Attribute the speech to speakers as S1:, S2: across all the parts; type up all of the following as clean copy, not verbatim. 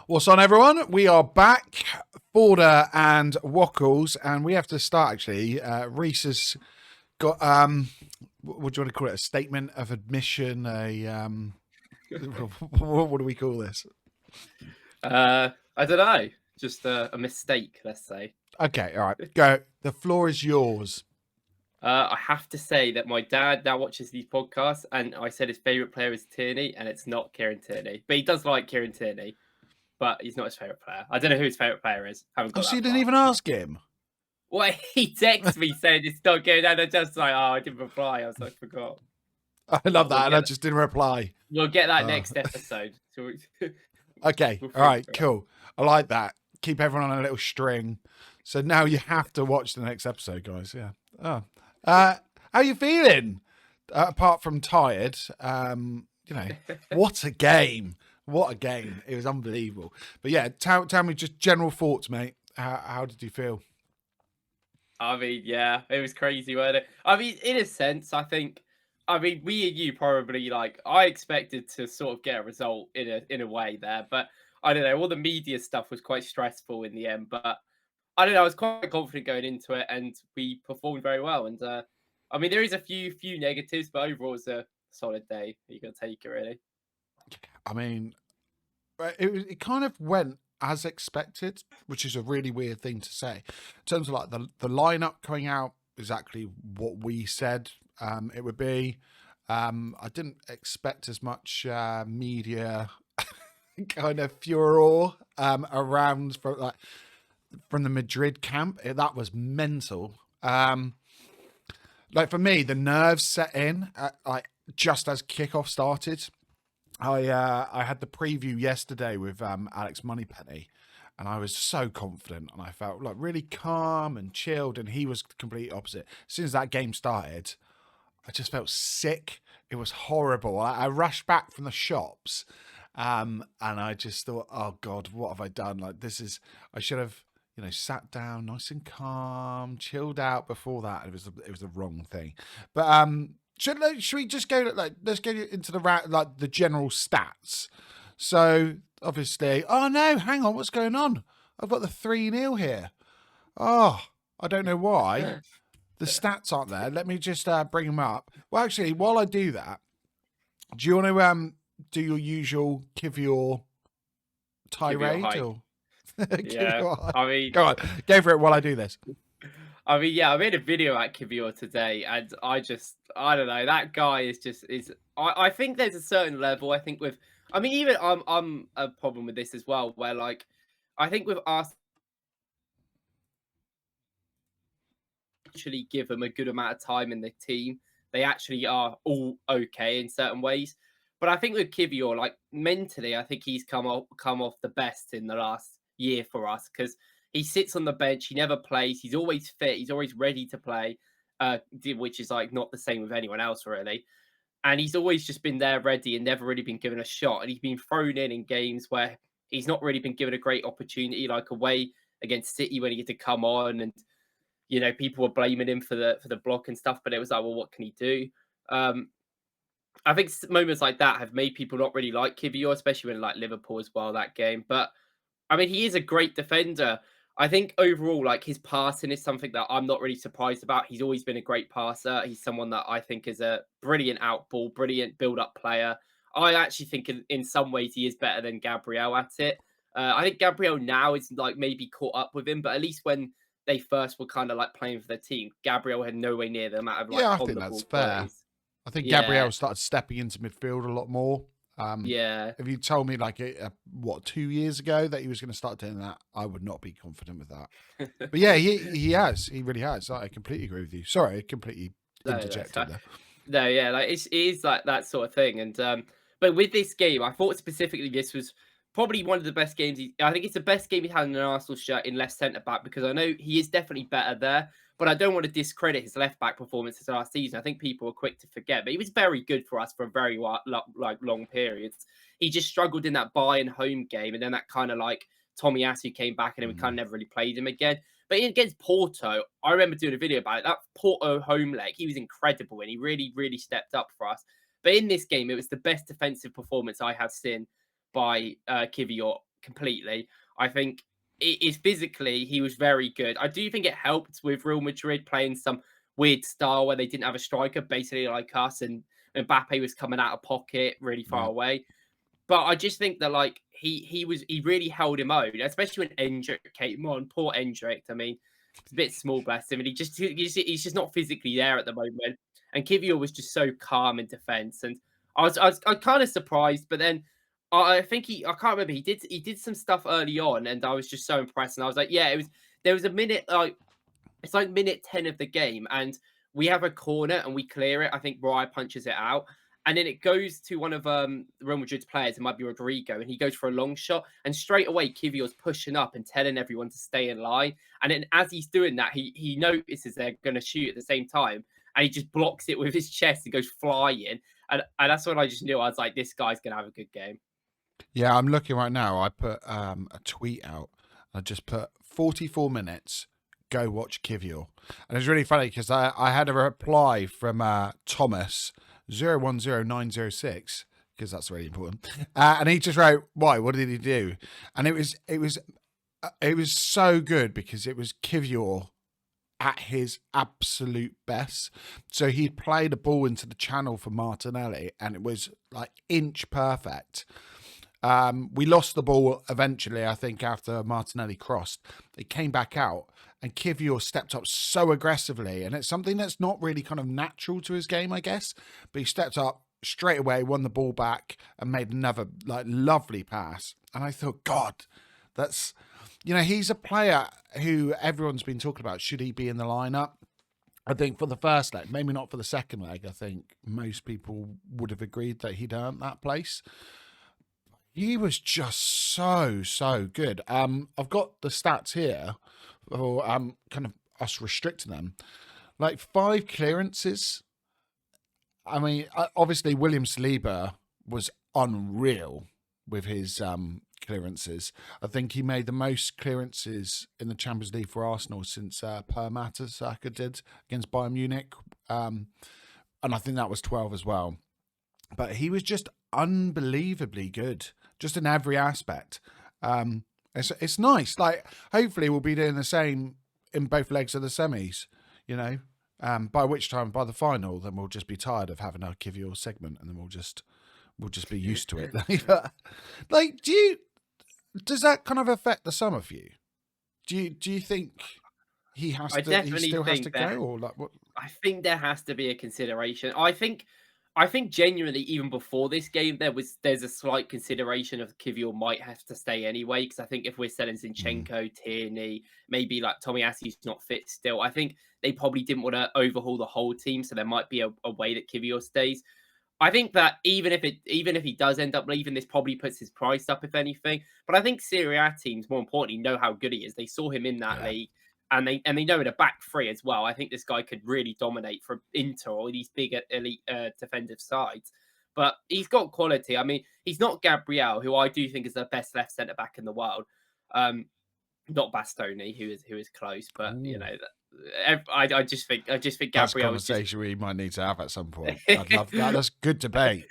S1: What's on, everyone? We are back, Forder and Woklz, and we have to start actually. Reece has got what do you want to call it? A statement of admission. What do we call this?
S2: I don't know. Just a mistake, let's say.
S1: Okay, all right, go. The floor is yours.
S2: I have to say that my dad now watches these podcasts, and I said his favourite player is Tierney, and it's not Kieran Tierney. But he does like Kieran Tierney, but he's not his favourite player. I don't know who his favourite player is. Haven't
S1: Oh,
S2: got
S1: so you
S2: that
S1: didn't
S2: far.
S1: even ask him?
S2: Well, he texted me saying it's not good, and I just like, I didn't reply. I was like, forgot.
S1: I love that, and I just didn't reply.
S2: We'll get that next episode.
S1: Okay, all right, cool. I like that. Keep everyone on a little string. So now you have to watch the next episode, guys. Yeah. Oh. How are you feeling? Apart from tired, what a game. What a game. It was unbelievable. But yeah, tell me just general thoughts, mate. How did you feel?
S2: I mean, yeah, it was crazy, wasn't it? I mean, in a sense, I think, we and you probably I expected to sort of get a result in a way there, but I don't know. All the media stuff was quite stressful in the end, but I don't know. I was quite confident going into it, and we performed very well. And I mean, there is a few negatives, but overall, it's a solid day. You got to take it, really.
S1: I mean, it kind of went as expected, which is a really weird thing to say. In terms of like the lineup coming out, exactly what we said it would be. I didn't expect as much media kind of furor around from the Madrid camp. That was mental. Like for me, the nerves set in just as kickoff started. I had the preview yesterday with Alex Moneypenny, and I was so confident, and I felt like really calm and chilled, and he was the complete opposite. As soon as that game started, I just felt sick. It was horrible. I rushed back from the shops, and I just thought, oh God, what have I done? I should have, sat down nice and calm, chilled out before that. It was the wrong thing. But should we just go let's go into the general stats. So obviously, oh no, hang on, what's going on? I've got the 3-0 here. Oh, I don't know why. The stats aren't there. Let me just bring them up. Well, actually, while I do that, do you want to do your usual Kivior tirade? Or
S2: Yeah, I mean,
S1: go on, go for it while I do this.
S2: I mean, yeah, I made a video at Kivior today, and I don't know, that guy is. I think there's a certain level. I think even I'm a problem with this as well, where I think with us actually give them a good amount of time in the team, they actually are all okay in certain ways. But I think with Kivior, mentally, I think he's come off the best in the last year for us, because he sits on the bench, he never plays, he's always fit, he's always ready to play, which is not the same with anyone else really. And he's always just been there ready and never really been given a shot. And he's been thrown in games where he's not really been given a great opportunity, like away against City when he had to come on, and people were blaming him for the block and stuff, but it was like, well, what can he do? I think moments like that have made people not really like Kivior, especially when Liverpool as well that game. But I mean, he is a great defender. I think overall, his passing is something that I'm not really surprised about. He's always been a great passer. He's someone that I think is a brilliant outball, brilliant build-up player. I actually think in some ways he is better than Gabriel at it. I think Gabriel now is maybe caught up with him, but at least when they first were kind of playing for their team, Gabriel had nowhere near the amount of
S1: I think that's fair.
S2: plays.
S1: I think Gabriel started stepping into midfield a lot more. If you told me 2 years ago that he was going to start doing that, I would not be confident with that. But yeah, he has. He really has. I completely agree with you. Sorry, I completely interjected there.
S2: No, yeah, it is that sort of thing. And but with this game, I thought specifically this was probably one of the best games. I think it's the best game he had in an Arsenal shirt in left centre back, because I know he is definitely better there. But I don't want to discredit his left back performances last season. I think people are quick to forget, but he was very good for us for a very long periods. He just struggled in that Bayern home game, and then that kind of Tomiyasu came back, and then we kind of never really played him again. But against Porto, I remember doing a video about it. That Porto home leg, he was incredible, and he really, really stepped up for us. But in this game, it was the best defensive performance I have seen by Kivior completely. I think it is physically he was very good. I do think it helped with Real Madrid playing some weird style where they didn't have a striker, basically like us, and Mbappe was coming out of pocket really far
S1: Yeah.
S2: away. But I just think that like he really held him own, especially when Endrick came on. Poor Endrick. I mean, it's a bit small, bless him, and he's just not physically there at the moment. And Kivior was just so calm in defence, and I was kind of surprised, but then I think I can't remember he did some stuff early on, and I was just so impressed, and I was like, yeah, it was there was a minute like it's like minute 10 of the game, and we have a corner and we clear it. I think Raya punches it out. And then it goes to one of Real Madrid's players, it might be Rodrigo, and he goes for a long shot. And straight away, Kivior's pushing up and telling everyone to stay in line. And then as he's doing that, he notices they're going to shoot at the same time. And he just blocks it with his chest and goes flying. And that's when I just knew I was like, this guy's going to have a good game.
S1: Yeah, I'm looking right now. I put a tweet out. I just put 44 minutes. Go watch Kivior. And it's really funny because I had a reply from Thomas 010906 because that's really important. And he just wrote, "Why? What did he do?" And it was so good because it was Kivior at his absolute best. So he played a ball into the channel for Martinelli, and it was like inch perfect. We lost the ball eventually, I think, after Martinelli crossed. It came back out, and Kivior stepped up so aggressively, and it's something that's not really kind of natural to his game, I guess. But he stepped up straight away, won the ball back, and made another like lovely pass. And I thought, God, that's, he's a player who everyone's been talking about. Should he be in the lineup? I think for the first leg, maybe not for the second leg. I think most people would have agreed that he'd earned that place. He was just so good. I've got the stats here, or kind of us restricting them. Like 5 clearances. I mean, obviously William Saliba was unreal with his clearances. I think he made the most clearances in the Champions League for Arsenal since Per Mertesacker did against Bayern Munich, and I think that was 12 as well. But he was just unbelievably good, just in every aspect. It's nice. Like, hopefully we'll be doing the same in both legs of the semis, by which time, by the final, then we'll just be tired of having our Kivior segment, and then we'll just be used to it. Like, does that kind of affect the summer for you? Do you think he still has to go, or like what?
S2: I think there has to be a consideration. I think genuinely, even before this game, there's a slight consideration of Kivior might have to stay anyway. Because I think if we're selling Zinchenko, Tierney, maybe like Tomiyasu's not fit still, I think they probably didn't want to overhaul the whole team. So there might be a way that Kivior stays. I think that even if he does end up leaving, this probably puts his price up, if anything. But I think Serie A teams, more importantly, know how good he is. They saw him in that league. And they know in a back three as well. I think this guy could really dominate for Inter or these big elite defensive sides. But he's got quality. I mean, he's not Gabriel, who I do think is the best left centre back in the world. Not Bastoni, who is close, but I just think Gabriel.
S1: That's a conversation we might need to have at some point. I'd love that. That's good debate.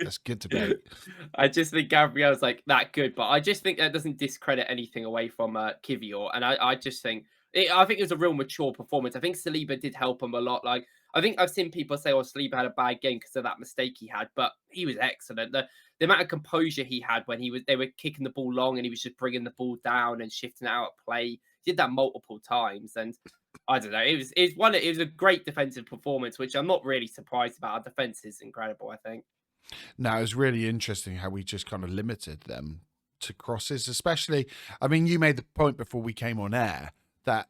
S2: I just think Gabriel's like that good, but I just think that doesn't discredit anything away from Kivior, and I just think. I think it was a real mature performance. I think Saliba did help him a lot. Like, I think I've seen people say, Saliba had a bad game because of that mistake he had, but he was excellent. The amount of composure he had when they were kicking the ball long and he was just bringing the ball down and shifting it out of play. He did that multiple times. And I don't know, it was a great defensive performance, which I'm not really surprised about. Our defense is incredible, I think.
S1: No, it was really interesting how we just kind of limited them to crosses, especially, I mean, you made the point before we came on air that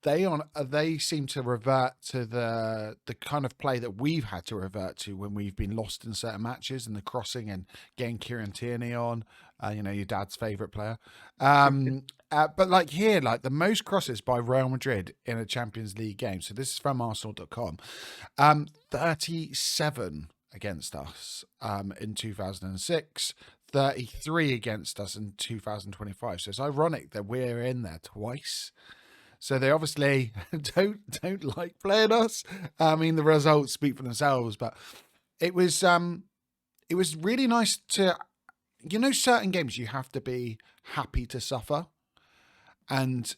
S1: they seem to revert to the kind of play that we've had to revert to when we've been lost in certain matches, and the crossing and getting Kieran Tierney on, your dad's favourite player. But like here, like the most crosses by Real Madrid in a Champions League game. So this is from Arsenal.com. 37 against us in 2006. 33 against us in 2025. So it's ironic that we're in there twice. So they obviously don't like playing us. I mean, the results speak for themselves, but it was really nice to, certain games you have to be happy to suffer, and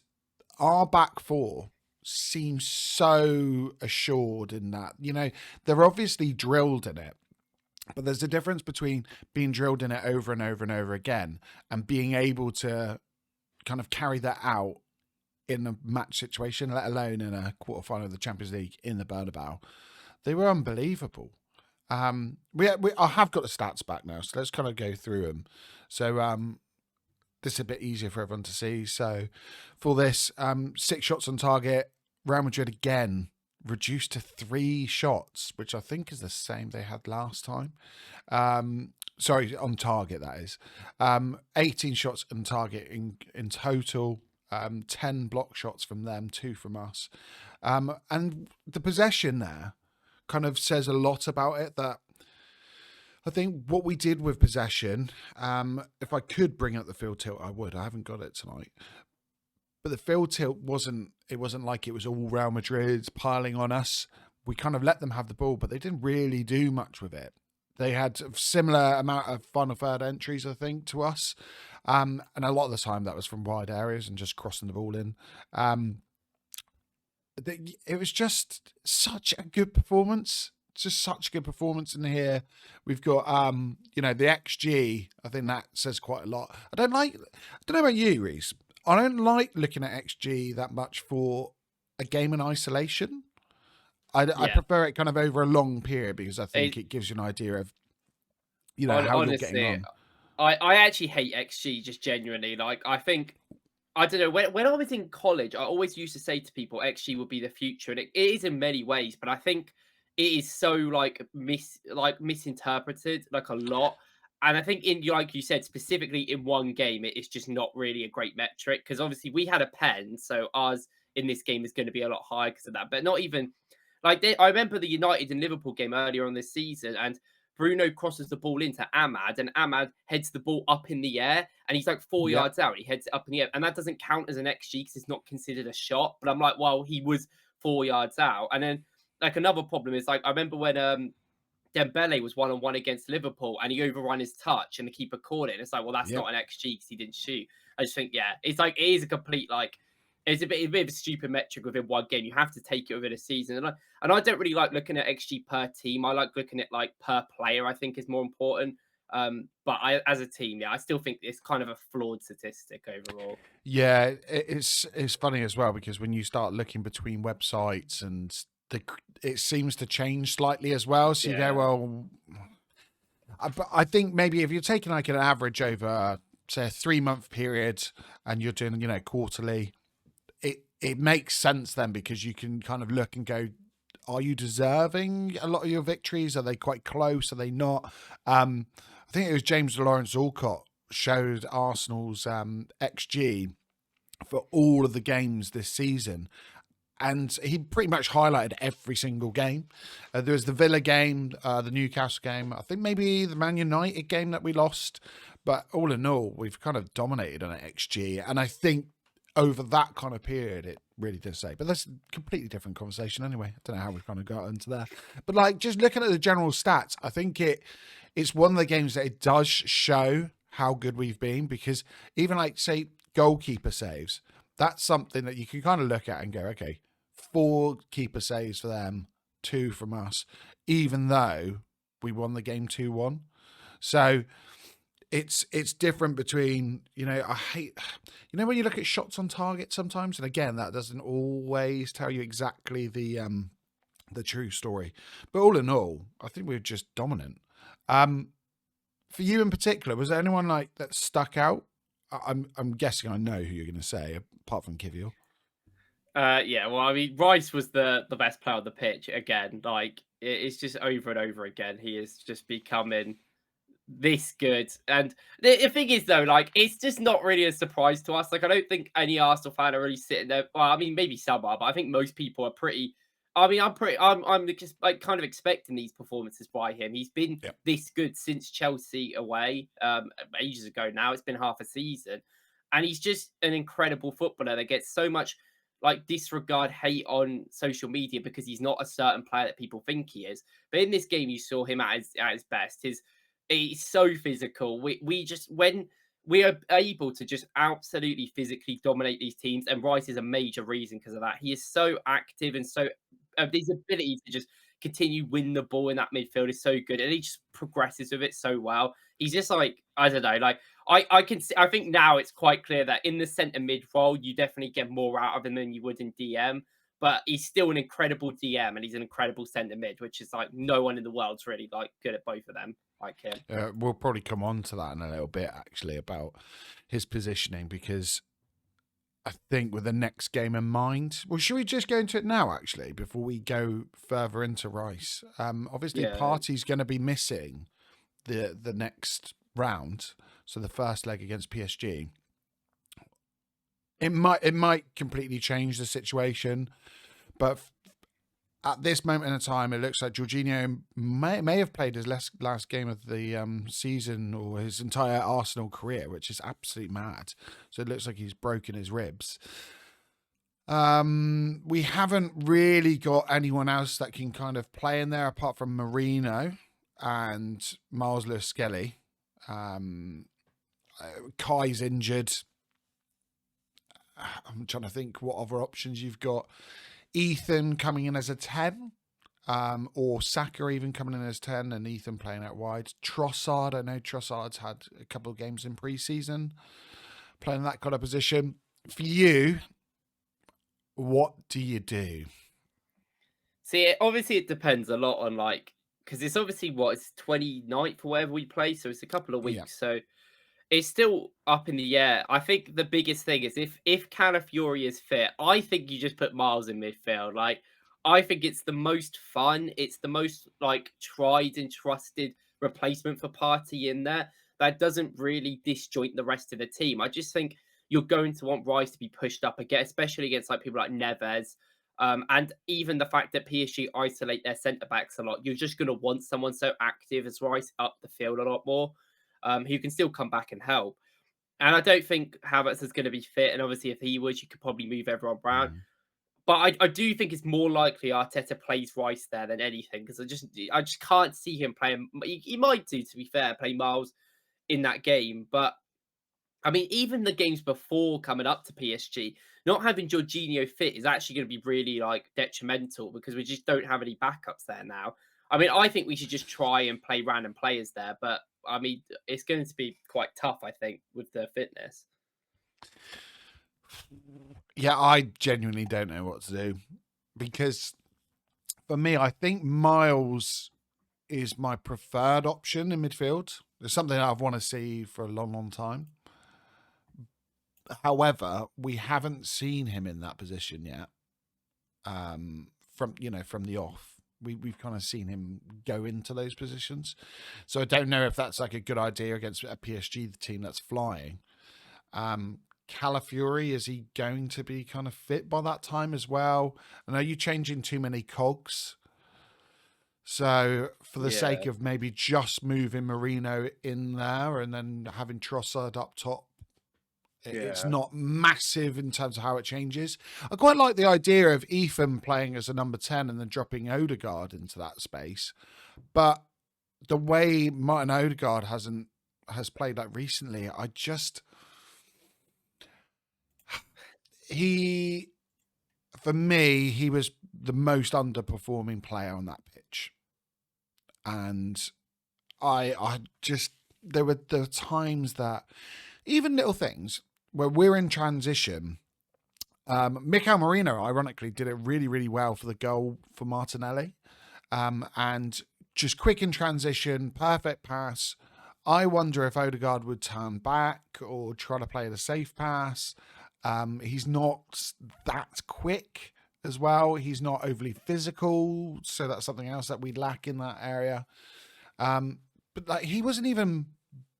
S1: our back four seems so assured in that. They're obviously drilled in it, but there's a difference between being drilled in it over and over and over again and being able to kind of carry that out in a match situation, let alone in a quarterfinal of the Champions League in the Bernabéu. They were unbelievable. I have got the stats back now, so let's kind of go through them. So this is a bit easier for everyone to see. So for this, 6 shots on target. Real Madrid again reduced to 3 shots, which I think is the same they had last time. Sorry, on target, that is. 18 shots on target in total. 10 block shots from them, 2 from us. And the possession there kind of says a lot about it, that I think what we did with possession, if I could bring up the field tilt, I would. I haven't got it tonight. But the field tilt wasn't like it was all Real Madrid piling on us. We kind of let them have the ball, but they didn't really do much with it. They had a similar amount of final third entries, I think, to us. And a lot of the time that was from wide areas and just crossing the ball in. It was just such a good performance. Just such a good performance in here. We've got, the XG. I think that says quite a lot. I don't know about you, Reece. I don't like looking at XG that much for a game in isolation. I prefer it kind of over a long period because I think it gives you an idea of, how you're getting on.
S2: I actually hate XG just genuinely. Like, I think, I don't know, when I was in college, I always used to say to people XG would be the future. And it is in many ways, but I think it is so misinterpreted like a lot. And I think like you said, specifically in one game, it's just not really a great metric because obviously we had a pen. So ours in this game is going to be a lot higher because of that. But not even like I remember the United and Liverpool game earlier on this season, and Bruno crosses the ball into Ahmad, and Ahmad heads the ball up in the air, and he's like 4 yards out. He heads it up in the air, and that doesn't count as an XG because it's not considered a shot. But I'm like, well, he was 4 yards out. And then like another problem is like I remember when Dembele was 1-on-1 against Liverpool and he overrun his touch and the keeper caught it. And it's like, well, that's not an XG because he didn't shoot. I just think, it's like, it is a complete, like, it's a bit of a stupid metric within one game. You have to take it within a season. And I don't really like looking at XG per team. I like looking at like per player, I think is more important. But as a team, I still think it's kind of a flawed statistic overall.
S1: Yeah, it's funny as well because when you start looking between websites and it seems to change slightly as well. So you go, well, I think maybe if you're taking like an average over, say, a 3-month period and you're doing, quarterly, it makes sense then because you can kind of look and go, are you deserving a lot of your victories? Are they quite close? Are they not? I think it was James Lawrence Alcott showed Arsenal's XG for all of the games this season. And he pretty much highlighted every single game. There was the Villa game, the Newcastle game, I think maybe the Man United game that we lost. But all in all, we've kind of dominated on XG. And I think over that kind of period, it really does say. But that's a completely different conversation anyway. I don't know how we've kind of got into there. But like just looking at the general stats, I think it's one of the games that it does show how good we've been. Because even like, say, goalkeeper saves, that's something that you can kind of look at and go, okay, 4 keeper saves for them, 2 from us, even though we won the game 2-1. So it's different between, I hate, when you look at shots on target sometimes, and again, that doesn't always tell you exactly the true story. But all in all, I think we were just dominant. For you in particular, was there anyone like that stuck out? I'm guessing I know who you're going to say, apart from Kivior.
S2: Well, I mean, Rice was the best player on the pitch again. Like, it's just over and over again. He is just becoming this good. And the thing is, though, like, it's just not really a surprise to us. Like, I don't think any Arsenal fan are really sitting there. Well, I mean, maybe some are, but I think most people are pretty. I mean, I'm just like kind of expecting these performances by him. He's been this good since Chelsea away, ages ago now. It's been half a season, and he's just an incredible footballer that gets so much like disregard, hate on social media because he's not a certain player that people think he is. But in this game, you saw him at his best. It's so physical. We just when we are able to just absolutely physically dominate these teams, and Rice is a major reason because of that. He is so active and so his ability to just continue win the ball in that midfield is so good, and he just progresses with it so well. He's just like I don't know, like I can see, I think now it's quite clear that in the centre mid role you definitely get more out of him than you would in DM. But he's still an incredible DM and he's an incredible centre mid, which is like no one in the world's really like good at both of them like him.
S1: We'll probably come on to that in a little bit, actually, about his positioning, because I think with the next game in mind, well, should we just go into it now, actually, before we go further into Rice? Obviously,
S2: Yeah.
S1: Partey's going to be missing the next round, so the first leg against PSG. It might completely change the situation, but at this moment in time, it looks like Jorginho may have played his last game of the season or his entire Arsenal career, which is absolutely mad. So it looks like he's broken his ribs. We haven't really got anyone else that can kind of play in there apart from Marino and Miles Lewis-Skelly. Kai's injured. I'm trying to think what other options you've got. Ethan coming in as a 10, or Saka even coming in as 10 and Ethan playing out wide. Trossard, I know Trossard's had a couple of games in pre-season playing that kind of position. For you, what do you do?
S2: See, obviously it depends a lot on like because it's obviously what it's 29th or wherever we play, so it's a couple of weeks.
S1: Yeah.
S2: So it's still up in the air. I think the biggest thing is if Calafiori is fit, I think you just put Miles in midfield. Like I think it's the most fun. It's the most like tried and trusted replacement for Partey in there that doesn't really disjoint the rest of the team. I just think you're going to want Rice to be pushed up again, especially against like people like Neves. And even the fact that PSG isolate their centre backs a lot, you're just going to want someone so active as Rice up the field a lot more, who can still come back and help. And I don't think Havertz is going to be fit. And obviously, if he was, you could probably move everyone around. But I do think it's more likely Arteta plays Rice there than anything because I just can't see him playing. He might do, to be fair, play Miles in that game. But I mean, even the games before coming up to PSG, not having Jorginho fit is actually going to be really like detrimental because we just don't have any backups there now. I mean, I think we should just try and play random players there, but I mean, it's going to be quite tough, I think, with the fitness.
S1: Yeah, I genuinely don't know what to do because for me, I think Miles is my preferred option in midfield. It's something I've wanted to see for a long, long time. However, we haven't seen him in that position yet. From the off, we've kind of seen him go into those positions. So I don't know if that's like a good idea against a PSG, the team that's flying. Calafiori, is he going to be kind of fit by that time as well? And are you changing too many cogs? So for the sake of maybe just moving Marino in there and then having Trossard up top, it's not massive in terms of how it changes. I quite like the idea of Ethan playing as a number 10 and then dropping Odegaard into that space. But the way Martin Odegaard has played like recently, for me, he was the most underperforming player on that pitch. And there were times that even little things where we're in transition. Mikel Merino, ironically, did it really, really well for the goal for Martinelli. And just quick in transition, perfect pass. I wonder if Odegaard would turn back or try to play the safe pass. He's not that quick as well. He's not overly physical. So that's something else that we lack in that area. But like, he wasn't even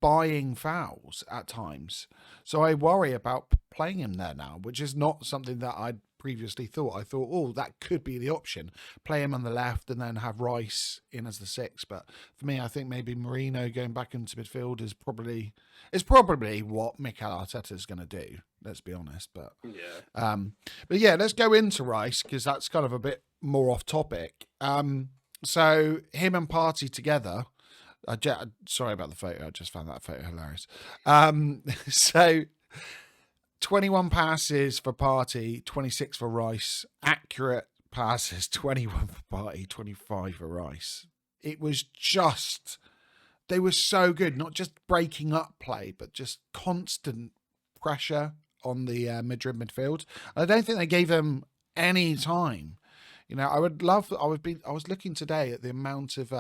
S1: buying fouls at times. So I worry about playing him there now, which is not something that I'd previously thought. I thought, oh, that could be the option. Play him on the left and then have Rice in as the 6. But for me, I think maybe Marino going back into midfield is probably what Mikel Arteta is going to do. Let's be honest. But yeah, let's go into Rice because that's kind of a bit more off topic. So him and Partey together. Sorry about the photo. I just found that photo hilarious. So 21 passes for Partey, 26 for Rice. Accurate passes, 21 for Partey, 25 for Rice. It was just, they were so good. Not just breaking up play, but just constant pressure on the Madrid midfield. I don't think they gave them any time. You know, I was looking today at the amount of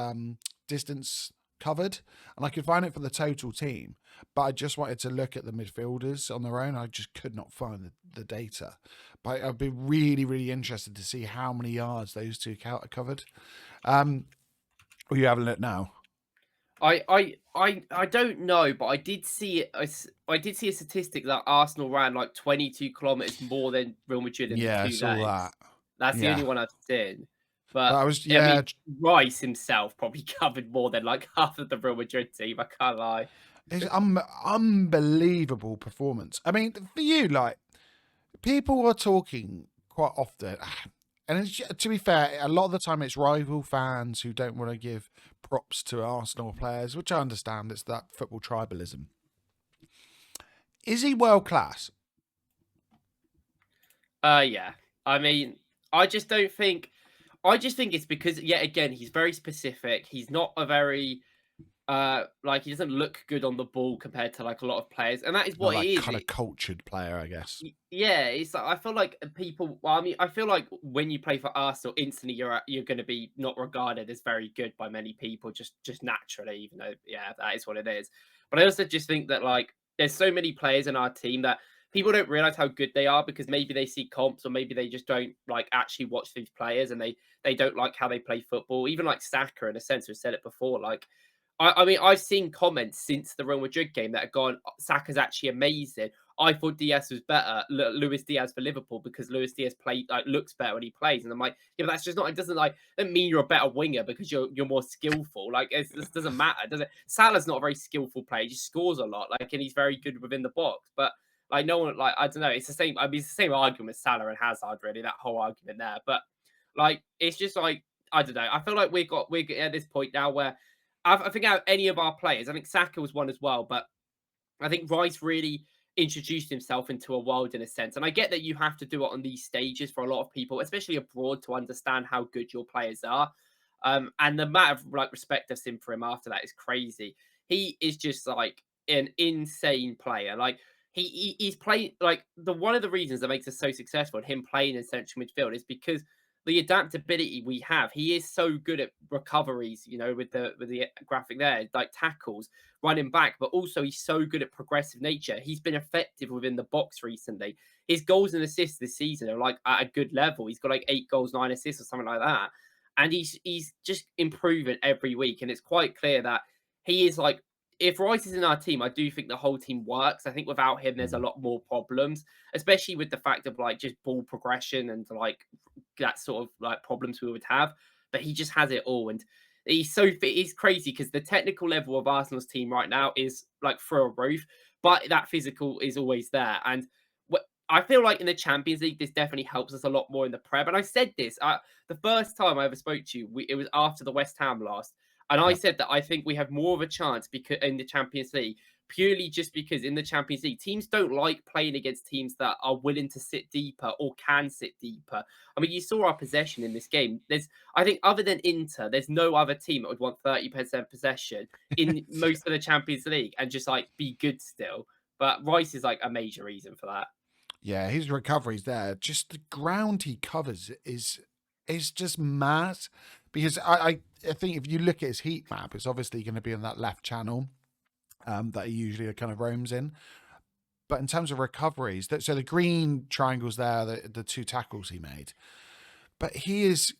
S1: distance covered, and I could find it for the total team, but I just wanted to look at the midfielders on their own. I just could not find the data, but I'd be really, really interested to see how many yards those two covered. Will you have a look now?
S2: I don't know, but I did see it. I did see a statistic that Arsenal ran like 22 kilometers more than Real Madrid in the
S1: Yeah, I
S2: 2
S1: saw
S2: days.
S1: that.
S2: That's the
S1: Yeah,
S2: only one I've seen.
S1: but
S2: But
S1: I was
S2: I mean, Rice himself probably covered more than like half of the Real Madrid team. I can't lie.
S1: it's unbelievable performance. I mean, for you, like people are talking quite often, and to be fair, a lot of the time it's rival fans who don't want to give props to Arsenal players, which I understand. It's that football tribalism. Is he world class?
S2: Yeah. I mean, I just don't think. I just think it's because yet again he's very specific. He's not a very like he doesn't look good on the ball compared to like a lot of players, and that is
S1: Not
S2: what it
S1: that
S2: is.
S1: kind of cultured player, I guess.
S2: Yeah, it's like, I feel like people. Well, I mean, I feel like when you play for Arsenal, instantly you're going to be not regarded as very good by many people, just naturally. Even though, yeah, that is what it is. But I also just think that like there's so many players in our team that people don't realize how good they are because maybe they see comps or maybe they just don't like actually watch these players and they don't like how they play football. Even like Saka, in a sense, we've said it before. Like I mean, I've seen comments since the Real Madrid game that have gone, Saka's actually amazing. I thought Diaz was better, Luis Diaz for Liverpool, because Luis Diaz looks better when he plays. And I'm like, yeah, but that's just not. It doesn't mean you're a better winger because you're more skillful. Like this doesn't matter, does it? Salah's not a very skillful player. He just scores a lot, like, and he's very good within the box. But like no one, like I don't know. It's the same. I mean, it's the same argument with Salah and Hazard, really. That whole argument there. But like, it's just like I don't know. I feel like we're at this point now where I think out of any of our players, I think Saka was one as well, but I think Rice really introduced himself into a world in a sense. And I get that you have to do it on these stages for a lot of people, especially abroad, to understand how good your players are. And the amount of like respect I've seen for him after that is crazy. He is just like an insane player. Like he's playing like the one of the reasons that makes us so successful in him playing in central midfield is because the adaptability we have. He is so good at recoveries, you know, with the graphic there, like tackles, running back, but also he's so good at progressive nature. He's been effective within the box recently. His goals and assists this season are like at a good level. He's got like 8 goals, 9 assists, or something like that. And he's just improving every week. And it's quite clear that he is like, if Rice is in our team, I do think the whole team works. I think without him, there's a lot more problems, especially with the fact of like just ball progression and like that sort of like problems we would have. But he just has it all, and he's so fit. He's crazy because the technical level of Arsenal's team right now is like through a roof, but that physical is always there. And I feel like in the Champions League, this definitely helps us a lot more in the Prem. And I said this the first time I ever spoke to you, it was after the West Ham loss. And I
S1: Yeah.
S2: said that I think we have more of a chance because in the Champions League, purely just because in the Champions League, teams don't like playing against teams that are willing to sit deeper or can sit deeper. I mean, you saw our possession in this game. I think, other than Inter, there's no other team that would want 30% possession in most of the Champions League and just like be good still. But Rice is like a major reason for that.
S1: Yeah, his recovery's there. Just the ground he covers is just mad. Because I think if you look at his heat map, it's obviously going to be on that left channel that he usually kind of roams in. But in terms of recoveries, so the green triangles there, the 2 tackles he made. But he is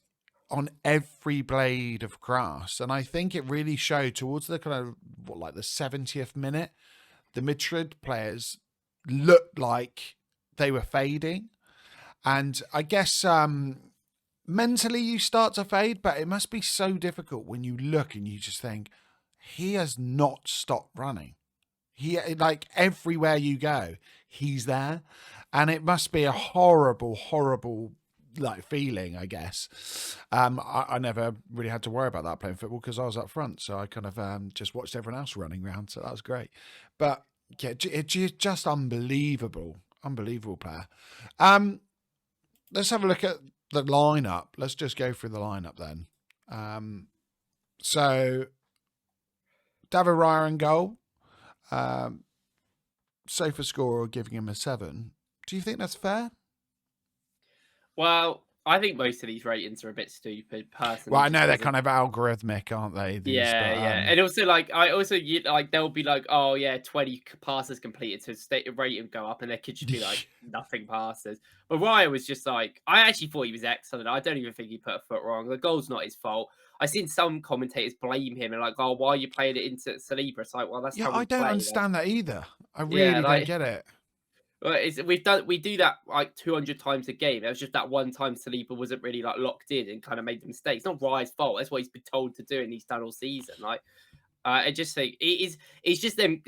S1: on every blade of grass, and I think it really showed towards the kind of like the 70th minute. The Madrid players looked like they were fading, and I guess mentally you start to fade, but it must be so difficult when you look and you just think he has not stopped running. He, like, everywhere you go, he's there, and it must be a horrible like feeling, I guess. I never really had to worry about that playing football because I was up front, so I kind of just watched everyone else running around, so that was great. But yeah, it's just unbelievable player. Let's have a look at the lineup. Let's just go through the lineup then. So David Raya in goal. Sofa scorer giving him a 7. Do you think that's fair?
S2: Well, I think most of these ratings are a bit stupid, personally.
S1: Well, I
S2: just
S1: know they're
S2: because
S1: kind of algorithmic, aren't they? These,
S2: yeah,
S1: but
S2: yeah, and also like like they'll be like, oh yeah, 20 passes completed, so state rating go up, and there could just be like nothing passes. But Ryan was just like, I actually thought he was excellent. I don't even think he put a foot wrong. The goal's not his fault. I've seen some commentators blame him and like, oh, why are you playing it into Saliba? It's like, well, that's
S1: yeah,
S2: how
S1: I
S2: we
S1: don't
S2: play. Like,
S1: understand that either. I
S2: yeah,
S1: really don't
S2: like
S1: get it.
S2: well, we do that like 200 times a game. It was just that one time Saliba wasn't really like locked in and kind of made the mistake. It's not Raya's fault. That's what he's been told to do, and he's done all season. Like I just think it is. It's just them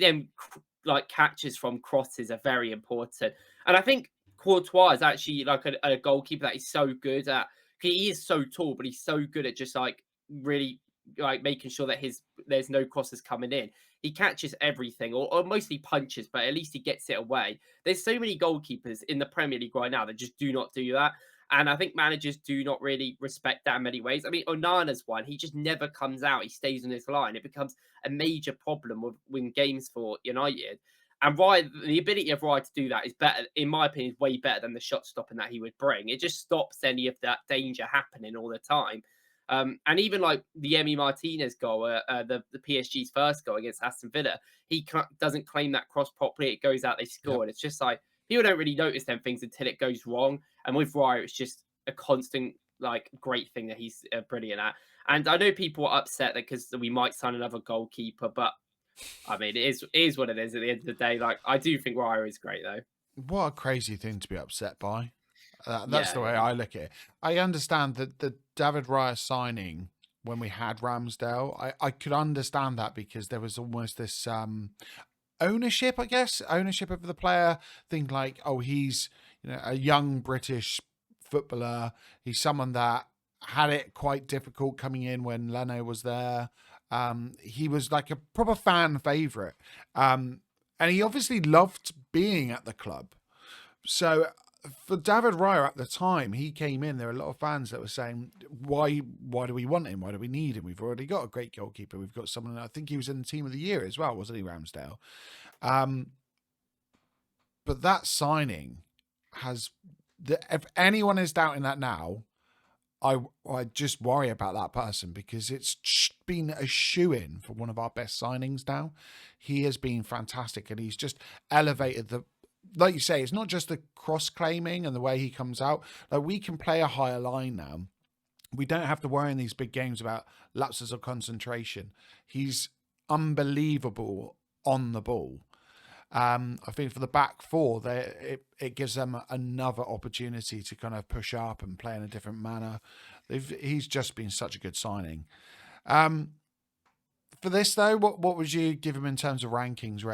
S2: like catches from crosses are very important, and I think Courtois is actually like a goalkeeper that he's so good at. He is so tall, but he's so good at just like really like making sure that there's no crosses coming in. He catches everything, or mostly punches, but at least he gets it away. There's so many goalkeepers in the Premier League right now that just do not do that. And I think managers do not really respect that in many ways. I mean, Onana's one, he just never comes out. He stays on his line. It becomes a major problem with win games for United. And Raya, the ability of Raya to do that is better, in my opinion, is way better than the shot stopping that he would bring. It just stops any of that danger happening all the time. And even like the Emi Martinez goal, the PSG's first goal against Aston Villa, he doesn't claim that cross properly. It goes out, they score.
S1: Yep.
S2: And it's just like, people don't really notice them things until it goes wrong. And with Raya, it's just a constant, like, great thing that he's brilliant at. And I know people are upset that because we might sign another goalkeeper, but I mean, it is what it is at the end of the day. Like, I do think Raya is great, though.
S1: What a crazy thing to be upset by. That's
S2: Yeah,
S1: the way
S2: yeah.
S1: I look at it. I understand that the David Raya signing when we had Ramsdale, I could understand that because there was almost this ownership, I guess, ownership of the player. Think like, oh, he's a young British footballer. He's someone that had it quite difficult coming in when Leno was there. He was like a proper fan favorite, and he obviously loved being at the club. So for David Raya at the time, he came in. There were a lot of fans that were saying, "Why do we want him? Why do we need him? We've already got a great goalkeeper. We've got someone. I think he was in the team of the year as well, wasn't he, Ramsdale?" But that signing has. If anyone is doubting that now, I just worry about that person because it's been a shoe-in for one of our best signings now. He has been fantastic, and he's just elevated the. Like you say, it's not just the cross-claiming and the way he comes out. Like, we can play a higher line now. We don't have to worry in these big games about lapses of concentration. He's unbelievable on the ball. I think for the back four, it gives them another opportunity to kind of push up and play in a different manner. He's just been such a good signing. For this though, what would you give him in terms of ratings?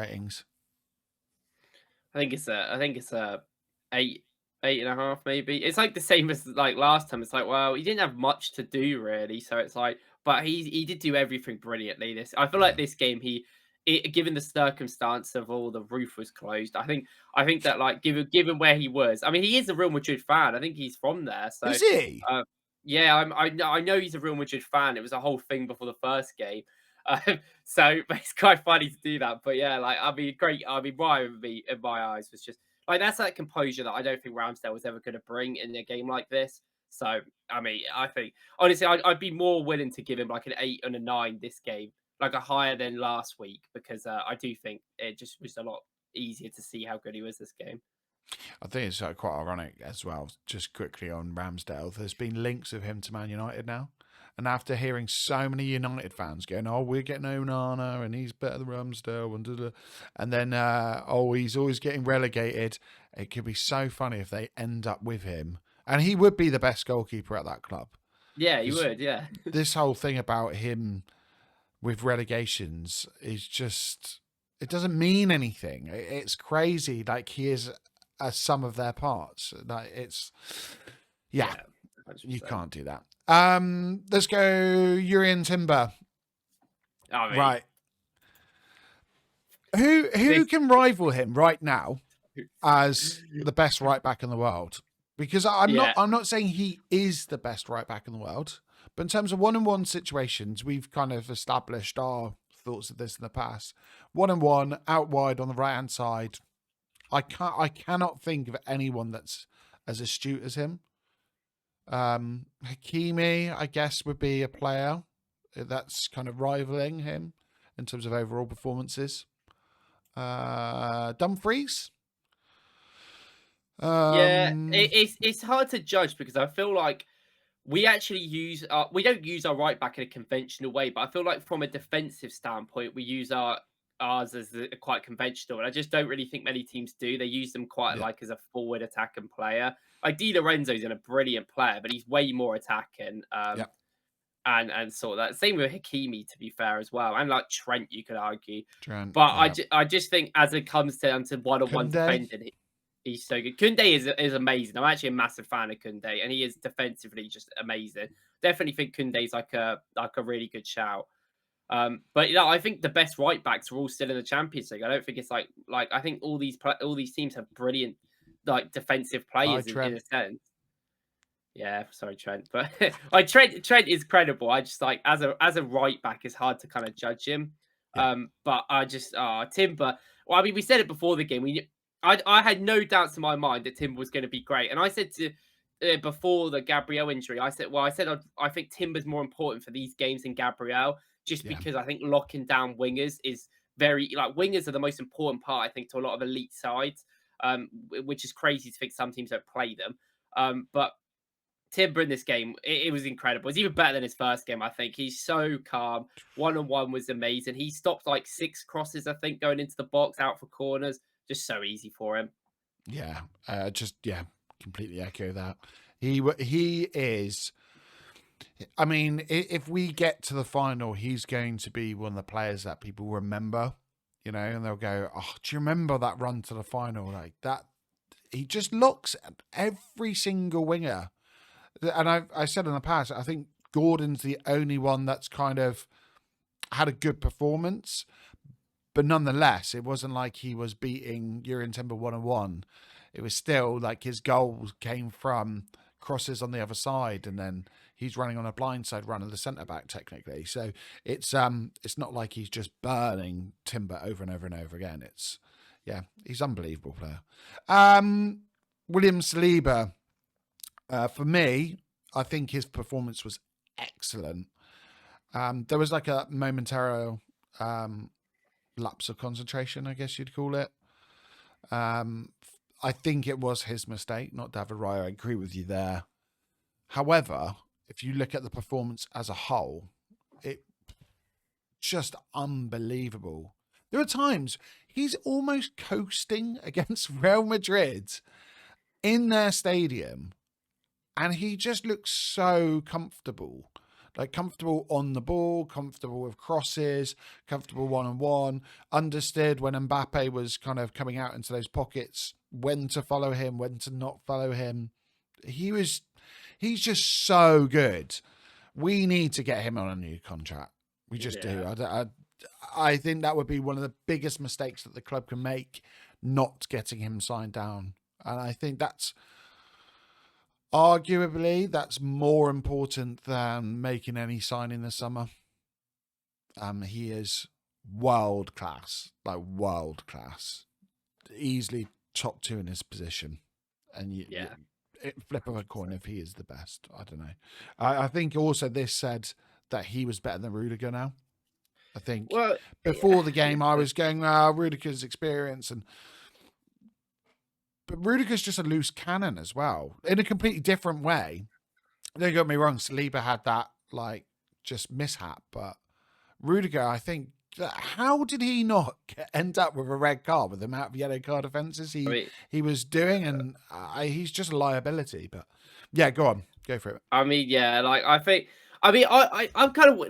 S2: I think it's a 8.5 maybe. It's like the same as like last time. It's like, well, he didn't have much to do really, so it's like, but he did do everything brilliantly. I feel like this game given the circumstance of all the roof was closed. I think that like given where he was, I mean, he is a Real Madrid fan. I think he's from there, so
S1: Is he?
S2: yeah, I know he's a Real Madrid fan. It was a whole thing before the first game. So but it's quite funny to do that. But yeah, like I mean, great. I mean, Ryan would be in my eyes was just like that's that composure that I don't think Ramsdale was ever going to bring in a game like this. So I mean, I think honestly, I'd be more willing to give him like an 8 and a 9 this game, like a higher than last week, because I do think it just was a lot easier to see how good he was this game.
S1: I think it's quite ironic as well, just quickly on Ramsdale. There's been links of him to Man United now. And after hearing so many United fans going, oh, we're getting Onana and he's better than Ramsdale, and then, oh, he's always getting relegated. It could be so funny if they end up with him. And he would be the best goalkeeper at that club.
S2: Yeah, he would. Yeah.
S1: This whole thing about him with relegations is just, it doesn't mean anything. It's crazy. Like, he is a sum of their parts. Like, it's, yeah. You
S2: 100%.
S1: can't do that. Let's go Urian Timber.
S2: I mean,
S1: Right. Who can rival him right now as the best right back in the world? Because I'm not saying he is the best right back in the world, but in terms of one-on-one situations, we've kind of established our thoughts of this in the past. One-on-one, out wide on the right-hand side. I cannot think of anyone that's as astute as him. Hakimi, I guess, would be a player that's kind of rivaling him in terms of overall performances. Dumfries.
S2: It's hard to judge because I feel like we actually we don't use our right back in a conventional way, but I feel like from a defensive standpoint, we use ours as quite conventional, and I just don't really think many teams do. They use them quite like as a forward attacking player. Like Di Lorenzo's a brilliant player, but he's way more attacking. And sort of that. Same with Hakimi, to be fair, as well, and like Trent, you could argue. But I just think as it comes down to one-on-one defending, he's so good. Koundé is amazing. I'm actually a massive fan of Koundé, and he is defensively just amazing. Definitely think Koundé's like a really good shout. But I think the best right backs are all still in the Champions League. I don't think it's like I think all these teams have brilliant like defensive players in a sense. Yeah, sorry, Trent, but Trent is credible. I just like as a right back, it's hard to kind of judge him. But I just Timber. Well, I mean, we said it before the game. I had no doubts in my mind that Timber was going to be great, and I said to before the Gabriel injury, I said I think Timber's more important for these games than Gabriel, just because I think locking down wingers is very wingers are the most important part, I think, to a lot of elite sides. Which is crazy to think some teams don't play them. But Timber in this game, it was incredible. It's even better than his first game, I think. He's so calm. One-on-one was amazing. He stopped like 6 crosses, I think, going into the box, out for corners. Just so easy for him.
S1: Yeah, completely echo that. He is. I mean, if we get to the final, he's going to be one of the players that people remember, and they'll go, "Oh, do you remember that run to the final?" Like that. He just looks at every single winger. And I said in the past, I think Gordon's the only one that's kind of had a good performance. But nonetheless, it wasn't like he was beating Urian Timber 1-on-1. It was still like his goals came from crosses on the other side, and then he's running on a blindside run of the centre-back, technically. So it's not like he's just burning Timber over and over and over again. He's an unbelievable player. William Saliba. For me, I think his performance was excellent. There was like a momentary lapse of concentration, I guess you'd call it. I think it was his mistake, not David Raya. I agree with you there. However, if you look at the performance as a whole, it just unbelievable. There are times he's almost coasting against Real Madrid in their stadium. And he just looks so comfortable, like comfortable on the ball, comfortable with crosses, comfortable one-on-one, understood when Mbappe was kind of coming out into those pockets, when to follow him, when to not follow him. He's just so good. We need to get him on a new contract. We just do. I think that would be one of the biggest mistakes that the club can make, not getting him signed down. And I think arguably, that's more important than making any signing this summer. He is world class, easily top 2 in his position. And flip of a coin if he is the best. I don't know. I think also this said that he was better than Rudiger now. I think before the game, I was going, Rudiger's experience But Rudiger's just a loose cannon as well, in a completely different way. Don't get me wrong, Saliba had that, just mishap. But Rudiger, I think, how did he not end up with a red card with the amount of yellow card offences he was doing? And he's just a liability. But, yeah, go on. Go for it.
S2: I mean, I'm kind of,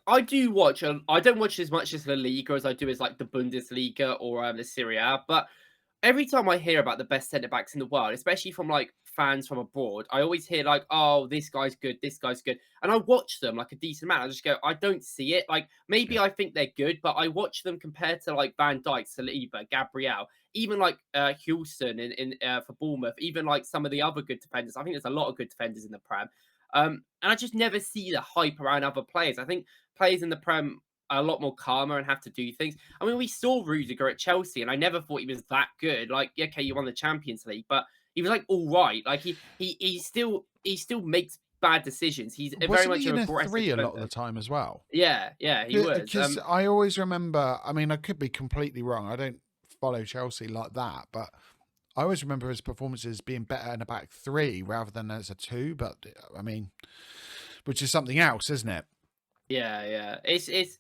S2: I do watch, I don't watch as much as La Liga as I do as, the Bundesliga or the Serie A, but every time I hear about the best centre backs in the world, especially from fans from abroad, I always hear like, "Oh, this guy's good, this guy's good," and I watch them like a decent amount. I just go, I don't see it. Like maybe
S1: Yeah.
S2: I think they're good, but I watch them compared to like Van Dijk, Saliba, Gabriel, even like Hulson in for Bournemouth, even like some of the other good defenders. I think there's a lot of good defenders in the Prem, and I just never see the hype around other players. I think players in the Prem are a lot more calmer and have to do things. I mean, we saw Rudiger at Chelsea, and I never thought he was that good. Like, yeah, okay, you won the Champions League, but he was like all right. Like he still makes bad decisions. He's very
S1: Wasn't
S2: much
S1: he
S2: an
S1: in a
S2: aggressive
S1: 3 a lot of
S2: defender.
S1: the time as well?
S2: Yeah, yeah, he was.
S1: Because I always remember, I mean, I could be completely wrong. I don't follow Chelsea like that, but I always remember his performances being better in a back 3 rather than as a 2. But I mean, which is something else, isn't it?
S2: Yeah, yeah. It's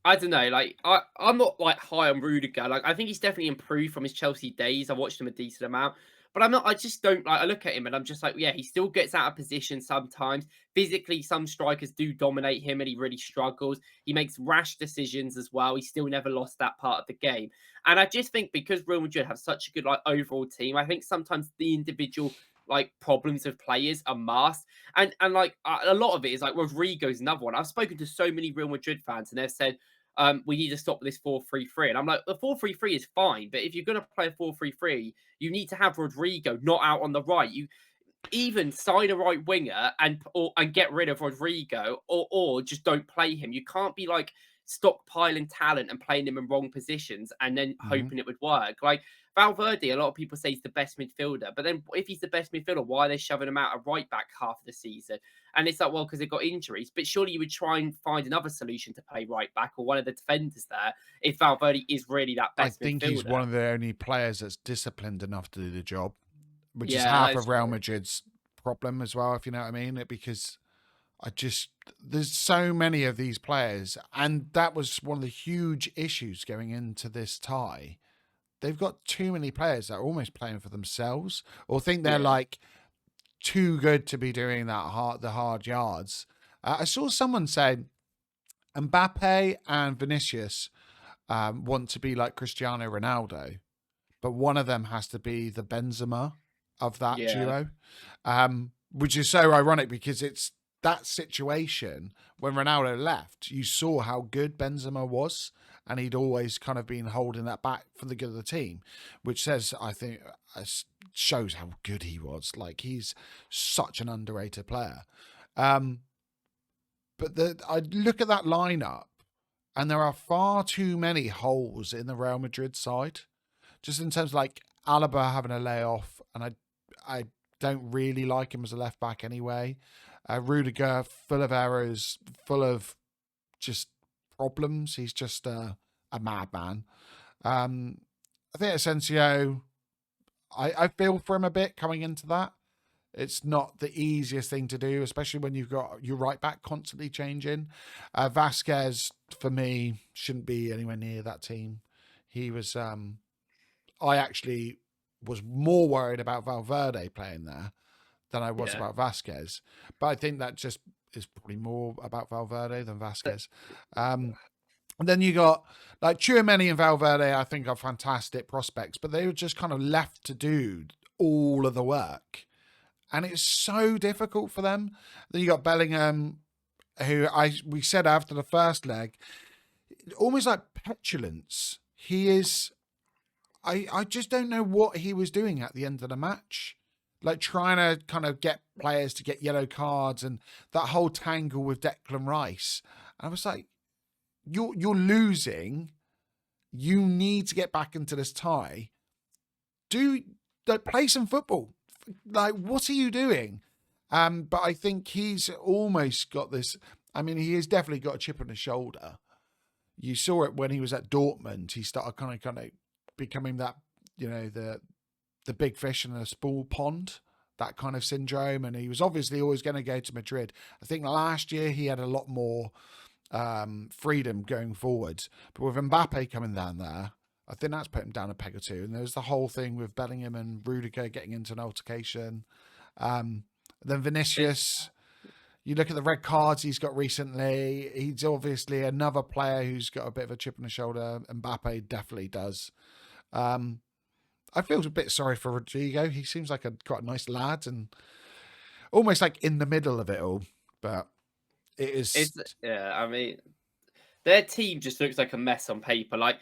S2: I don't know. Like I'm not like high on Rudiger. Like I think he's definitely improved from his Chelsea days. I watched him a decent amount, but I'm not. I just don't like. I look at him and I'm just like, yeah, he still gets out of position sometimes. Physically, some strikers do dominate him, and he really struggles. He makes rash decisions as well. He still never lost that part of the game. And I just think because Real Madrid have such a good like overall team, I think sometimes the individual like problems of players are masked. And like a lot of it is like Rodrigo's another one. I've spoken to so many Real Madrid fans, and they've said we need to stop this 4-3-3. And I'm like, the 4-3-3 is fine, but if you're going to play a 4-3-3, you need to have Rodrigo not out on the right. You even sign a right winger and get rid of Rodrigo, or just don't play him. You can't be like stockpiling talent and playing him in wrong positions and then
S1: Hmm.
S2: hoping it would work. Like Valverde, a lot of people say he's the best midfielder, but then if he's the best midfielder, why are they shoving him out at right back half of the season? And it's like, well, because they've got injuries. But surely you would try and find another solution to play right back or one of the defenders there if Valverde is really that
S1: I
S2: best
S1: think he's
S2: midfielder.
S1: one of the only players that's disciplined enough to do the job, which is
S2: Yeah, that
S1: half
S2: is
S1: of Real
S2: true.
S1: Madrid's problem as well, if you know what I mean. Because I just, there's so many of these players, and that was one of the huge issues going into this tie. They've got too many players that are almost playing for themselves or think they're
S2: Yeah,
S1: like too good to be doing the hard yards. I saw someone say Mbappe and Vinicius want to be like Cristiano Ronaldo, but one of them has to be the Benzema of that
S2: yeah,
S1: duo, which is so ironic because it's that situation when Ronaldo left. You saw how good Benzema was, and he'd always kind of been holding that back for the good of the team, which says, I think, shows how good he was. Like he's such an underrated player. Um, but I look at that lineup, and there are far too many holes in the Real Madrid side just in terms of like Alaba having a layoff, and I don't really like him as a left back anyway. Rudiger, full of errors, full of just problems. He's just a madman. I think Asensio, I feel for him a bit coming into that. It's not the easiest thing to do, especially when you've got your right back constantly changing. Vasquez, for me, shouldn't be anywhere near that team. He was I actually was more worried about Valverde playing there than I was
S2: yeah,
S1: about Vasquez. But I think that just is probably more about Valverde than Vasquez. And then you got like Tchouaméni and Valverde, I think are fantastic prospects, but they were just kind of left to do all of the work. And it's so difficult for them. Then you got Bellingham, who we said after the first leg, almost like petulance. He is I just don't know what he was doing at the end of the match. Like trying to kind of get players to get yellow cards and that whole tangle with Declan Rice. And I was like, you're losing. You need to get back into this tie. Like, play some football. Like, what are you doing? But I think he's almost got this. I mean, he has definitely got a chip on his shoulder. You saw it when he was at Dortmund. He started kind of becoming that, the big fish in a small pond, that kind of syndrome. And he was obviously always going to go to Madrid. I think last year he had a lot more freedom going forward. But with Mbappe coming down there, I think that's put him down a peg or two. And there's the whole thing with Bellingham and Rudiger getting into an altercation. Then
S2: it's
S1: Vinicius, you look at the red cards he's got recently. He's obviously another player who's got a bit of a chip on his shoulder. Mbappe definitely does. I feel a bit sorry for Rodrigo. He seems like quite a nice lad and almost like in the middle of it all. But it is.
S2: Yeah, I mean, their team just looks like a mess on paper. Like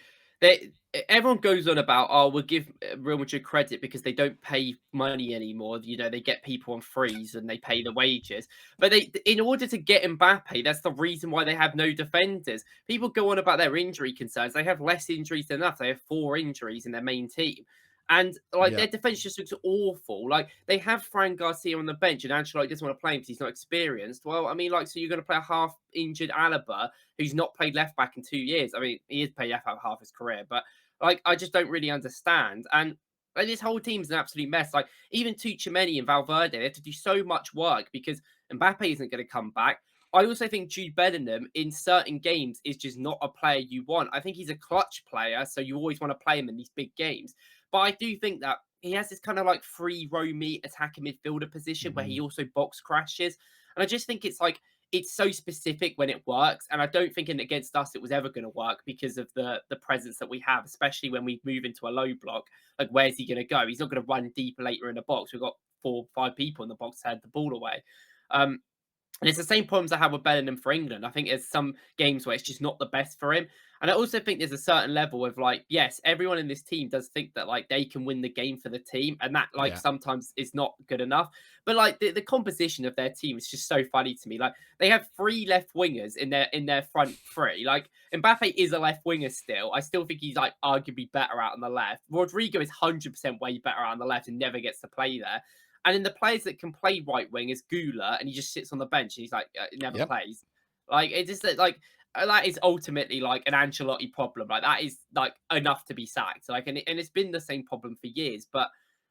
S2: everyone goes on about, oh, we'll give Real Madrid credit because they don't pay money anymore. You know, they get people on freeze and they pay the wages. But in order to get Mbappe, that's the reason why they have no defenders. People go on about their injury concerns. They have less injuries than enough. They have 4 injuries in their main team. And like
S1: Yeah.
S2: their defense just looks awful. Like they have Fran Garcia on the bench, and Ancelotti doesn't want to play him because he's not experienced. Well, I mean, like, so you're going to play a half-injured Alaba who's not played left back in 2 years. I mean, he has played left back half his career, but like I just don't really understand. And like, this whole team's an absolute mess. Like even Tuchemeni and Valverde, they have to do so much work because Mbappe isn't going to come back. I also think Jude Bellingham in certain games is just not a player you want. I think he's a clutch player, so you always want to play him in these big games. But I do think that he has this kind of like free roamy attacking midfielder position where he also box crashes. And I just think it's like, it's so specific when it works. And I don't think against us it was ever going to work because of the presence that we have, especially when we move into a low block. Like, where's he going to go? He's not going to run deeper later in the box. We've got 4 or 5 people in the box to head the ball away. And it's the same problems I have with Bellingham for England. I think there's some games where it's just not the best for him. And I also think there's a certain level of like, yes, everyone in this team does think that like they can win the game for the team. And that like sometimes is not good enough. But like the composition of their team is just so funny to me. Like they have 3 left wingers in their front 3. Like Mbappe is a left winger still. I still think he's like arguably better out on the left. Rodrigo is 100% way better out on the left and never gets to play there. And in the players that can play right wing is Gula, and he just sits on the bench and he's like never plays. Like it's just like that is ultimately like an Ancelotti problem. Like that is like enough to be sacked. Like and it's been the same problem for years. But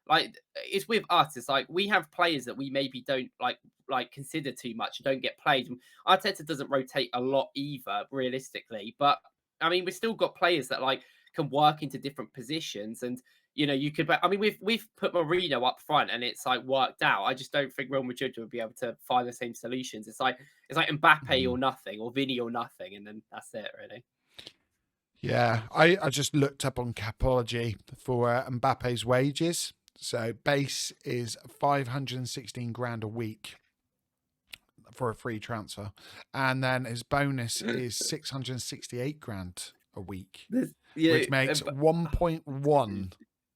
S2: like it's with us. It's like we have players that we maybe don't like consider too much and don't get played. And Arteta doesn't rotate a lot either, realistically. But I mean, we've still got players that like can work into different positions and. You know, you could. I mean, we've put Marino up front, and it's like worked out. I just don't think Real Madrid would be able to find the same solutions. It's like Mbappe or nothing, or Vini or nothing, and then that's it, really.
S1: Yeah, I just looked up on Capology for Mbappe's wages. So base is 516 grand a week for a free transfer, and then his bonus is 668 grand a week, which makes 1.1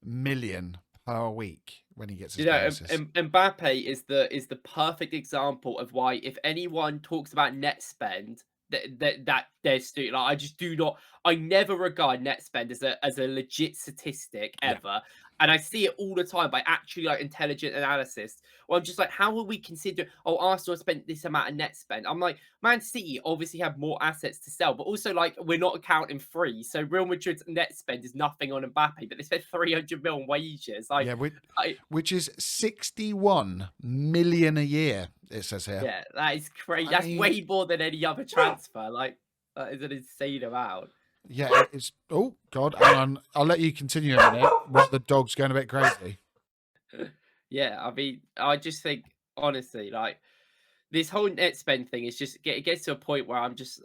S1: million per week when he gets his bonuses.
S2: Mbappe is the perfect example of why if anyone talks about net spend, that there's like I just do not. I never regard net spend as a legit statistic ever. And I see it all the time by actually like intelligent analysis. Well, I'm just like, how will we consider? Oh, Arsenal spent this amount of net spend. I'm like, Man City obviously have more assets to sell, but also like we're not accounting free. So Real Madrid's net spend is nothing on Mbappe, but they spent 300 million on wages. Like,
S1: which is 61 million a year. It says here.
S2: Yeah, that is crazy. That's way more than any other transfer. Like, that is an insane amount.
S1: Yeah, it's. Oh God, hang on. I'll let you continue a minute. While the dog's going a bit crazy.
S2: Yeah, I mean, I just think honestly, like this whole net spend thing is just it gets to a point where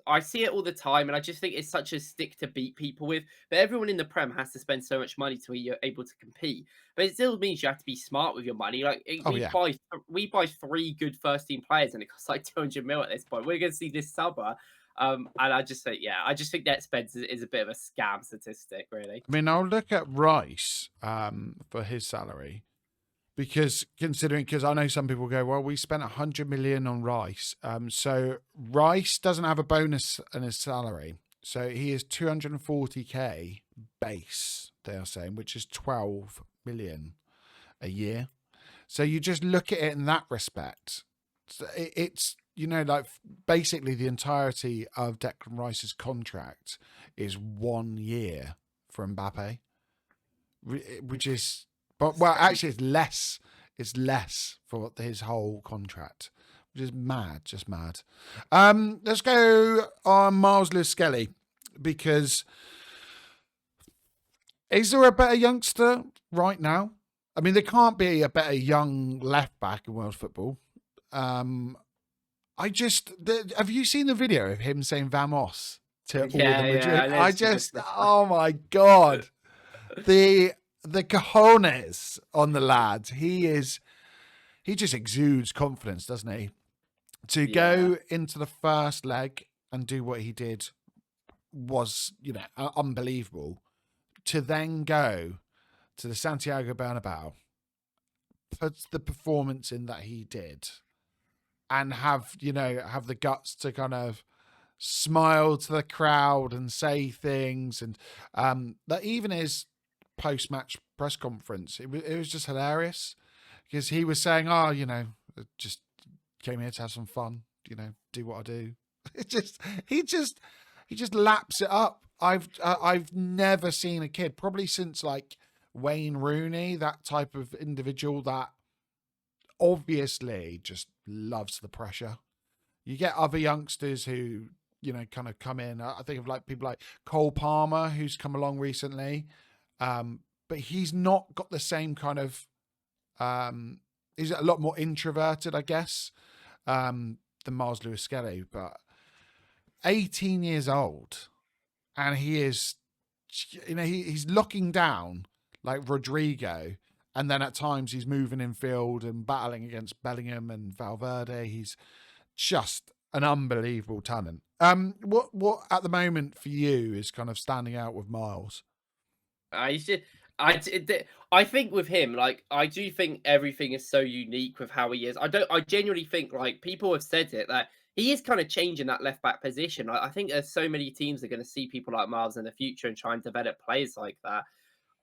S2: I see it all the time, and I just think it's such a stick to beat people with. But everyone in the Prem has to spend so much money to be able to compete. But it still means you have to be smart with your money. Like we buy 3 good first team players, and it costs like 200 mil at this point. We're going to see this summer. And I just think, net spend is a bit of a scam statistic, really.
S1: I mean, I'll look at Rice for his salary because I know some people go, well, we spent 100 million on Rice. So Rice doesn't have a bonus in his salary. So he is 240k base, they are saying, which is 12 million a year. So you just look at it in that respect. It's, you know, like basically the entirety of Declan Rice's contract is 1 year for Mbappe, which is, actually it's less. It's less for his whole contract, which is mad, just mad. Let's go on Miles Lewis-Skelly, because is there a better youngster right now? I mean, there can't be a better young left back in world football. Have you seen the video of him saying "Vamos" to all the Madrid? Oh my God. the cojones on the lad. He just exudes confidence, doesn't he? To
S2: Yeah.
S1: go into the first leg and do what he did was, unbelievable. To then go to the Santiago Bernabéu, put the performance in that he did, and have the guts to kind of smile to the crowd and say things, and that even his post-match press conference, it was just hilarious because he was saying, "Oh, just came here to have some fun, do what I do." It just he just laps it up. I've never seen a kid, probably since like Wayne Rooney, that type of individual that obviously just loves the pressure. You get other youngsters who, kind of come in. I think of like people like Cole Palmer, who's come along recently. But he's not got the same kind of, he's a lot more introverted, I guess, than Miles Lewis Skelly. But 18 years old, and he is, he's looking down like Rodrigo. And then at times he's moving in field and battling against Bellingham and Valverde. He's just an unbelievable talent. What at the moment for you is kind of standing out with Miles?
S2: I should, I think with him, like, I do think everything is so unique with how he is. I genuinely think, like, people have said it, that he is kind of changing that left back position. I think there's so many teams that are going to see people like Miles in the future and try and develop players like that.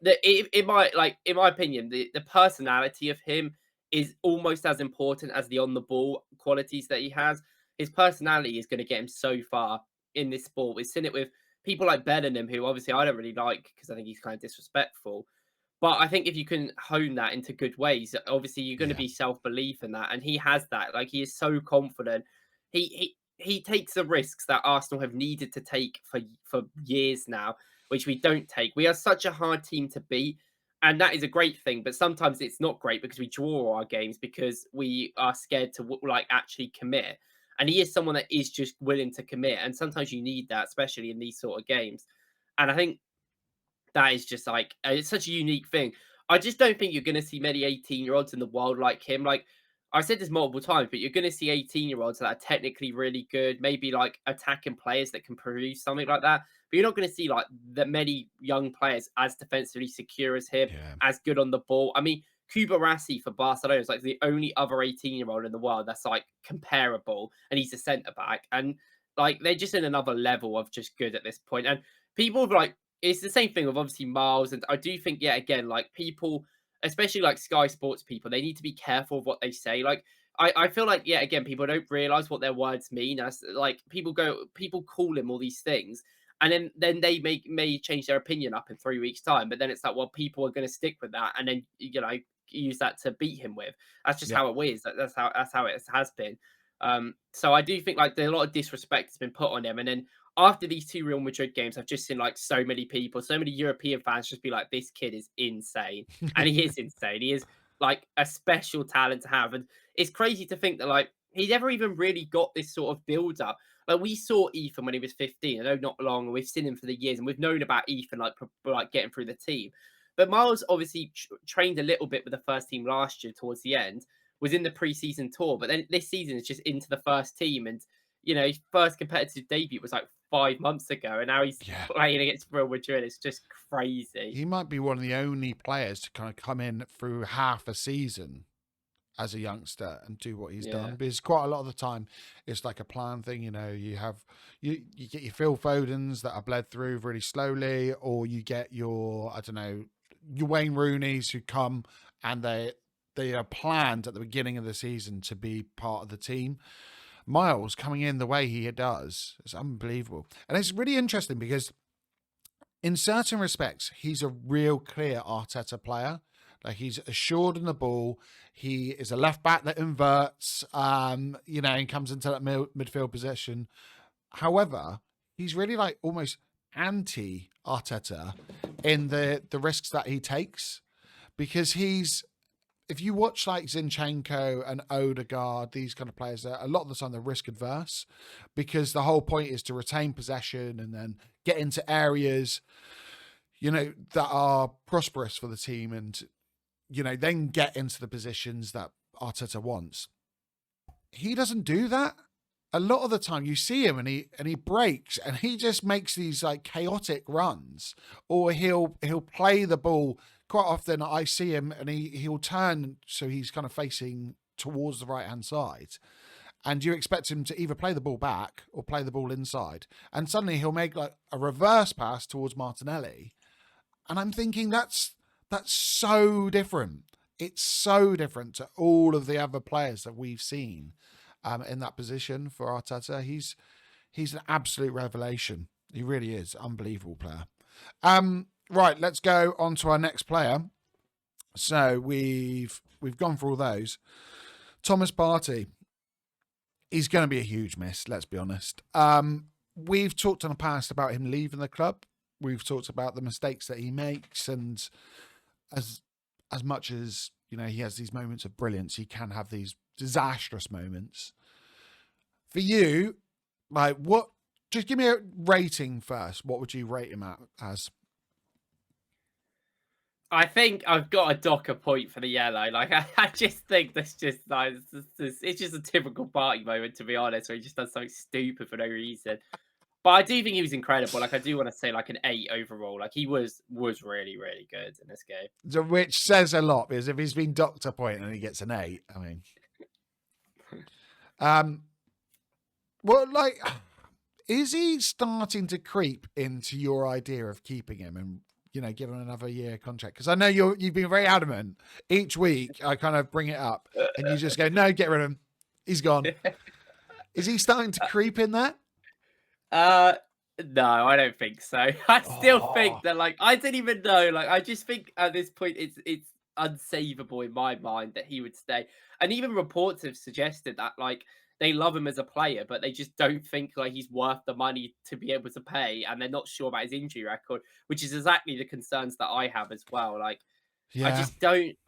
S2: That in my opinion, the personality of him is almost as important as the on the ball qualities that he has. His personality is going to get him so far in this sport. We've seen it with people like Bellingham, who obviously I don't really like because I think he's kind of disrespectful. But I think if you can hone that into good ways, obviously you're going to
S1: Yeah,
S2: be self belief in that, and he has that. Like, he is so confident. He takes the risks that Arsenal have needed to take for years now, which we don't take. We are such a hard team to beat, and that is a great thing. But sometimes it's not great because we draw our games because we are scared to like actually commit. And he is someone that is just willing to commit, and sometimes you need that, especially in these sort of games. And I think that is just like it's such a unique thing. I just don't think you're going to see many 18-year-olds in the world like him. Like, I said this multiple times, but you're going to see 18-year-olds that are technically really good, maybe like attacking players that can produce something like that. But you're not going to see like that many young players as defensively secure as him,
S1: yeah,
S2: as good on the ball. I mean, Kubarasi for Barcelona is like the only other 18-year-old in the world that's like comparable, and he's a centre back. And like, they're just in another level of just good at this point. And people have like, it's the same thing with obviously Miles, and I do think, yeah, again, like, people, especially like Sky Sports people, they need to be careful of what they say. Like, I feel like, yeah, again, people don't realize what their words mean. As like, people call him all these things, and then they may change their opinion up in 3 weeks' time. But then it's like, well, people are going to stick with that, and then use that to beat him with. That's just
S1: yeah,
S2: how it is. That's how it has been. So I do think like there's a lot of disrespect has been put on him, and then after these two Real Madrid games, I've just seen like so many people, so many European fans just be like, this kid is insane. And he is insane. He is like a special talent to have. And it's crazy to think that like he never even really got this sort of build up. Like, we saw Ethan when he was 15. I know not long, and we've seen him for the years, and we've known about Ethan like getting through the team. But Miles obviously trained a little bit with the first team last year towards the end, was in the preseason tour, but then this season is just into the first team. And his first competitive debut was like 5 months ago, and now he's
S1: yeah.
S2: playing against Real Madrid. It's just crazy.
S1: He might be one of the only players to kind of come in through half a season as a youngster and do what he's done.
S2: Yeah.
S1: Because quite a lot of the time, it's like a plan thing. You get your Phil Fodens that are bled through really slowly, or you get your, I don't know, your Wayne Rooney's who come and they are planned at the beginning of the season to be part of the team. Miles coming in the way he does is unbelievable. And it's really interesting because in certain respects, he's a real clear Arteta player. Like, he's assured in the ball. He is a left back that inverts, and comes into that midfield position. However, he's really like almost anti Arteta in the risks that he takes, because if you watch like Zinchenko and Odegaard, these kind of players, a lot of the time they're risk adverse, because the whole point is to retain possession and then get into areas. that are prosperous for the team and, then get into the positions that Arteta wants. He doesn't do that. A lot of the time you see him and he breaks and he just makes these like chaotic runs, or he'll play the ball. Quite often I see him and he'll turn so he's kind of facing towards the right hand side, and you expect him to either play the ball back or play the ball inside, and suddenly he'll make like a reverse pass towards Martinelli, and I'm thinking that's so different. It's so different to all of the other players that we've seen in that position for Arteta. He's an absolute revelation. He really is. Unbelievable player. Right, let's go on to our next player. So we've gone for all those. Thomas Partey. He's going to be a huge miss, let's be honest. We've talked in the past about him leaving the club. We've talked about the mistakes that he makes, and as much as, he has these moments of brilliance, he can have these disastrous moments. For you, like, what? Just give me a rating first. What would you rate him as?
S2: I think I've got a docker point for the yellow. Like, I just think that's just like it's just a typical party moment, to be honest, where he just does something stupid for no reason. But I do think he was incredible. Like, I do want to say like an 8 overall. Like, he was really, really good in this game.
S1: So, which says a lot, because if he's been docked a point and he gets an 8, I mean, well, like, is he starting to creep into your idea of keeping him and, give him another year contract? Because I know you've been very adamant. Each week I kind of bring it up and you just go, no, get rid of him. He's gone. Is he starting to creep in there?
S2: No, I don't think so. I still think that, like, I don't even know. Like, I just think at this point it's unsavable in my mind that he would stay. And even reports have suggested that, like, they love him as a player, but they just don't think like he's worth the money to be able to pay, and they're not sure about his injury record, which is exactly the concerns that I have as well. Like,
S1: Yeah.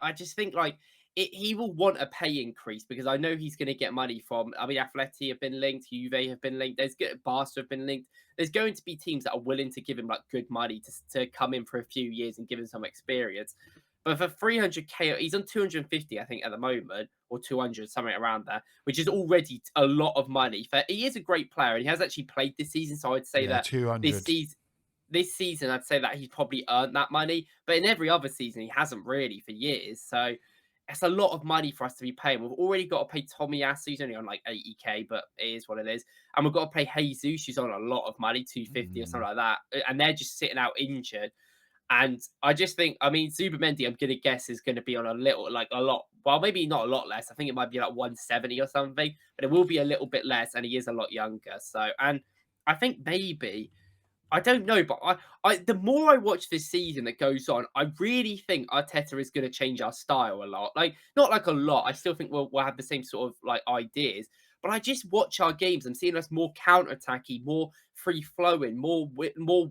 S2: I just think like he will want a pay increase, because I know he's going to get money from. I mean, Atleti have been linked, Juve have been linked. Barca have been linked. There's going to be teams that are willing to give him like good money to come in for a few years and give him some experience. But for 300k, he's on 250, I think, at the moment, or 200, something around there, which is already a lot of money. He is a great player, and he has actually played this season. So I'd say that
S1: 200.
S2: this season, I'd say that he's probably earned that money. But in every other season, he hasn't really for years. So it's a lot of money for us to be paying. We've already got to pay Tomiyasu, who's only on like 80k, but it is what it is. And we've got to pay Jesus, who's on a lot of money, 250 or something like that. And they're just sitting out injured. And I just think, I mean, Zubamendi, I'm going to guess, is going to be on a lot. Well, maybe not a lot less. I think it might be like 170 or something, but it will be a little bit less. And he is a lot younger. So, and I think maybe, I don't know, but I the more I watch this season that goes on, I really think Arteta is going to change our style a lot. Like, not like a lot. I still think we'll have the same sort of like ideas. But I just watch our games. I'm seeing us more counter-attacky, more free-flowing, more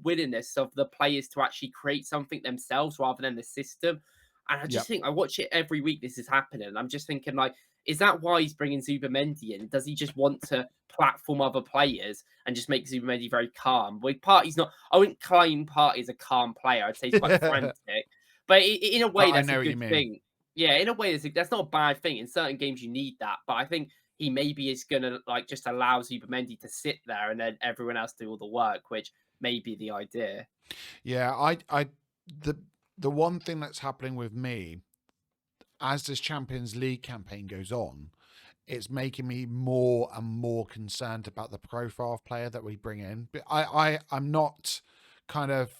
S2: willingness of the players to actually create something themselves rather than the system. And I just think I watch it every week. This is happening. I'm just thinking, like, is that why he's bringing Zubamendi in? Does he just want to platform other players and just make Zubamendi very calm? Well, Partey's not. I wouldn't claim Partey as a calm player. I'd say he's quite frantic, but in a way, that's a good thing. Yeah, in a way, that's not a bad thing. In certain games, you need that. But I think he maybe is going to like just allow Zubamendi to sit there and then everyone else do all the work, which may be the idea.
S1: Yeah, the one thing that's happening with me as this Champions League campaign goes on, it's making me more and more concerned about the profile of player that we bring in. But I'm not kind of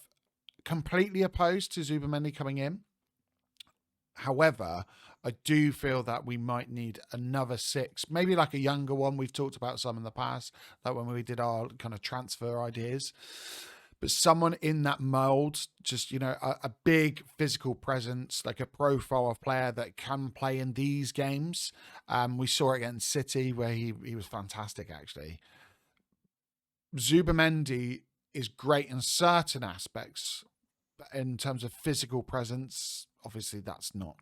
S1: completely opposed to Zubamendi coming in. However, I do feel that we might need another 6, maybe like a younger one. We've talked about some in the past, like when we did our kind of transfer ideas. But someone in that mold, just, a big physical presence, like a profile of player that can play in these games. We saw it against City where he was fantastic, actually. Zubamendi is great in certain aspects, but in terms of physical presence, obviously that's not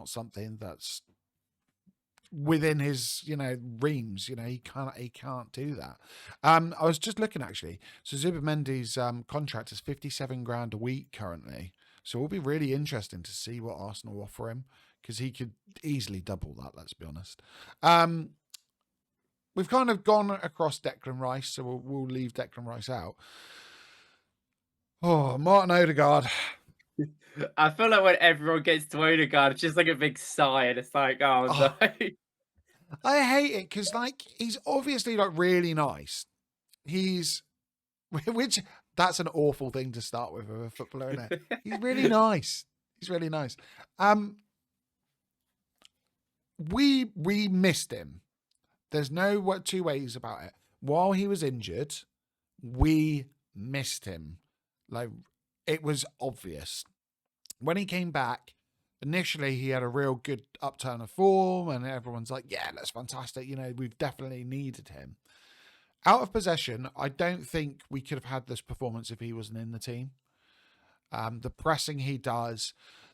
S1: something that's within his, reams. He can't do that. I was just looking actually. So Zubimendi's contract is 57 grand a week currently. So it'll be really interesting to see what Arsenal offer him, because he could easily double that. Let's be honest. We've kind of gone across Declan Rice, so we'll leave Declan Rice out. Oh, Martin Odegaard.
S2: I feel like when everyone gets to Odegaard, it's just like a big sigh, and it's like, oh no.
S1: I hate it because, he's obviously really nice. Which that's an awful thing to start with a footballer, isn't it? He's really nice. He's really nice. We missed him. There's no two ways about it. While he was injured, we missed him. It was obvious. When he came back, initially he had a real good upturn of form, and everyone's like, yeah, that's fantastic. We've definitely needed him. Out of possession, I don't think we could have had this performance if he wasn't in the team. The pressing he does,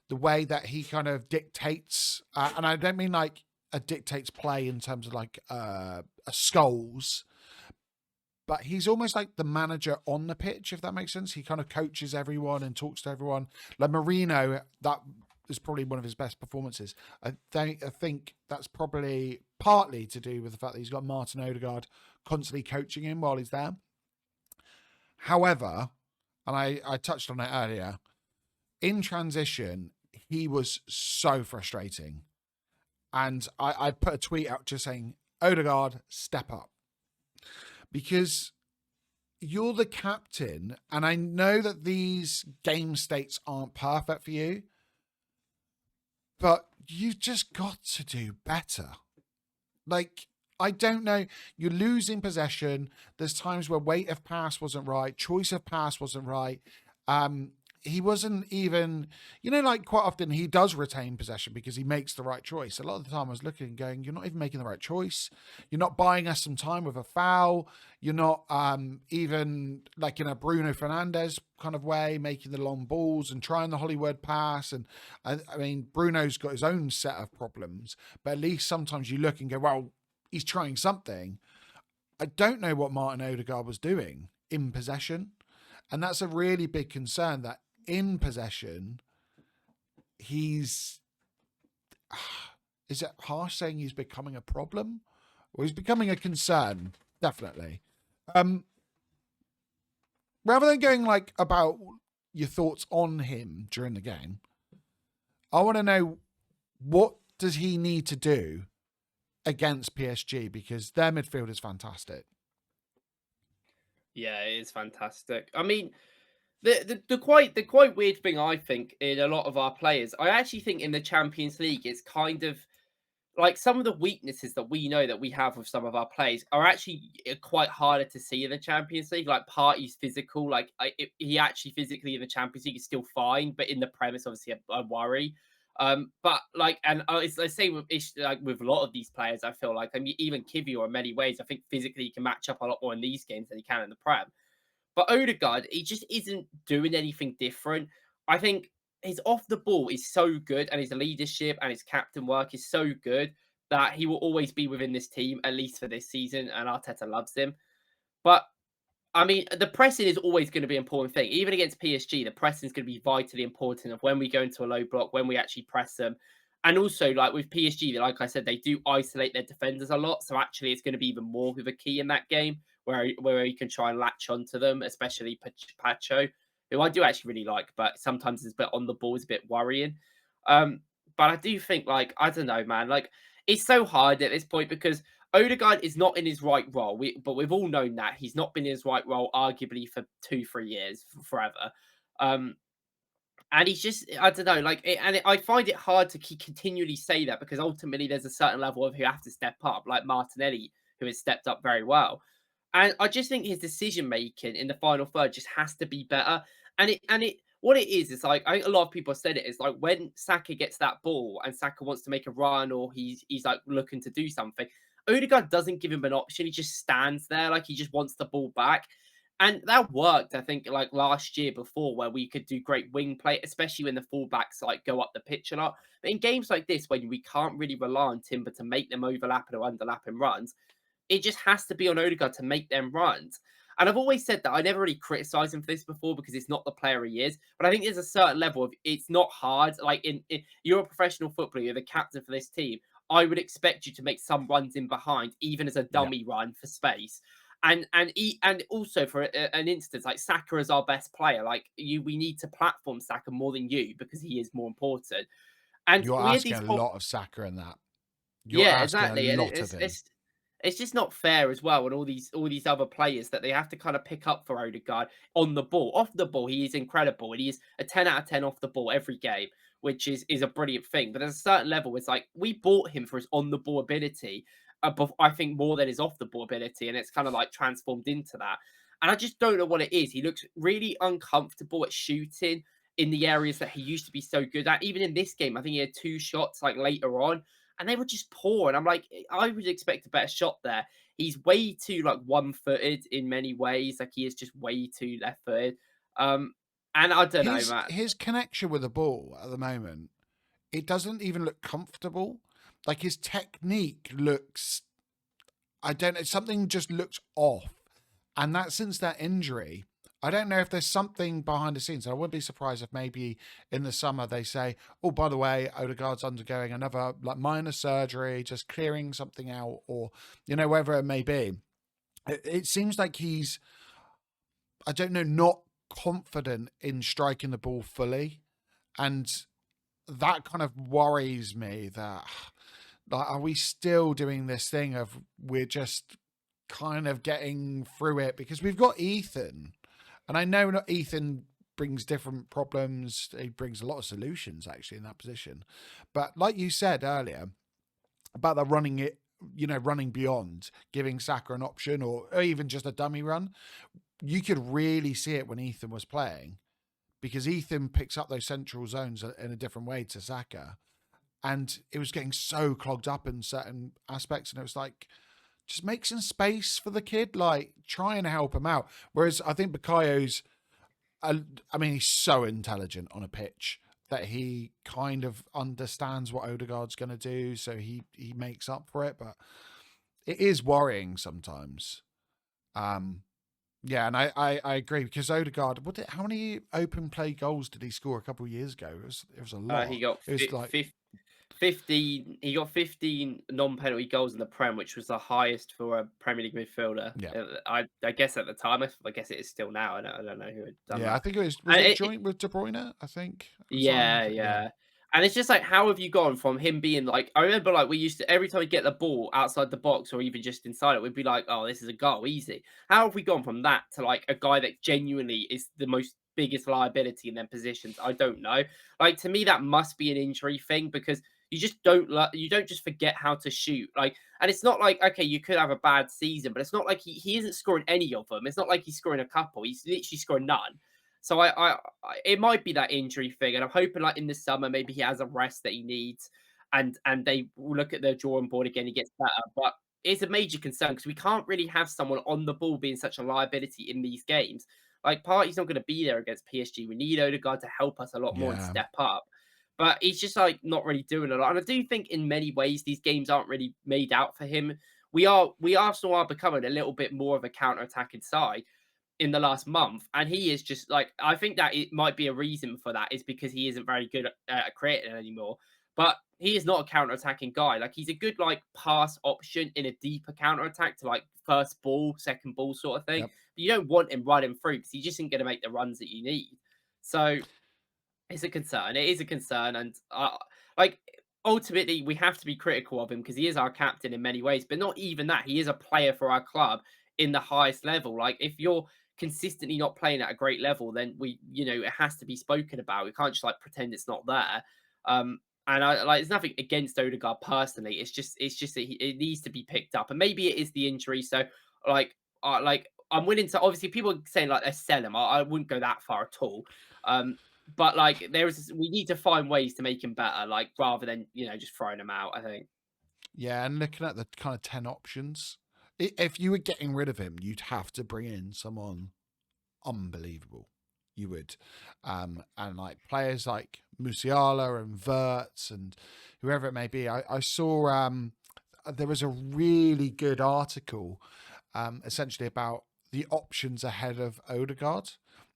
S1: the way that he kind of dictates, and I don't mean dictates play in terms of a Scholes, but he's almost like the manager on the pitch, if that makes sense. He kind of coaches everyone and talks to everyone. Like Marino, that is probably one of his best performances. I think that's probably partly to do with the fact that he's got Martin Odegaard constantly coaching him while he's there. However, and I touched on it earlier, in transition, he was so frustrating. And I put a tweet out just saying, Odegaard, step up. Because you're the captain, and I know that these game states aren't perfect for you, but you've just got to do better. I don't know. You're losing possession. There's times where weight of pass wasn't right, choice of pass wasn't right. He wasn't even, quite often he does retain possession because he makes the right choice. A lot of the time I was looking and going, you're not even making the right choice. You're not buying us some time with a foul. You're not even in a Bruno Fernandes kind of way, making the long balls and trying the Hollywood pass. And I mean, Bruno's got his own set of problems, but at least sometimes you look and go, well, he's trying something. I don't know what Martin Odegaard was doing in possession. And that's a really big concern, that in possession, is it harsh saying he's becoming a problem? Or he's becoming a concern, definitely. Rather than going about your thoughts on him during the game, I want to know, what does he need to do against PSG, because their midfield is fantastic.
S2: Yeah, it is fantastic. I mean, the quite weird thing, I think, in a lot of our players, I actually think in the Champions League, it's kind of like some of the weaknesses that we know that we have with some of our players are actually quite harder to see in the Champions League. Like Partey's physical, he actually physically in the Champions League is still fine, but in the Prem, obviously a worry. But it's the same with with a lot of these players. I feel like, I mean, even Kivior in many ways, I think physically he can match up a lot more in these games than he can in the Prem. But Odegaard, he just isn't doing anything different. I think his off the ball is so good, and his leadership and his captain work is so good that he will always be within this team, at least for this season, and Arteta loves him. But I mean, the pressing is always going to be an important thing. Even against PSG, the pressing is going to be vitally important of when we go into a low block, when we actually press them. And also, like with PSG, like I said, they do isolate their defenders a lot. So actually, it's going to be even more of a key in that game where you can try and latch onto them, especially Pacho, who I do actually really like, but sometimes it's a bit on the ball, is a bit worrying. But I do think, I don't know, man, it's so hard at this point because Odegaard is not in his right role. But we've all known that he's not been in his right role, arguably for 2-3 years, forever. And he's just, I don't know, I find it hard to continually say that because ultimately there's a certain level of who have to step up, like Martinelli, who has stepped up very well. And I just think his decision making in the final third just has to be better. What it is like, I think a lot of people have said it, is like when Saka gets that ball and Saka wants to make a run or he's like looking to do something, Odegaard doesn't give him an option. He just stands there like he just wants the ball back. And that worked, I think, like last year before, where we could do great wing play, especially when the fullbacks like go up the pitch a lot. But in games like this, when we can't really rely on Timber to make them overlapping or underlapping runs, it just has to be on Odegaard to make them runs. And I've always said that I never really criticized him for this before because it's not the player he is. But I think there's a certain level of it's not hard. Like you're a professional footballer, you're the captain for this team. I would expect you to make some runs in behind, even as a
S1: Yeah.
S2: dummy run for space. And also for an instance, like Saka is our best player. Like we need to platform Saka more than you because he is more important. And
S1: You're
S2: we had
S1: asking
S2: these
S1: a
S2: whole
S1: lot of Saka in that. You're
S2: yeah,
S1: asking a
S2: exactly. And
S1: lot of him.
S2: it's just not fair as well. And all these other players that they have to kind of pick up for Odegaard on the ball, off the ball, he is incredible, and he is a 10 out of 10 off the ball every game, which is a brilliant thing. But at a certain level, it's like we bought him for his on the ball ability, I think more than his off the ball ability, and it's kind of like transformed into that. And I just don't know what it is. He looks really uncomfortable at shooting in the areas that he used to be so good at. Even in this game, I think he had 2 shots like later on and they were just poor. And I'm like, I would expect a better shot there. He's way too like one-footed in many ways. Like he is just way too left-footed. And I don't know, man.
S1: His connection with the ball at the moment, it doesn't even look comfortable. Like his technique looks, I don't know, something just looks off. And that since that injury, I don't know if there's something behind the scenes. I wouldn't be surprised if maybe in the summer they say, oh, by the way, Odegaard's undergoing another like minor surgery, just clearing something out, or, you know, whatever it may be. It seems like he's, I don't know, not confident in striking the ball fully. And that kind of worries me that, like, are we still doing this thing of we're just kind of getting through it because we've got Ethan. And I know not Ethan brings different problems. He brings a lot of solutions actually in that position. But like you said earlier about the running it, you know, running beyond, giving Saka an option or even just a dummy run, you could really see it when Ethan was playing because Ethan picks up those central zones in a different way to Saka. And it was getting so clogged up in certain aspects. And it was like, just make some space for the kid, like try and help him out. Whereas I think Bakayo's, I mean, he's so intelligent on a pitch that he kind of understands what Odegaard's going to do, so he makes up for it. But it is worrying sometimes. Yeah, and I agree because Odegaard, how many open play goals did he score a couple of years ago? It was a lot.
S2: He got
S1: It was like
S2: 15. He got 15 non-penalty goals in the Prem, which was the highest for a Premier League midfielder.
S1: yeah.
S2: I guess at the time, I guess it is still now. I don't know who had done
S1: Yeah,
S2: that.
S1: I think was
S2: And
S1: it joint with De Bruyne? I think.
S2: yeah, yeah. And it's just like, how have you gone from him being like, I remember like we used to, every time we get the ball outside the box or even just inside it, we'd be like, oh, this is a goal, easy. How have we gone from that to like a guy that genuinely is the most biggest liability in their positions? I don't know. Like to me, that must be an injury thing because you just you don't just forget how to shoot. Like, and it's not like, okay, you could have a bad season, but it's not like he isn't scoring any of them. It's not like he's scoring a couple. He's literally scoring none. So it might be that injury thing, and I'm hoping like in the summer maybe he has a rest that he needs, and they will look at the drawing board again. He gets better, but it's a major concern because we can't really have someone on the ball being such a liability in these games. Like Partey's not going to be there against PSG. We need Odegaard to help us a lot more and
S1: Yeah.
S2: step up. But he's just like not really doing a lot. And I do think in many ways these games aren't really made out for him. We Arsenal are becoming a little bit more of a counter-attacking side in the last month, and he is just like, I think that it might be a reason for that is because he isn't very good at creating anymore. But he is not a counter-attacking guy. Like he's a good like pass option in a deeper counter-attack to like first ball, second ball sort of thing.
S1: Yep.
S2: But you don't want him running through because he just isn't going to make the runs that you need. So it's a concern. It is a concern, and like ultimately we have to be critical of him because he is our captain in many ways. But not even that, he is a player for our club in the highest level. Like if you're consistently not playing at a great level, then it has to be spoken about. We can't just like pretend it's not there. And I like, there's nothing against Odegaard personally. It's just that it needs to be picked up, and maybe it is the injury. So like I'm willing to, obviously people are saying like they sell him. I wouldn't go that far at all. But like we need to find ways to make him better, like rather than just throwing him out. I think.
S1: Yeah, and looking at the kind of 10 options, if you were getting rid of him, you'd have to bring in someone unbelievable. You would. And like players like Musiala and Wirtz and whoever it may be. I saw there was a really good article essentially about the options ahead of Odegaard.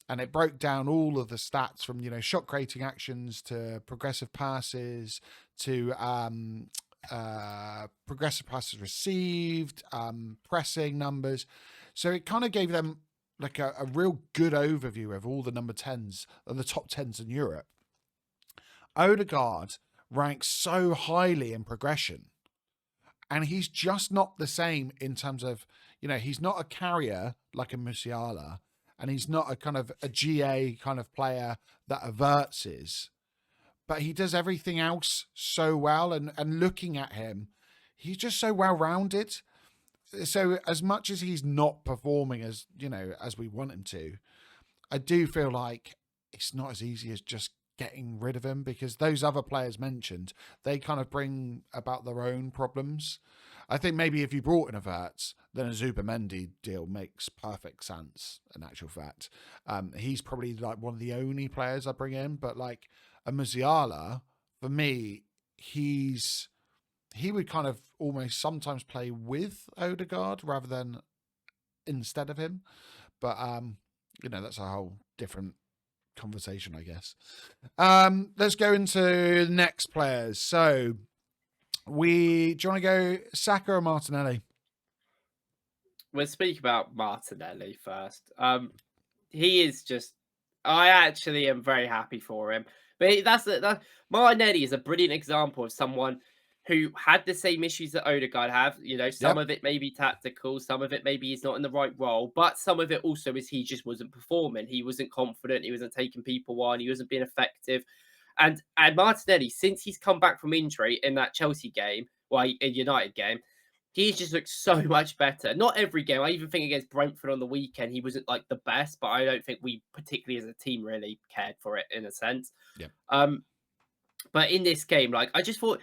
S1: And it broke down all of the stats from, shot creating actions to progressive passes to progressive passes received, pressing numbers. So it kind of gave them like a real good overview of all the number 10s and the top 10s in Europe. Odegaard ranks so highly in progression, and he's just not the same in terms of, he's not a carrier like a Musiala, and he's not a kind of a GA kind of player that Wirtz is, but he does everything else so well. And looking at him, he's just so well-rounded. So as much as he's not performing as, as we want him to, I do feel like it's not as easy as just getting rid of him, because those other players mentioned, they kind of bring about their own problems. I think maybe if you brought in a Wirtz, then a Zubimendi deal makes perfect sense, in actual fact. He's probably like one of the only players I bring in, but like a Musiala, for me, he would kind of almost sometimes play with Odegaard rather than instead of him. But, that's a whole different conversation, I guess. Let's go into the next players. So do you want to go Saka or Martinelli?
S2: We'll speak about Martinelli first. He is just, I actually am very happy for him. But Martinelli is a brilliant example of someone who had the same issues that Odegaard have. Some of it may be tactical, some of it maybe he's not in the right role, but some of it also is he just wasn't performing. He wasn't confident, he wasn't taking people on, he wasn't being effective. And Martinelli, since he's come back from injury in that Chelsea game, in United game, he's just looked so much better. Not every game. I even think against Brentford on the weekend, he wasn't like the best, but I don't think we particularly as a team really cared for it in a sense.
S1: Yeah.
S2: But in this game, like I just thought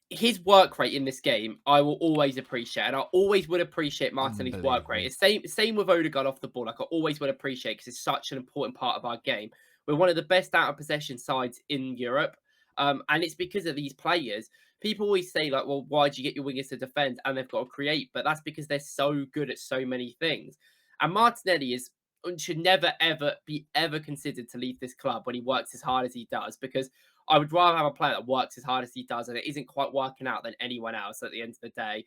S2: his work rate in this game, I will always appreciate, and I always would appreciate Martinelli's work rate. It's same with Odegaard off the ball. Like I always would appreciate, because it's such an important part of our game. We're one of the best out of possession sides in Europe, and it's because of these players. People always say like, well, why do you get your wingers to defend and they've got to create? But that's because they're so good at so many things. And Martinelli should never be considered to leave this club when he works as hard as he does, because I would rather have a player that works as hard as he does and it isn't quite working out than anyone else at the end of the day.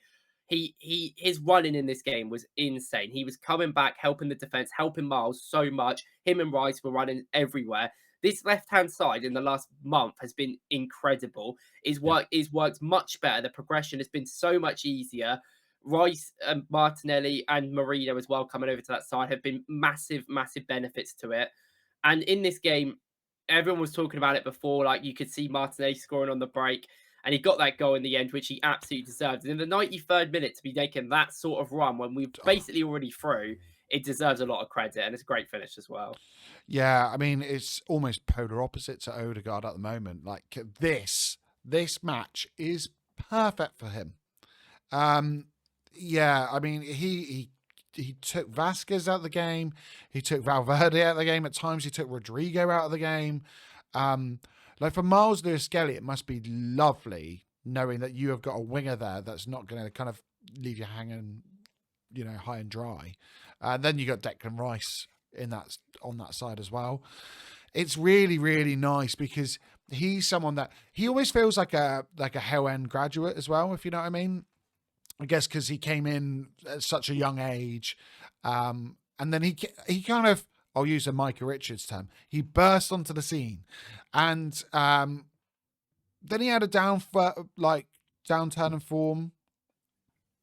S2: His running in this game was insane. He was coming back, helping the defense, helping Miles so much. Him and Reece were running everywhere. This left-hand side in the last month has been incredible. His work is worked much better. The progression has been so much easier. Reece and Martinelli and Marino as well coming over to that side have been massive benefits to it. And in this game, everyone was talking about it before. Like you could see Martinelli scoring on the break, and he got that goal in the end, which he absolutely deserved. And in the 93rd minute to be making that sort of run when we've basically already through, it deserves a lot of credit, and it's a great finish as well.
S1: Yeah, I mean, it's almost polar opposite to Odegaard at the moment. Like this match is perfect for him. Yeah, I mean, he took Vasquez out of the game. He took Valverde out of the game. At times, he took Rodrigo out of the game. Like for Miles Lewis-Skelly, it must be lovely knowing that you have got a winger there that's not going to kind of leave you hanging, high and dry. And then you got Declan Rice on that side as well. It's really, really nice because he's someone that he always feels like a Hell End graduate as well, if you know what I mean. I guess because he came in at such a young age, and then he kind of, I'll use a Micah Richards term, he burst onto the scene, and then he had a downturn in form.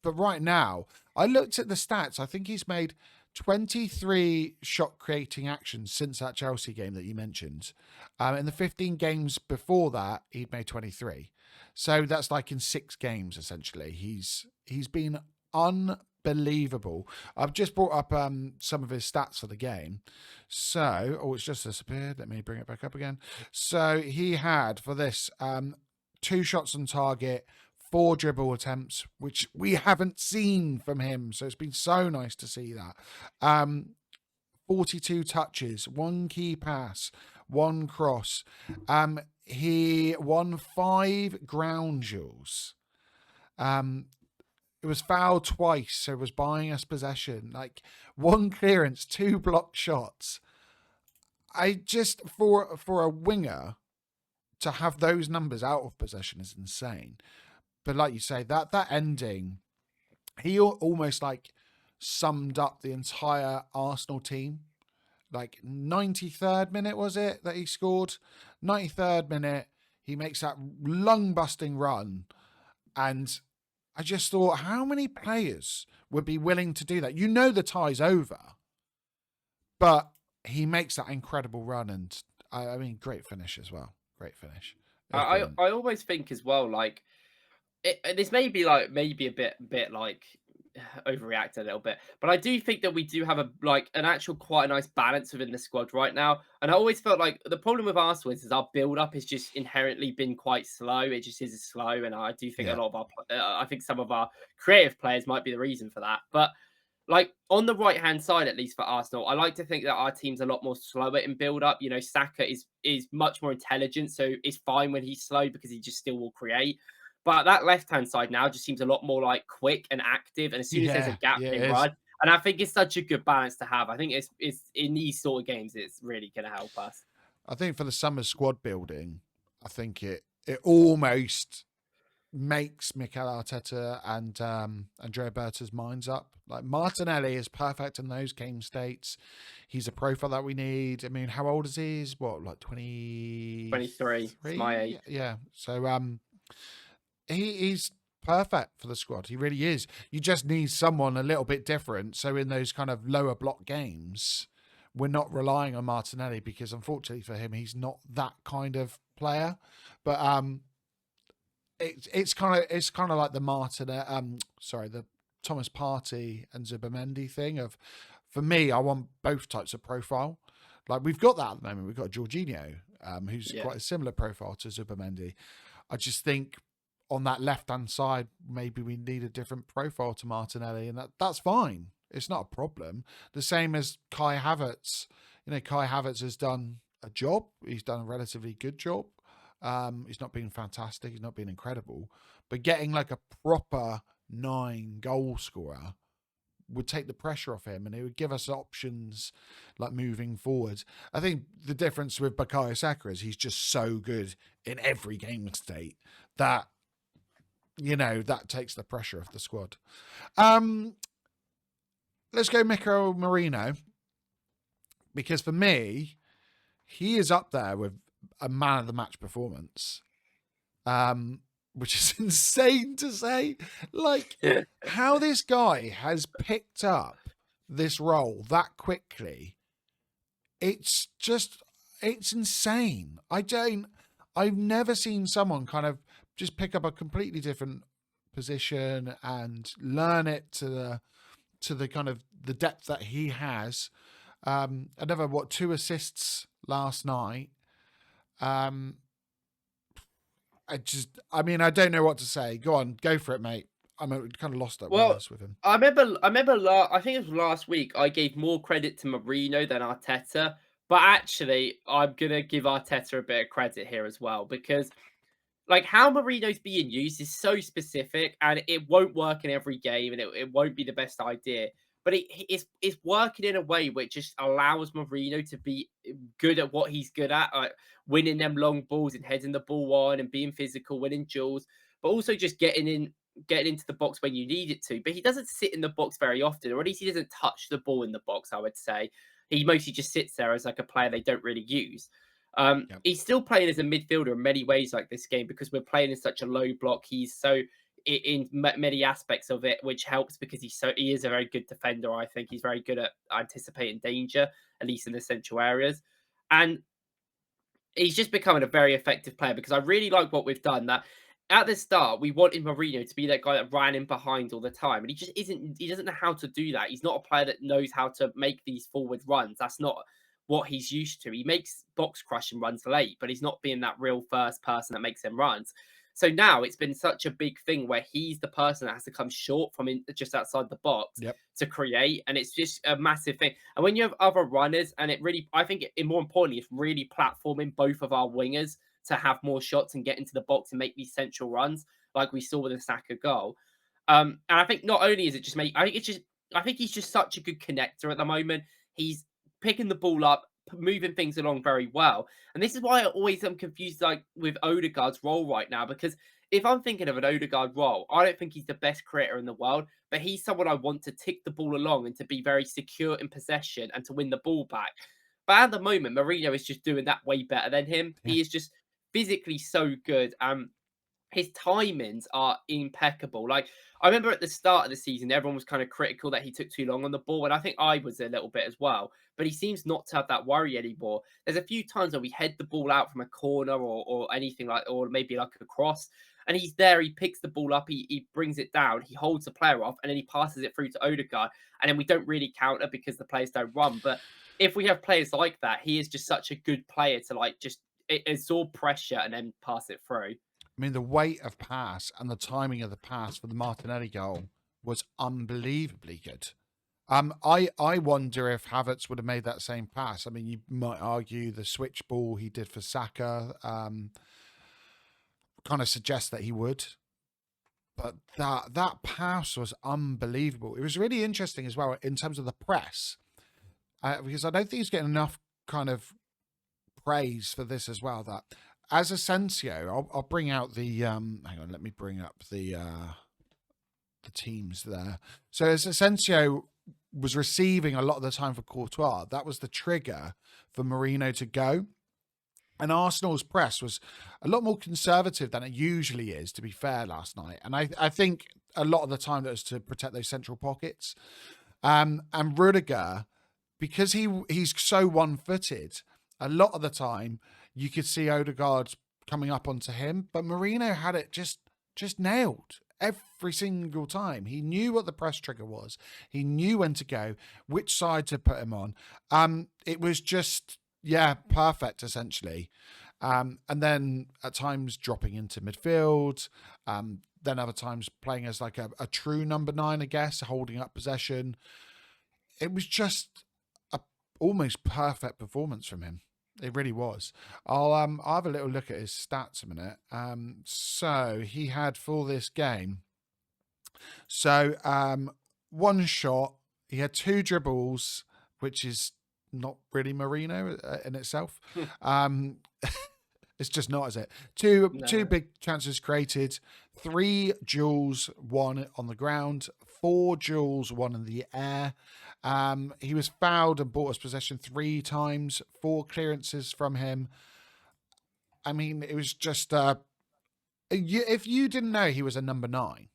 S1: But right now, I looked at the stats. I think he's made 23 shot creating actions since that Chelsea game that you mentioned. In the 15 games before that, he'd made 23. So that's like in 6 games, essentially. He's been unbelievable. I've just brought up some of his stats for the game. So, it's just disappeared. Let me bring it back up again. So he had, for this, 2 shots on target, 4 dribble attempts, which we haven't seen from him. So it's been so nice to see that. 42 touches, 1 key pass, 1 cross. He won 5 ground duels. It was fouled twice, so it was buying us possession. Like 1 clearance, 2 blocked shots. I just for a winger to have those numbers out of possession is insane. But like you say, that ending, he almost like summed up the entire Arsenal team. Like 93rd minute was it that he scored? 93rd minute, he makes that lung-busting run, and I just thought, how many players would be willing to do that? You know the tie's over, but he makes that incredible run, and I mean, great finish as well. Great finish. It was brilliant.
S2: I always think as well, like this may be like maybe a bit like overreact a little bit, but I do think that we do have an actual quite a nice balance within the squad right now. And I always felt like the problem with Arsenal is our build up has just inherently been quite slow. It just is slow, and I do think a
S1: Yeah.
S2: lot of I think some of our creative players might be the reason for that. But like on the right hand side, at least for Arsenal, I like to think that our team's a lot more slower in build up. You know, Saka is much more intelligent, so it's fine when he's slow because he just still will create. But that left hand side now just seems a lot more like quick and active. And as soon as there's a gap,
S1: Yeah,
S2: they
S1: it is.
S2: run. And I think it's such a good balance to have. I think it's in these sort of games, it's really going to help us.
S1: I think for the summer squad building, I think it almost makes Mikel Arteta and Andrea Berta's minds up. Like Martinelli is perfect in those game states. He's a profile that we need. I mean, how old is he? He's what, like
S2: 23. It's my
S1: 23?
S2: age.
S1: Yeah. So he's perfect for the squad. He really is. You just need someone a little bit different. So in those kind of lower block games, we're not relying on Martinelli, because unfortunately for him, he's not that kind of player. But it's kind of like the the Thomas Partey and Zubimendi thing of, for me, I want both types of profile. Like we've got that at the moment. We've got Jorginho, who's quite a similar profile to Zubimendi. I just think on that left-hand side, maybe we need a different profile to Martinelli, and that's fine. It's not a problem. The same as Kai Havertz. You know, Kai Havertz has done a job. He's done a relatively good job. He's not been fantastic. He's not been incredible. But getting like a proper 9 goal scorer would take the pressure off him, and it would give us options like moving forward. I think the difference with Bukayo Saka is he's just so good in every game state that, you know, that takes the pressure off the squad. Let's go Mikel Merino, because for me, he is up there with a man of the match performance, which is insane to say. Like, how this guy has picked up this role that quickly, it's insane. I've never seen someone kind of just pick up a completely different position and learn it to the kind of the depth that he has. Another 2 assists last night. I don't know what to say. Go on, go for it, mate. I'm kind of lost at words with him.
S2: I remember I think it was last week, I gave more credit to Marino than Arteta. But actually, I'm going to give Arteta a bit of credit here as well, because like how Marino's being used is so specific, and it won't work in every game, and it won't be the best idea. But it's working in a way which just allows Marino to be good at what he's good at, like winning them long balls and heading the ball on and being physical, winning duels, but also just getting into the box when you need it to. But he doesn't sit in the box very often, or at least he doesn't touch the ball in the box, I would say. He mostly just sits there as like a player they don't really use. He's still playing as a midfielder in many ways like this game, because we're playing in such a low block. He's so in many aspects of it, which helps because he is a very good defender. I think he's very good at anticipating danger, at least in the central areas. And he's just becoming a very effective player, because I really like what we've done. That at the start, we wanted Marino to be that guy that ran in behind all the time. And he just isn't, he doesn't know how to do that. He's not a player that knows how to make these forward runs. That's not what he's used to. He makes box crushing runs late, but he's not being that real first person that makes them runs. So now it's been such a big thing where he's the person that has to come short from just outside the box
S1: Yep.
S2: to create, and it's just a massive thing. And when you have other runners, and it really, I think, more importantly, it's really platforming both of our wingers to have more shots and get into the box and make these central runs, like we saw with the Saka goal. And I think not only is it just I think he's just such a good connector at the moment. He's picking the ball up, moving things along very well. And this is why I always am confused, like with Odegaard's role right now, because if I'm thinking of an Odegaard role, I don't think he's the best creator in the world, but he's someone I want to tick the ball along and to be very secure in possession and to win the ball back. But at the moment, Mourinho is just doing that way better than him.
S1: Yeah.
S2: He is just physically so good. His timings are impeccable. Like, I remember at the start of the season, everyone was kind of critical that he took too long on the ball, and I think I was a little bit as well. But he seems not to have that worry anymore. There's a few times where we head the ball out from a corner or anything like, or maybe like a cross, and he's there. He picks the ball up, he brings it down, he holds the player off, and then he passes it through to Odegaard. And then we don't really counter because the players don't run. But if we have players like that, he is just such a good player to like just absorb pressure and then pass it through.
S1: I mean, the weight of pass and the timing of the pass for the Martinelli goal was unbelievably good. I wonder if Havertz would have made that same pass. I mean, you might argue the switch ball he did for Saka kind of suggests that he would. But that pass was unbelievable. It was really interesting as well in terms of the press, because I don't think he's getting enough kind of praise for this as well. That as Asensio, I'll bring out the hang on, let me bring up the teams there. So as Asensio was receiving a lot of the time for Courtois, that was the trigger for Mourinho to go. And Arsenal's press was a lot more conservative than it usually is, to be fair, last night. And I think a lot of the time that was to protect those central pockets. And Rudiger, because he's so one-footed, a lot of the time you could see Odegaard coming up onto him, but Mourinho had it just nailed every single time. He knew what the press trigger was. He knew when to go, which side to put him on. It was just, yeah, perfect, essentially. And then at times dropping into midfield, then other times playing as like a true number 9, I guess, holding up possession. It was just a almost perfect performance from him. It really was. I'll have a little look at his stats a minute. So he had for this game. So one shot, he had 2 dribbles, which is not really Mourinho in itself. It's just not, is it? Two big chances created, 3 duels, 1 on the ground, 4 duels, 1 in the air. He was fouled and brought us possession 3 times, 4 clearances from him. I mean, it was just if you didn't know he was a number 9,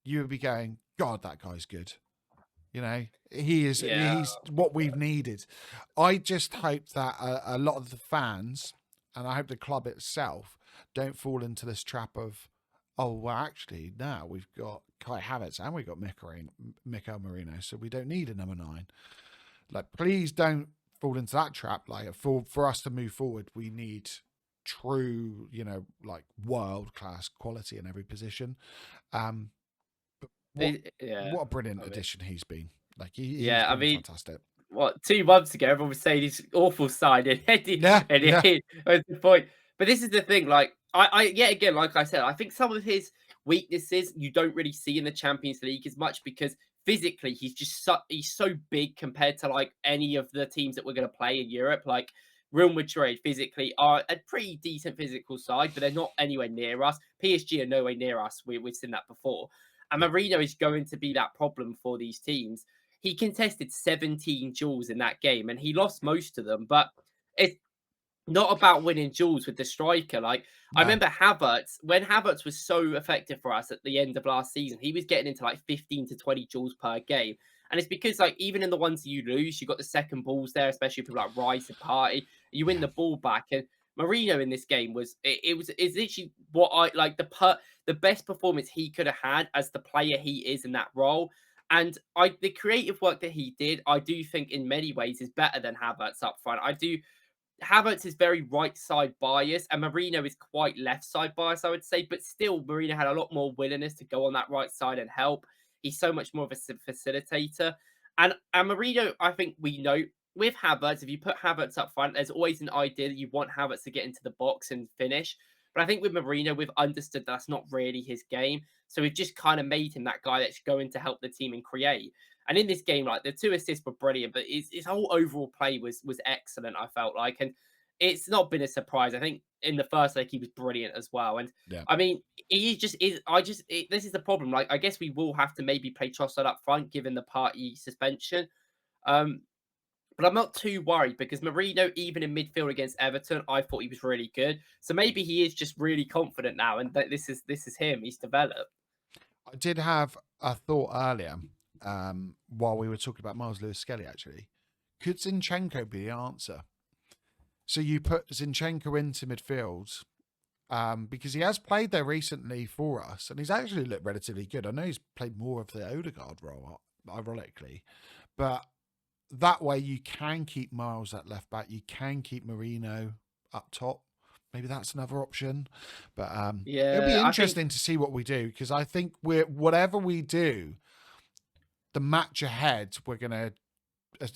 S1: you would be going, God, that guy's good. You know, he's what we've needed. I just hope that a lot of the fans, and I hope the club itself, don't fall into this trap of, oh, well, actually, now we've got Kai Havertz and we've got Mikel Merino, so we don't need a number 9. Like, please don't fall into that trap. Like, for us to move forward, we need true, like world-class quality in every position. What a brilliant addition he's been. Like, he's been fantastic.
S2: What, 2 months ago, everyone was saying he's awful signing. Was the point. But this is the thing, like, I yet again, like I said, I think some of his weaknesses you don't really see in the Champions League as much because physically he's so big compared to like any of the teams that we're going to play in Europe. Like Real Madrid physically are a pretty decent physical side, but they're not anywhere near us. PSG are nowhere near us. We've seen that before. And Marino is going to be that problem for these teams. He contested 17 duels in that game and he lost most of them, but it's not about winning duels with the striker. Like, no. I remember Havertz, when Havertz was so effective for us at the end of last season, he was getting into like 15 to 20 duels per game. And it's because, like, even in the ones you lose, you got the second balls there, especially people like Reece and Partey. You win the ball back. And Marino in this game it's literally what I like the best performance he could have had as the player he is in that role. And the creative work that he did, I do think in many ways is better than Havertz up front. I do Havertz is very right side biased, and Mourinho is quite left side biased, I would say. But still, Mourinho had a lot more willingness to go on that right side and help. He's so much more of a facilitator. And Mourinho, I think we know with Havertz, if you put Havertz up front, there's always an idea that you want Havertz to get into the box and finish. But I think with Mourinho, we've understood that's not really his game. So we've just kind of made him that guy that's going to help the team and create. And in this game, like the 2 assists were brilliant, but his whole overall play was excellent, I felt like. And it's not been a surprise. I think in the first leg he was brilliant as well. And
S1: Yeah.
S2: I mean, he just is. This is the problem. Like, I guess we will have to maybe play Trossard up front given the Partey suspension. Um, but I'm not too worried because Mourinho, even in midfield against Everton, I thought he was really good. So maybe he is just really confident now, and that this is him. He's developed.
S1: I did have a thought earlier while we were talking about Miles Lewis-Skelly, actually. Could Zinchenko be the answer? So you put Zinchenko into midfield because he has played there recently for us, and he's actually looked relatively good. I know he's played more of the Odegaard role, ironically, but that way you can keep Miles at left back. You can keep Marino up top. Maybe that's another option, but it'll be interesting to see what we do, because I think whatever we do, the match ahead, we're going to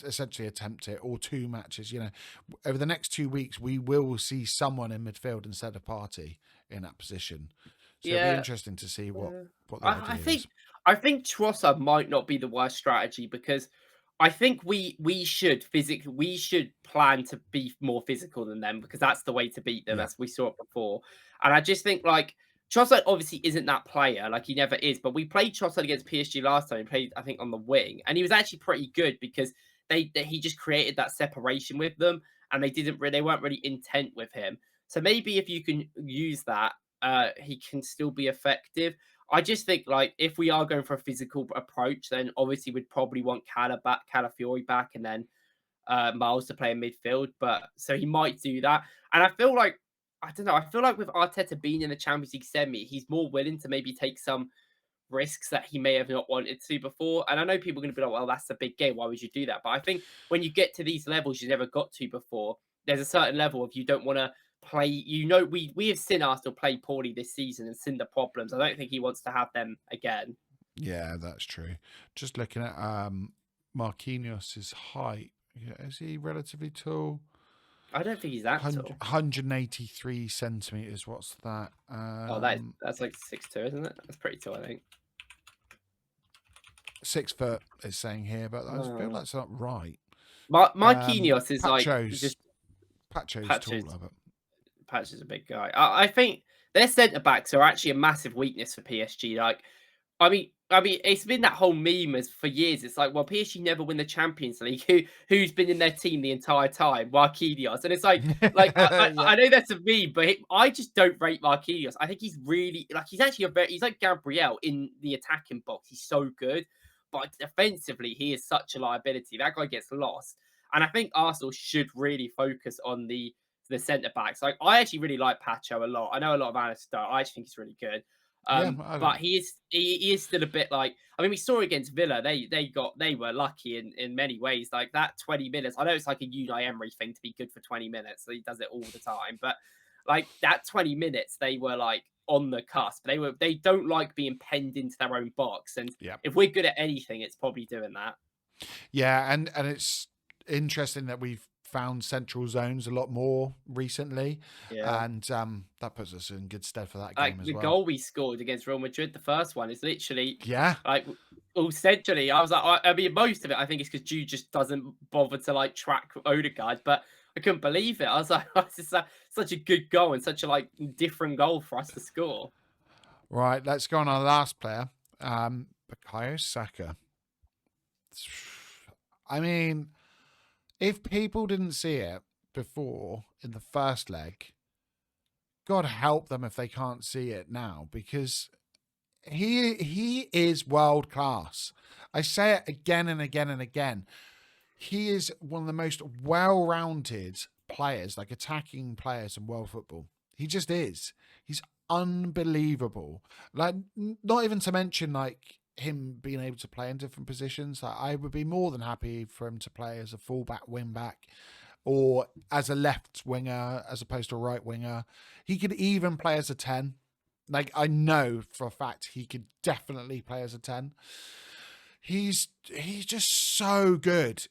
S1: essentially attempt it, or 2 matches. Over the next 2 weeks, we will see someone in midfield instead of Partey in that position. So it'll be interesting to see what the idea is.
S2: I think Trossard might not be the worst strategy, because I think we should plan to be more physical than them, because that's the way to beat them, as we saw it before. And I just think, like, Trossard obviously isn't that player, like he never is. But we played Trossard against PSG last time. He played, I think, on the wing, and he was actually pretty good because he just created that separation with them, and they weren't really intent with him. So maybe if you can use that, he can still be effective. I just think, like, if we are going for a physical approach, then obviously we'd probably want Calafiori back, and then Miles to play in midfield. But so he might do that, and I feel like, I don't know. I feel like with Arteta being in the Champions League semi, he's more willing to maybe take some risks that he may have not wanted to before. And I know people are going to be like, well, that's a big game. Why would you do that? But I think when you get to these levels you never got to before, there's a certain level of you don't want to play. We have seen Arsenal play poorly this season and seen the problems. I don't think he wants to have them again.
S1: Yeah, that's true. Just looking at Marquinhos' height. Yeah, is he relatively tall?
S2: I don't think he's that tall.
S1: 183 centimeters. What's that?
S2: That's like 6'2", isn't it? That's pretty tall, I think.
S1: 6 foot is saying here, but I feel that's not right.
S2: Marquinhos is
S1: Pacho's taller, but
S2: Patch is a big guy. I think their centre backs are actually a massive weakness for PSG. Like, I mean, it's been that whole meme for years. It's like, well, PSG never win the Champions League. Who's been in their team the entire time? Marquinhos. And it's like I know that's a meme, but I just don't rate Marquinhos. I think he's really, like, he's actually he's like Gabriel in the attacking box. He's so good, but defensively, he is such a liability. That guy gets lost. And I think Arsenal should really focus on the centre backs. Like, I actually really like Pacho a lot. I know a lot of analysts don't. I actually think he's really good. But he is still a bit like, I mean, we saw against Villa, they were lucky in many ways. Like, that 20 minutes, I know it's like a Unai Emery thing to be good for 20 minutes, so he does it all the time. But like, that 20 minutes, they were like on the cusp. They don't like being penned into their own box, and if we're good at anything, it's probably doing that.
S1: Yeah, and it's interesting that we've found central zones a lot more recently, and that puts us in good stead for that game as well.
S2: The goal we scored against Real Madrid, the first one, is literally like essentially. I was like, I mean, most of it I think is because Jude just doesn't bother to like track Odegaard, but I couldn't believe it. I was like, it's such a good goal and such a like different goal for us to score.
S1: Right, let's go on our last player, Bukayo Saka. I mean, if people didn't see it before in the first leg, God help them if they can't see it now, because he is world class. I say it again and again and again. He is one of the most well-rounded players, like attacking players in world football. He just is. He's unbelievable. Like, not even to mention like him being able to play in different positions. Like, I would be more than happy for him to play as a fullback, wing back, or as a left winger as opposed to a right winger. He could even play as a 10. Like, I know for a fact he could definitely play as a 10. He's just so good.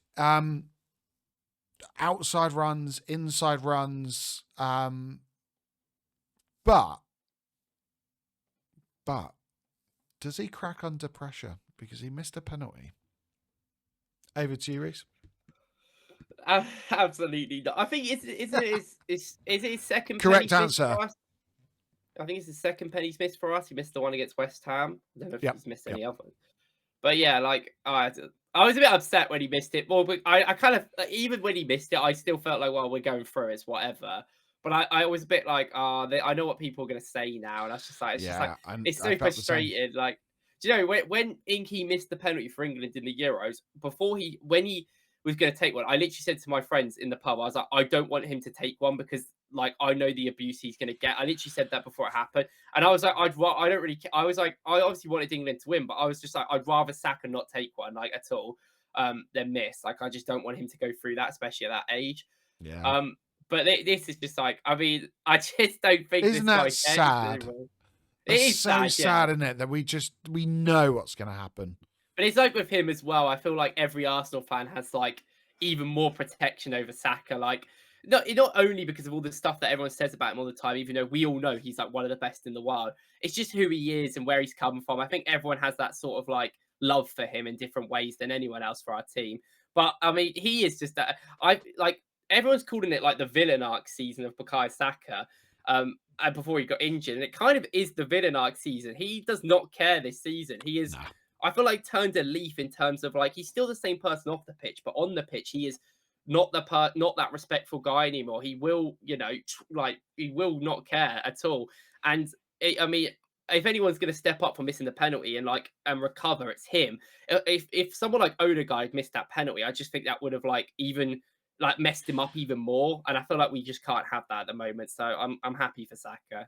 S1: Outside runs, inside runs. But does he crack under pressure? Because he missed a penalty. Over to you, Reece.
S2: Absolutely not. I think is it his second
S1: Correct
S2: penny missed
S1: answer.
S2: for us? I think it's the second penny he's missed for us. He missed the one against West Ham. I don't know if
S1: Yep.
S2: he's missed any others. But yeah, like I was a bit upset when he missed it. Well, but I kind of, even when he missed it, I still felt like, well, we're going through, it's whatever. But I was a bit like, I know what people are going to say now, and that's just like, it's so frustrating. Like, do you know when Inky missed the penalty for England in the Euros, when he was going to take one, I literally said to my friends in the pub, I was like, I don't want him to take one because, like, I know the abuse he's going to get. I literally said that before it happened, and I was like, I don't really care. I was like, I obviously wanted England to win, but I was just like, I'd rather Saka not take one, like, at all, than miss. Like, I just don't want him to go through that, especially at that age.
S1: Yeah.
S2: But this is just like, I mean, I just don't think
S1: Isn't
S2: this guy
S1: that sad?
S2: It is
S1: so sad,
S2: yeah.
S1: isn't it? That we know what's going to happen.
S2: But it's like with him as well. I feel like every Arsenal fan has like even more protection over Saka. Like, not only because of all the stuff that everyone says about him all the time, even though we all know he's like one of the best in the world. It's just who he is and where he's come from. I think everyone has that sort of like love for him in different ways than anyone else for our team. But I mean, he is just that. I like everyone's calling it like the villain arc season of Bukayo Saka. And before he got injured, and it kind of is the villain arc season. He does not care this season. He is.
S1: Nah.
S2: I feel like turned a leaf in terms of like he's still the same person off the pitch, but on the pitch he is not not that respectful guy anymore. He will, he will not care at all. And I mean, if anyone's going to step up for missing the penalty and recover, it's him. If someone like Odegaard missed that penalty, I just think that would have even messed him up even more. And I feel like we just can't have that at the moment. So I'm happy for Saka.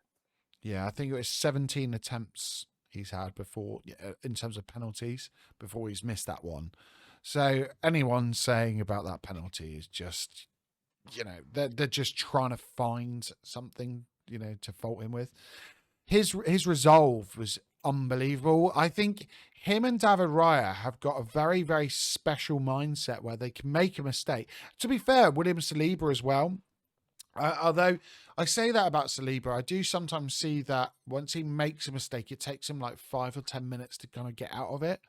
S1: Yeah, I think it was 17 attempts he's had before in terms of penalties before he's missed that one. So anyone saying about that penalty is just, they're just trying to find something, to fault him with. His resolve was unbelievable. I think him and David Raya have got a very, very special mindset where they can make a mistake. To be fair, William Saliba as well. Although I say that about Saliba, I do sometimes see that once he makes a mistake, it takes him like 5 or 10 minutes to kind of get out of it.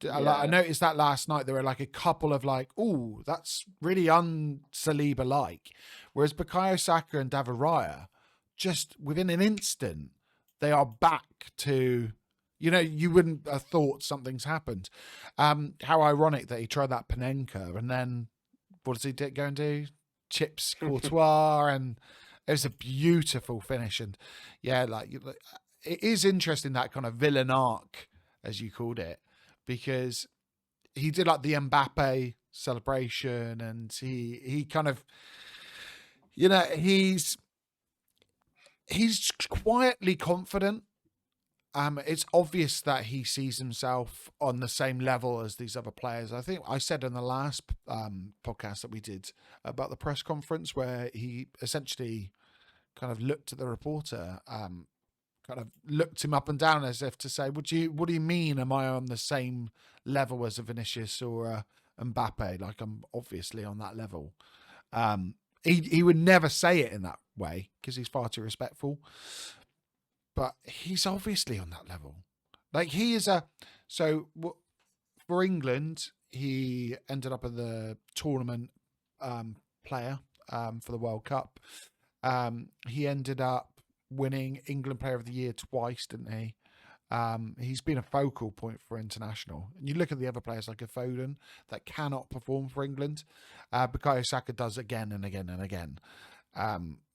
S1: Yeah. I noticed that last night there were like a couple of ooh, that's really un-Saliba like. Whereas Bukayo Saka and David Raya, just within an instant, they are back to, you wouldn't have thought something's happened. How ironic that he tried that Panenka and then what does he go and do? Chips Courtois, and it was a beautiful finish. And yeah, it is interesting, that kind of villain arc, as you called it, because he did like the Mbappe celebration, and he kind of, he's quietly confident. It's obvious that he sees himself on the same level as these other players. I think I said in the last podcast that we did about the press conference where he essentially kind of looked at the reporter, kind of looked him up and down as if to say, what do you mean? Am I on the same level as a Vinicius or a Mbappe? Like, I'm obviously on that level. He would never say it in that way because he's far too respectful. But he's obviously on that level. Like, he is for England, he ended up as the tournament player for the World Cup. He ended up winning England Player of the Year twice, didn't he? He's been a focal point for international. And you look at the other players like a Foden that cannot perform for England. Bukayo Saka does again and again and again.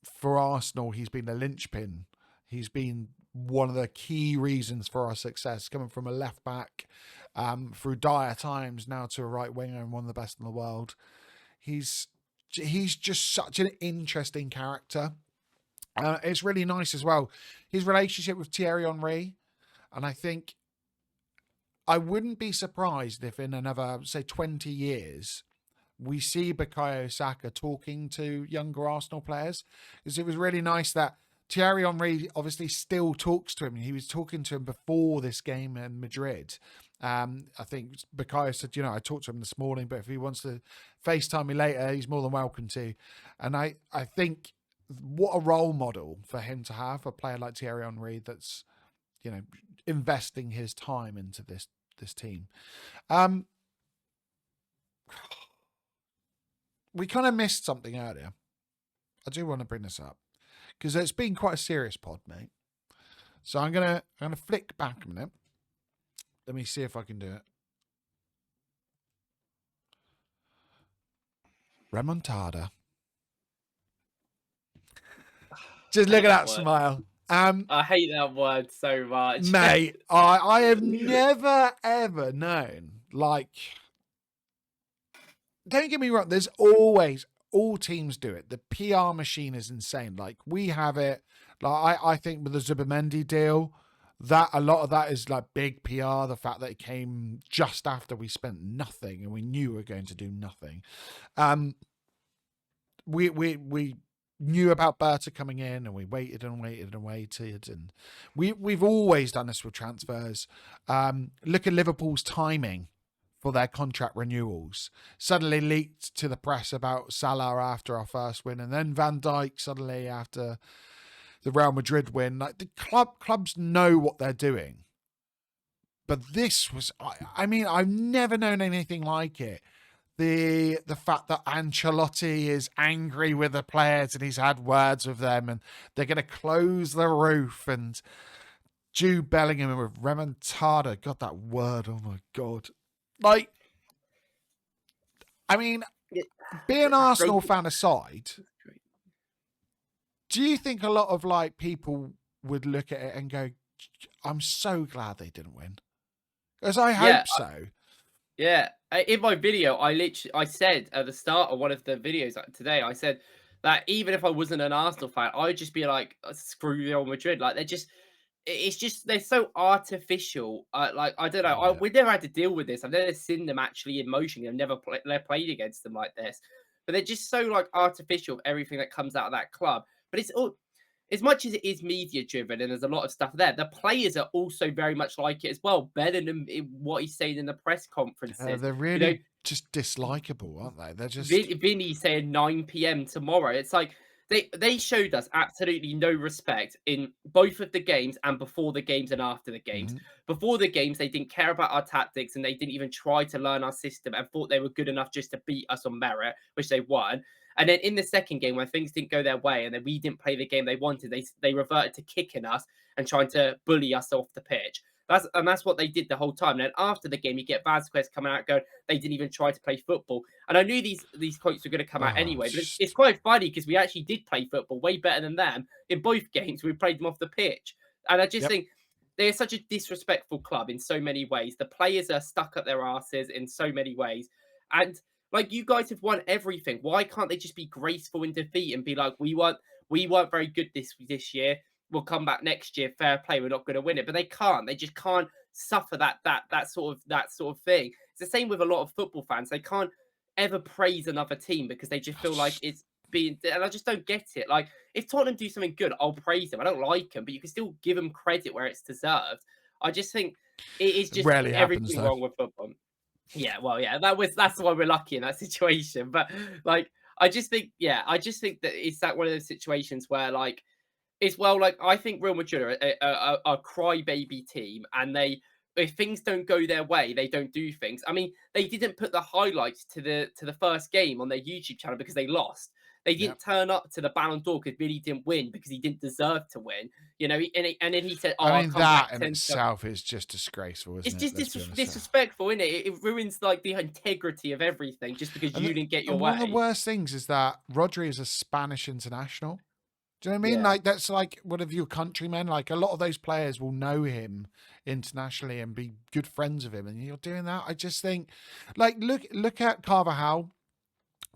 S1: For Arsenal, he's been a linchpin. He's been one of the key reasons for our success, coming from a left back through dire times now to a right winger and one of the best in the world. He's just such an interesting character. It's really nice as well, his relationship with Thierry Henry. And I think I wouldn't be surprised if in another, say, 20 years, we see Bukayo Saka talking to younger Arsenal players. Because it was really nice that Thierry Henry obviously still talks to him. He was talking to him before this game in Madrid. I think Bukayo said, I talked to him this morning, but if he wants to FaceTime me later, he's more than welcome to. And I think what a role model for him to have, a player like Thierry Henry that's, investing his time into this team. We kind of missed something earlier. I do want to bring this up because it's been quite a serious pod, mate. So I'm gonna flick back a minute. Let me see if I can do it. Remontada. Just look at that smile.
S2: I hate that word so much,
S1: mate. I have never ever known. Like, don't get me wrong. There's always, all teams do it. The PR machine is insane. Like, we have it. Like, I think with the Zubimendi deal, that a lot of that is like big PR. The fact that it came just after we spent nothing and we knew we were going to do nothing. We knew about Berta coming in and we waited and waited and waited, and we've always done this with transfers. Look at Liverpool's timing for their contract renewals. Suddenly leaked to the press about Salah after our first win, and then Van Dijk suddenly after the Real Madrid win. Like, the clubs know what they're doing. But this was, I mean, I've never known anything like it. The fact that Ancelotti is angry with the players and he's had words with them and they're going to close the roof, and Jude Bellingham with remontada. God, that word. Oh my God. Like, I mean, being an Arsenal fan aside, do you think a lot of like people would look at it and go, I'm so glad they didn't win? Because I hope so.
S2: Yeah. In my video, I said at the start of one of the videos today, I said that even if I wasn't an Arsenal fan, I'd just be like, screw Real Madrid. Like, they're so artificial. Like, I don't know. We've never had to deal with this. I've never seen them actually in motion. I've never played against them like this. But they're just so like artificial, everything that comes out of that club. But it's all, as much as it is media driven and there's a lot of stuff there, the players are also very much like it as well. Bellingham, what he's saying in the press conferences.
S1: They're really just dislikable, aren't they? They're just
S2: Vinny saying 9 p.m. tomorrow. It's like they showed us absolutely no respect in both of the games and before the games and after the games.
S1: Mm-hmm.
S2: Before the games, they didn't care about our tactics and they didn't even try to learn our system and thought they were good enough just to beat us on merit, which they won. And then in the second game, when things didn't go their way and then we didn't play the game they wanted, they reverted to kicking us and trying to bully us off the pitch. That's what they did the whole time. And then after the game, you get Vasquez coming out going, they didn't even try to play football. And I knew these quotes were going to come out anyway, but it's quite funny because we actually did play football way better than them. In both games, we played them off the pitch. And I just think they're such a disrespectful club in so many ways. The players are stuck up their asses in so many ways. And like, you guys have won everything. Why can't they just be graceful in defeat and be like, we weren't very good this year. We'll come back next year. Fair play. We're not going to win it, but they can't. They just can't suffer that sort of thing. It's the same with a lot of football fans. They can't ever praise another team because they just feel like it's being. And I just don't get it. Like, if Tottenham do something good, I'll praise them. I don't like them, but you can still give them credit where it's deserved. I just think it is just everything wrong with football. Yeah, well, yeah, that's why we're lucky in that situation. But like, I just think that it's that one of those situations where like, it's like, I think Real Madrid are a crybaby team, and if things don't go their way, they don't do things. I mean, they didn't put the highlights to the first game on their YouTube channel because they lost. They didn't turn up to the Ballon d'Or because Billy didn't win because he didn't deserve to win. And then he said,
S1: I mean, that in itself is just disgraceful, isn't it?
S2: It's just disrespectful, isn't it? It ruins like the integrity of everything just because you didn't get your way.
S1: One of the worst things is that Rodri is a Spanish international. Do you know what I mean? Yeah. Like, that's like one of your countrymen. Like, a lot of those players will know him internationally and be good friends with him. And you're doing that. I just think, like, look at Carvajal.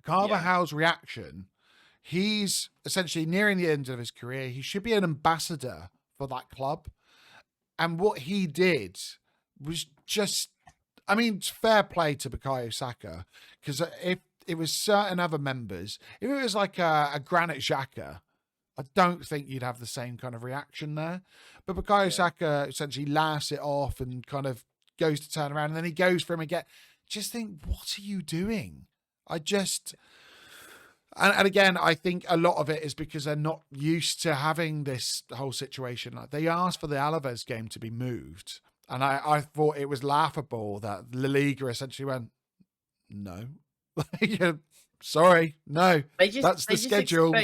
S1: Carvajal's reaction. He's essentially nearing the end of his career. He should be an ambassador for that club. And what he did was just, I mean, fair play to Bukayo Saka. Because it was certain other members. If it was like a Granit Xhaka, I don't think you'd have the same kind of reaction there. But Bukayo Saka essentially laughs it off and kind of goes to turn around, and then he goes for him again. Just think, what are you doing? I just... And again, I think a lot of it is because they're not used to having this whole situation. Like, they asked for the Alaves game to be moved, and I thought it was laughable that La Liga essentially went, no. Sorry, no. That's the schedule.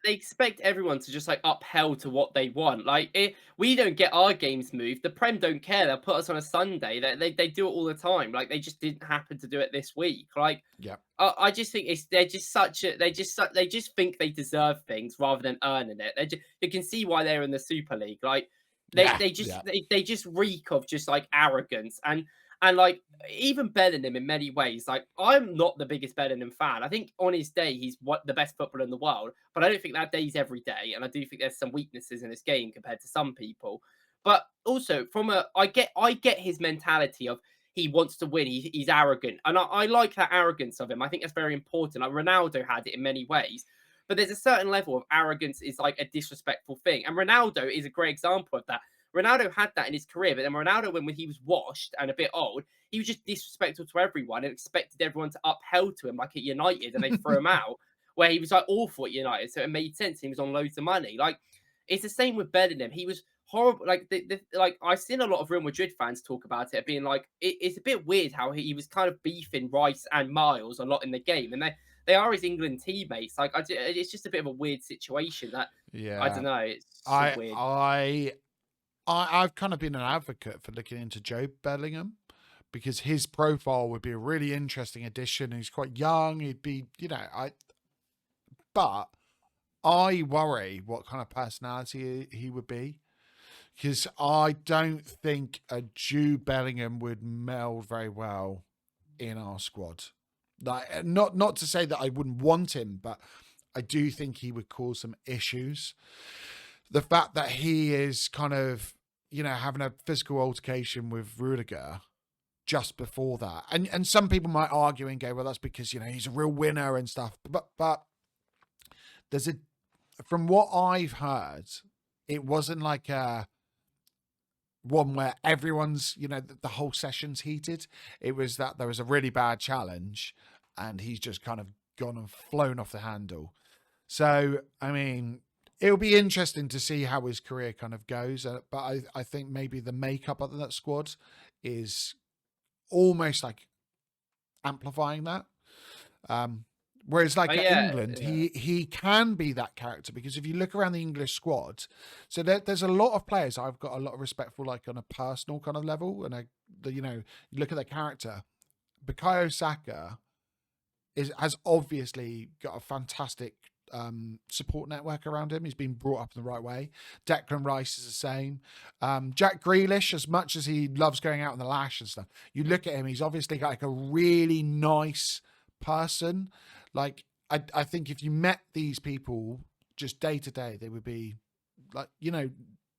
S2: They expect everyone to just like upheld to what they want. Like, we don't get our games moved. The Prem don't care. They'll put us on a Sunday. They do it all the time. Like, they just didn't happen to do it this week. Like,
S1: yeah.
S2: I just think they just think they deserve things rather than earning it. You can see why they're in the Super League. Like, they just reek of just like arrogance and like even Bellingham in many ways. Like, I'm not the biggest Bellingham fan. I think on his day he's the best footballer in the world, but I don't think that day's every day. And I do think there's some weaknesses in his game compared to some people. But also I get his mentality of he wants to win. He's arrogant, and I like that arrogance of him. I think that's very important. Like, Ronaldo had it in many ways. But there's a certain level of arrogance is like a disrespectful thing. And Ronaldo is a great example of that. Ronaldo had that in his career, but then Ronaldo, when he was washed and a bit old, he was just disrespectful to everyone and expected everyone to upheld to him like at United, and they threw him out, where he was like awful at United. So it made sense. He was on loads of money. Like, it's the same with Bellingham. He was horrible. Like, like I've seen a lot of Real Madrid fans talk about it, being like, it's a bit weird how he was kind of beefing Rice and Miles a lot in the game, and they are his England teammates. Like, it's just a bit of a weird situation that I don't know. It's so weird.
S1: I've kind of been an advocate for looking into Joe Bellingham because his profile would be a really interesting addition. He's quite young. He'd be, but I worry what kind of personality he would be, because I don't think a Jude Bellingham would meld very well in our squad. Like, not to say that I wouldn't want him, but I do think he would cause some issues. The fact that he is kind of, having a physical altercation with Rudiger just before that. And some people might argue and go, well, that's because, he's a real winner and stuff. But there's from what I've heard, it wasn't like one where everyone's, the whole session's heated. It was that there was a really bad challenge and he's just kind of gone and flown off the handle. So, I mean, it'll be interesting to see how his career kind of goes. But I think maybe the makeup of that squad is almost like amplifying that. Whereas like England, he can be that character, because if you look around the English squad, so there's a lot of players I've got a lot of respect for, like on a personal kind of level. And you look at their character. Bukayo Saka has obviously got a fantastic support network around him. He's been brought up in the right way. Declan Rice is the same. Jack Grealish, as much as he loves going out on the lash and stuff, you look at him, he's obviously got like a really nice person. Like, I think if you met these people just day to day, they would be like,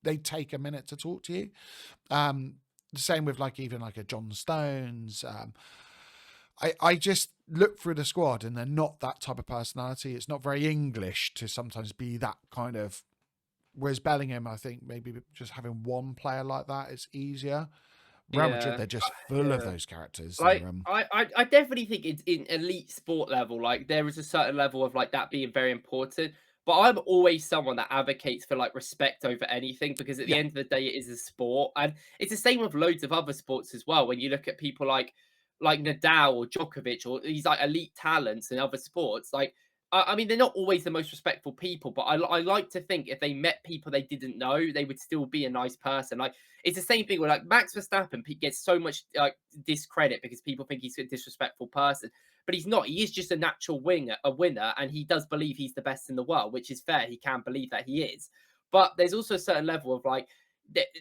S1: they'd take a minute to talk to you. The same with like even like a John Stones. I just look through the squad and they're not that type of personality. It's not very English to sometimes be that kind of. Whereas Bellingham, I think maybe just having one player like that is easier. Real Madrid, they're just full of those characters.
S2: Like, I definitely think it's in elite sport level. Like, there is a certain level of like that being very important. But I'm always someone that advocates for like respect over anything, because at the end of the day, it is a sport, and it's the same with loads of other sports as well. When you look at people like Nadal or Djokovic or these like elite talents in other sports, like I mean, they're not always the most respectful people, but I like to think if they met people they didn't know, they would still be a nice person. Like, it's the same thing with like Max Verstappen gets so much like discredit because people think he's a disrespectful person, but he's not. He is just a natural winner, and he does believe he's the best in the world, which is fair. He can believe that he is, but there's also a certain level of like,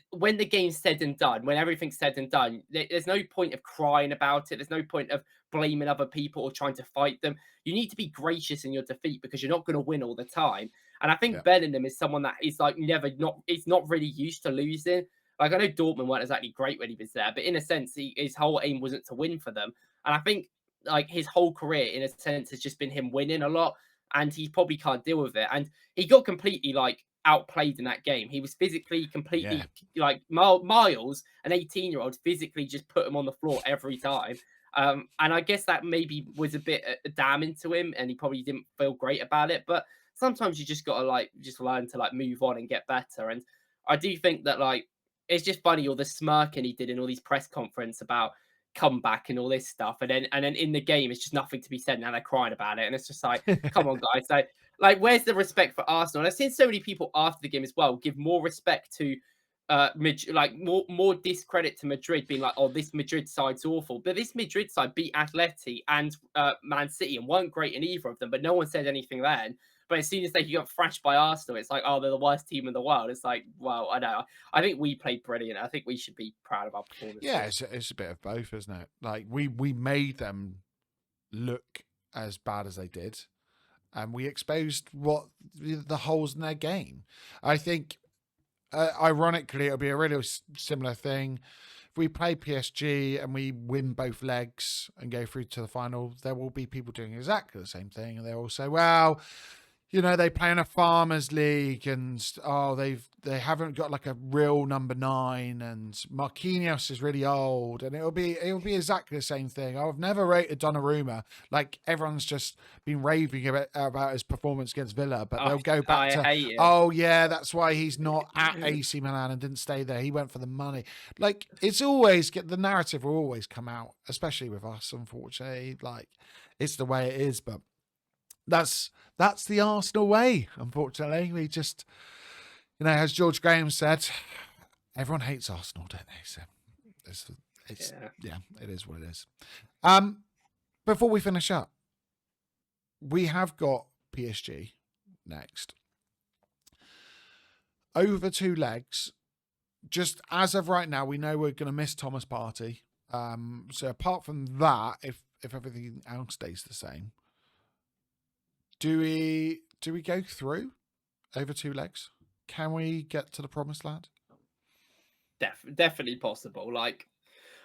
S2: when the game's said and done, when everything's said and done, there's no point of crying about it. There's no point of blaming other people or trying to fight them. You need to be gracious in your defeat, because you're not going to win all the time. And I think Bellingham is someone that is like he's not really used to losing. Like, I know Dortmund weren't exactly great when he was there, but in a sense, his whole aim wasn't to win for them. And I think like his whole career in a sense has just been him winning a lot, and he probably can't deal with it. And he got completely like outplayed in that game. He was physically
S1: Yeah.
S2: completely like Miles, an 18-year-old, physically just put him on the floor every time. And I guess that maybe was a bit damning to him, and he probably didn't feel great about it. But sometimes you just gotta like just learn to like move on and get better. And I do think that like it's just funny all the smirking he did in all these press conference about comeback and all this stuff, and then in the game it's just nothing to be said. Now they're crying about it, and it's just like, come on, guys, like where's the respect for Arsenal? And I've seen so many people after the game as well give more respect to like more discredit to Madrid, being like, oh, this Madrid side's awful. But this Madrid side beat Atleti and Man City and weren't great in either of them, but no one said anything then. But as soon as they got thrashed by Arsenal, it's like, oh, they're the worst team in the world. It's like, well, I know. I think we played brilliant. I think we should be proud of our performance.
S1: Yeah, it's a bit of both, isn't it? Like we made them look as bad as they did, and we exposed what the holes in their game. I think, ironically, it'll be a really similar thing. If we play PSG and we win both legs and go through to the final, there will be people doing exactly the same thing, and they'll all say, well, you know, they play in a farmers league, and they haven't got like a real number 9, and Marquinhos is really old, and it'll be exactly the same thing. I've never rated Donnarumma. Like everyone's just been raving about his performance against Villa, but they'll go back to, oh yeah, that's why he's not at AC Milan and didn't stay there. He went for the money. Like it's always the narrative will always come out, especially with us, unfortunately. Like it's the way it is, but that's the Arsenal way, unfortunately. We just, you know, as George Graham said, everyone hates Arsenal, don't they? So it's yeah, it is what it is. Before we finish up, we have got PSG next. Over 2 legs. Just as of right now, we know we're going to miss Thomas Partey. So apart from that, if everything else stays the same, do we go through over 2 legs? Can we get to the promised land?
S2: Definitely possible. Like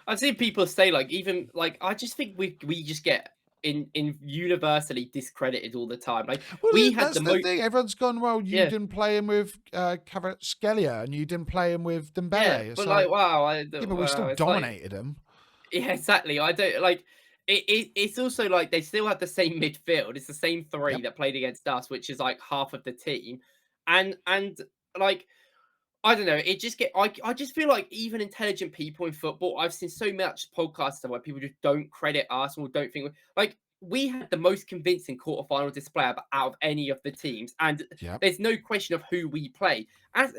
S2: I've seen people say, like even like I just think we just get in universally discredited all the time. Like
S1: well,
S2: we had
S1: that's the thing. Everyone's gone, well, you didn't play him with Kvaratskhelia and you didn't play him with Dembele.
S2: Yeah, but like wow,
S1: but we still dominated him.
S2: Yeah, exactly. I don't like. It's also like they still have the same midfield. It's the same 3 that played against us, which is like half of the team, and like I don't know. It just I just feel like even intelligent people in football. I've seen so much podcasts where people just don't credit Arsenal, don't think like we had the most convincing quarterfinal display out of any of the teams, and there's no question of who we played. As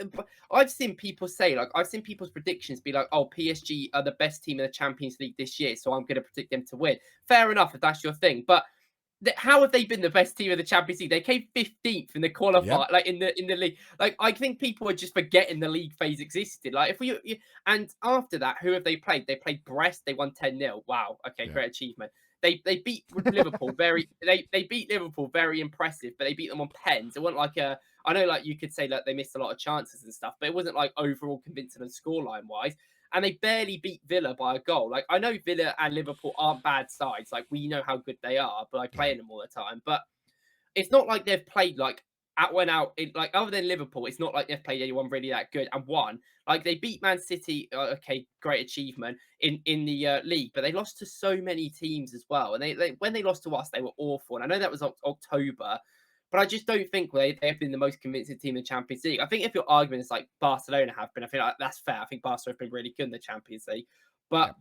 S2: I've seen people say, like I've seen people's predictions be like, "Oh, PSG are the best team in the Champions League this year, so I'm going to predict them to win." Fair enough if that's your thing, but how have they been the best team of the Champions League? They came 15th in the qualifier, like in the league. Like I think people are just forgetting the league phase existed. Like if and after that, who have they played? They played Brest. They won 10-0. Wow. Okay, great achievement. They beat Liverpool they beat Liverpool very impressive, but they beat them on pens. It wasn't like I know like you could say that they missed a lot of chances and stuff, but it wasn't like overall convincing and scoreline wise. And they barely beat Villa by a goal. Like I know Villa and Liverpool aren't bad sides. Like we know how good they are, but I play them all the time. But it's not like they've played like went out like other than Liverpool. It's not like they've played anyone really that good and won. Like they beat Man City. Okay, great achievement in the league, but they lost to so many teams as well. And they when they lost to us, they were awful. And I know that was October. But I just don't think they've been the most convincing team in the Champions League. I think if your argument is like Barcelona have been, I feel like that's fair. I think Barcelona have been really good in the Champions League. But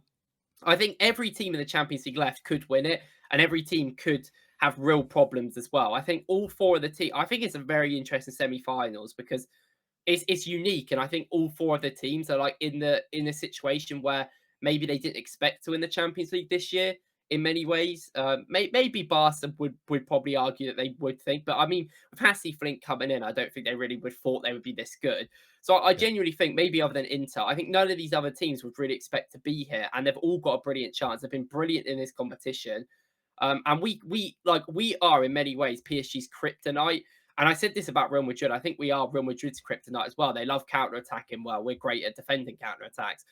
S2: I think every team in the Champions League left could win it, and every team could have real problems as well. I think all 4 of the teams, I think it's a very interesting semi-finals because it's unique. And I think all 4 of the teams are like in a situation where maybe they didn't expect to win the Champions League this year. In many ways, maybe Barca would probably argue that they would think, but I mean, with Hansi Flick coming in, I don't think they really would thought they would be this good. So I genuinely think maybe other than Inter, I think none of these other teams would really expect to be here, and they've all got a brilliant chance. They've been brilliant in this competition, and we are in many ways PSG's kryptonite. And I said this about Real Madrid. I think we are Real Madrid's kryptonite as well. They love counter-attacking well. We're great at defending counter-attacks.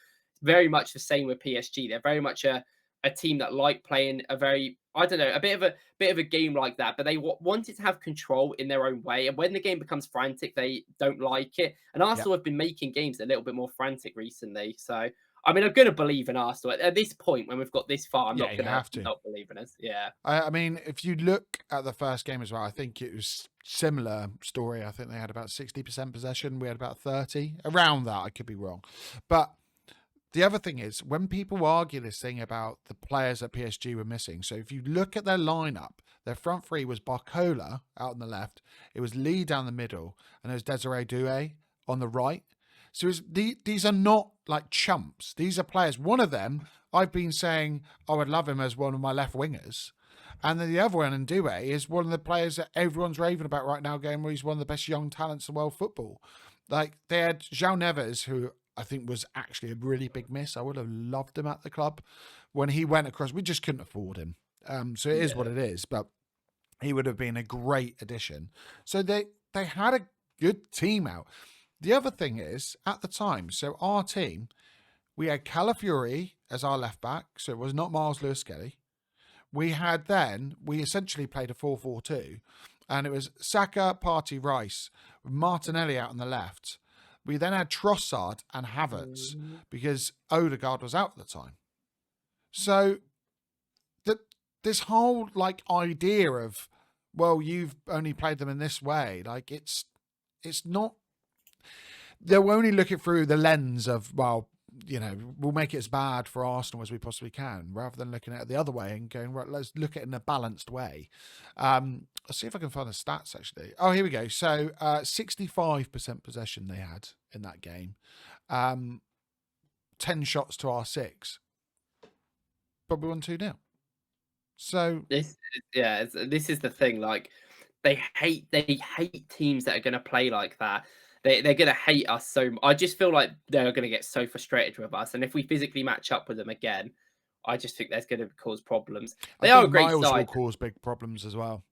S2: Very much the same with PSG. They're very much a a team that like playing a very, I don't know, a bit of a game like that, but they want it to have control in their own way. And when the game becomes frantic, they don't like it. And
S1: Yeah.
S2: Arsenal have been making games a little bit more frantic recently. So I mean, I'm going to believe in Arsenal at this point when we've got this far. I'm
S1: Yeah,
S2: not
S1: you
S2: going to
S1: have to.
S2: not believe in us. Yeah.
S1: I mean, if you look at the first game as well, I think it was similar story. I think they had about 60% possession. We had about 30, around that. I could be wrong. But the other thing is, when people argue this thing about the players that PSG were missing, so if you look at their lineup, their front three was Barcola out on the left, it was Lee down the middle, and it was Desiree Doué on the right. So these are not like chumps. These are players. One of them, I've been saying I would love him as one of my left wingers. And then the other one, in Doué, is one of the players that everyone's raving about right now, going where he's one of the best young talents in world football. Like, they had João Neves, who I think was actually a really big miss. I would have loved him at the club. When he went across, we just couldn't afford him. So it is what it is, but he would have been a great addition. So they had a good team out. The other thing is, at the time, so our team, we had Calafiori as our left back, so it was not Miles Lewis-Skelly. We essentially played a 4-4-2, and it was Saka, Partey, Rice, with Martinelli out on the left. We then had Trossard and Havertz because Odegaard was out at the time. So this whole like idea of, well, you've only played them in this way, like it's not. They'll only look it through the lens of, well, you know, we'll make it as bad for Arsenal as we possibly can, rather than looking at it the other way and going, right, let's look at it in a balanced way. I'll see if I can find the stats, actually. Oh, here we go. So 65% possession they had in that game. 10 shots to our 6. But we won 2-0. So
S2: this is the thing. Like, they hate teams that are going to play like that. They're going to hate us so much. I just feel like they're going to get so frustrated with us. And if we physically match up with them again, I just think that's going to cause problems. They are a great
S1: Miles
S2: side.
S1: will cause big problems as well.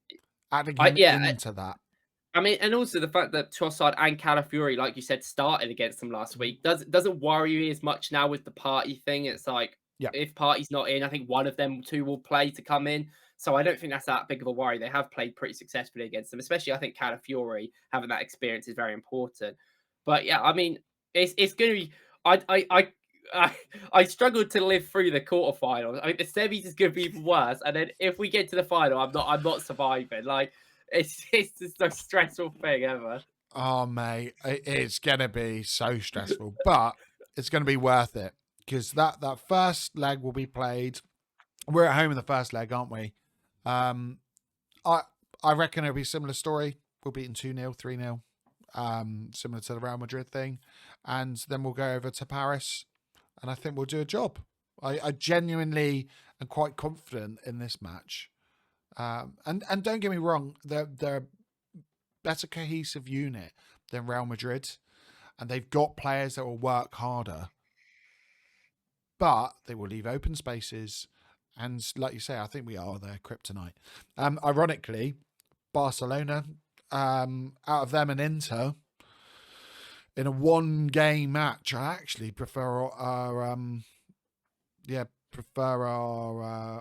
S1: Adding him into that.
S2: I mean, and also the fact that Trossard and Calafiori, like you said, started against them last week doesn't worry me as much now with the Partey thing. It's like, if Partey's not in, I think one of them two will play to come in. So I don't think that's that big of a worry. They have played pretty successfully against them, especially I think Calafiori having that experience is very important. But yeah, I mean, it's going to be. I struggled to live through the quarterfinals. I mean, the semis is going to be even worse, and then if we get to the final, I'm not surviving. Like, it's just the most stressful thing ever.
S1: Oh, mate, it's going to be so stressful, but it's going to be worth it because that first leg will be played. We're at home in the first leg, aren't we? I reckon it'll be a similar story. We'll beat 2-0, 3-0, similar to the Real Madrid thing. And then we'll go over to Paris, and I think we'll do a job. I genuinely am quite confident in this match. And don't get me wrong, they're a better cohesive unit than Real Madrid, and they've got players that will work harder. But they will leave open spaces. And like you say, I think we are their kryptonite. Ironically, Barcelona, out of them and Inter, in a one-game match, I actually prefer our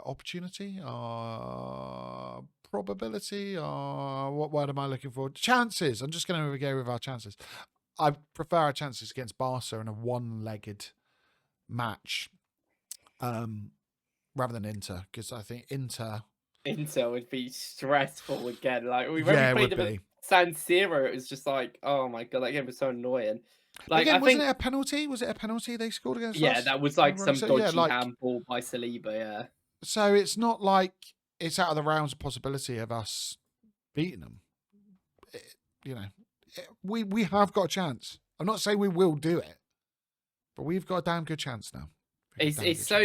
S1: opportunity, our probability, what word am I looking for? Chances. I'm just going to go with our chances. I prefer our chances against Barca in a one-legged match. Rather than Inter, because I think Inter
S2: would be stressful again. Like when we played them at San Siro, it was just like, oh my god, that game was so annoying. Like,
S1: again, wasn't it a penalty? Was it a penalty they scored against us?
S2: Yeah, that was like some dodgy handball by Saliba. Yeah.
S1: So it's not like it's out of the realms of possibility of us beating them. We have got a chance. I'm not saying we will do it, but we've got a damn good chance now.
S2: It's so.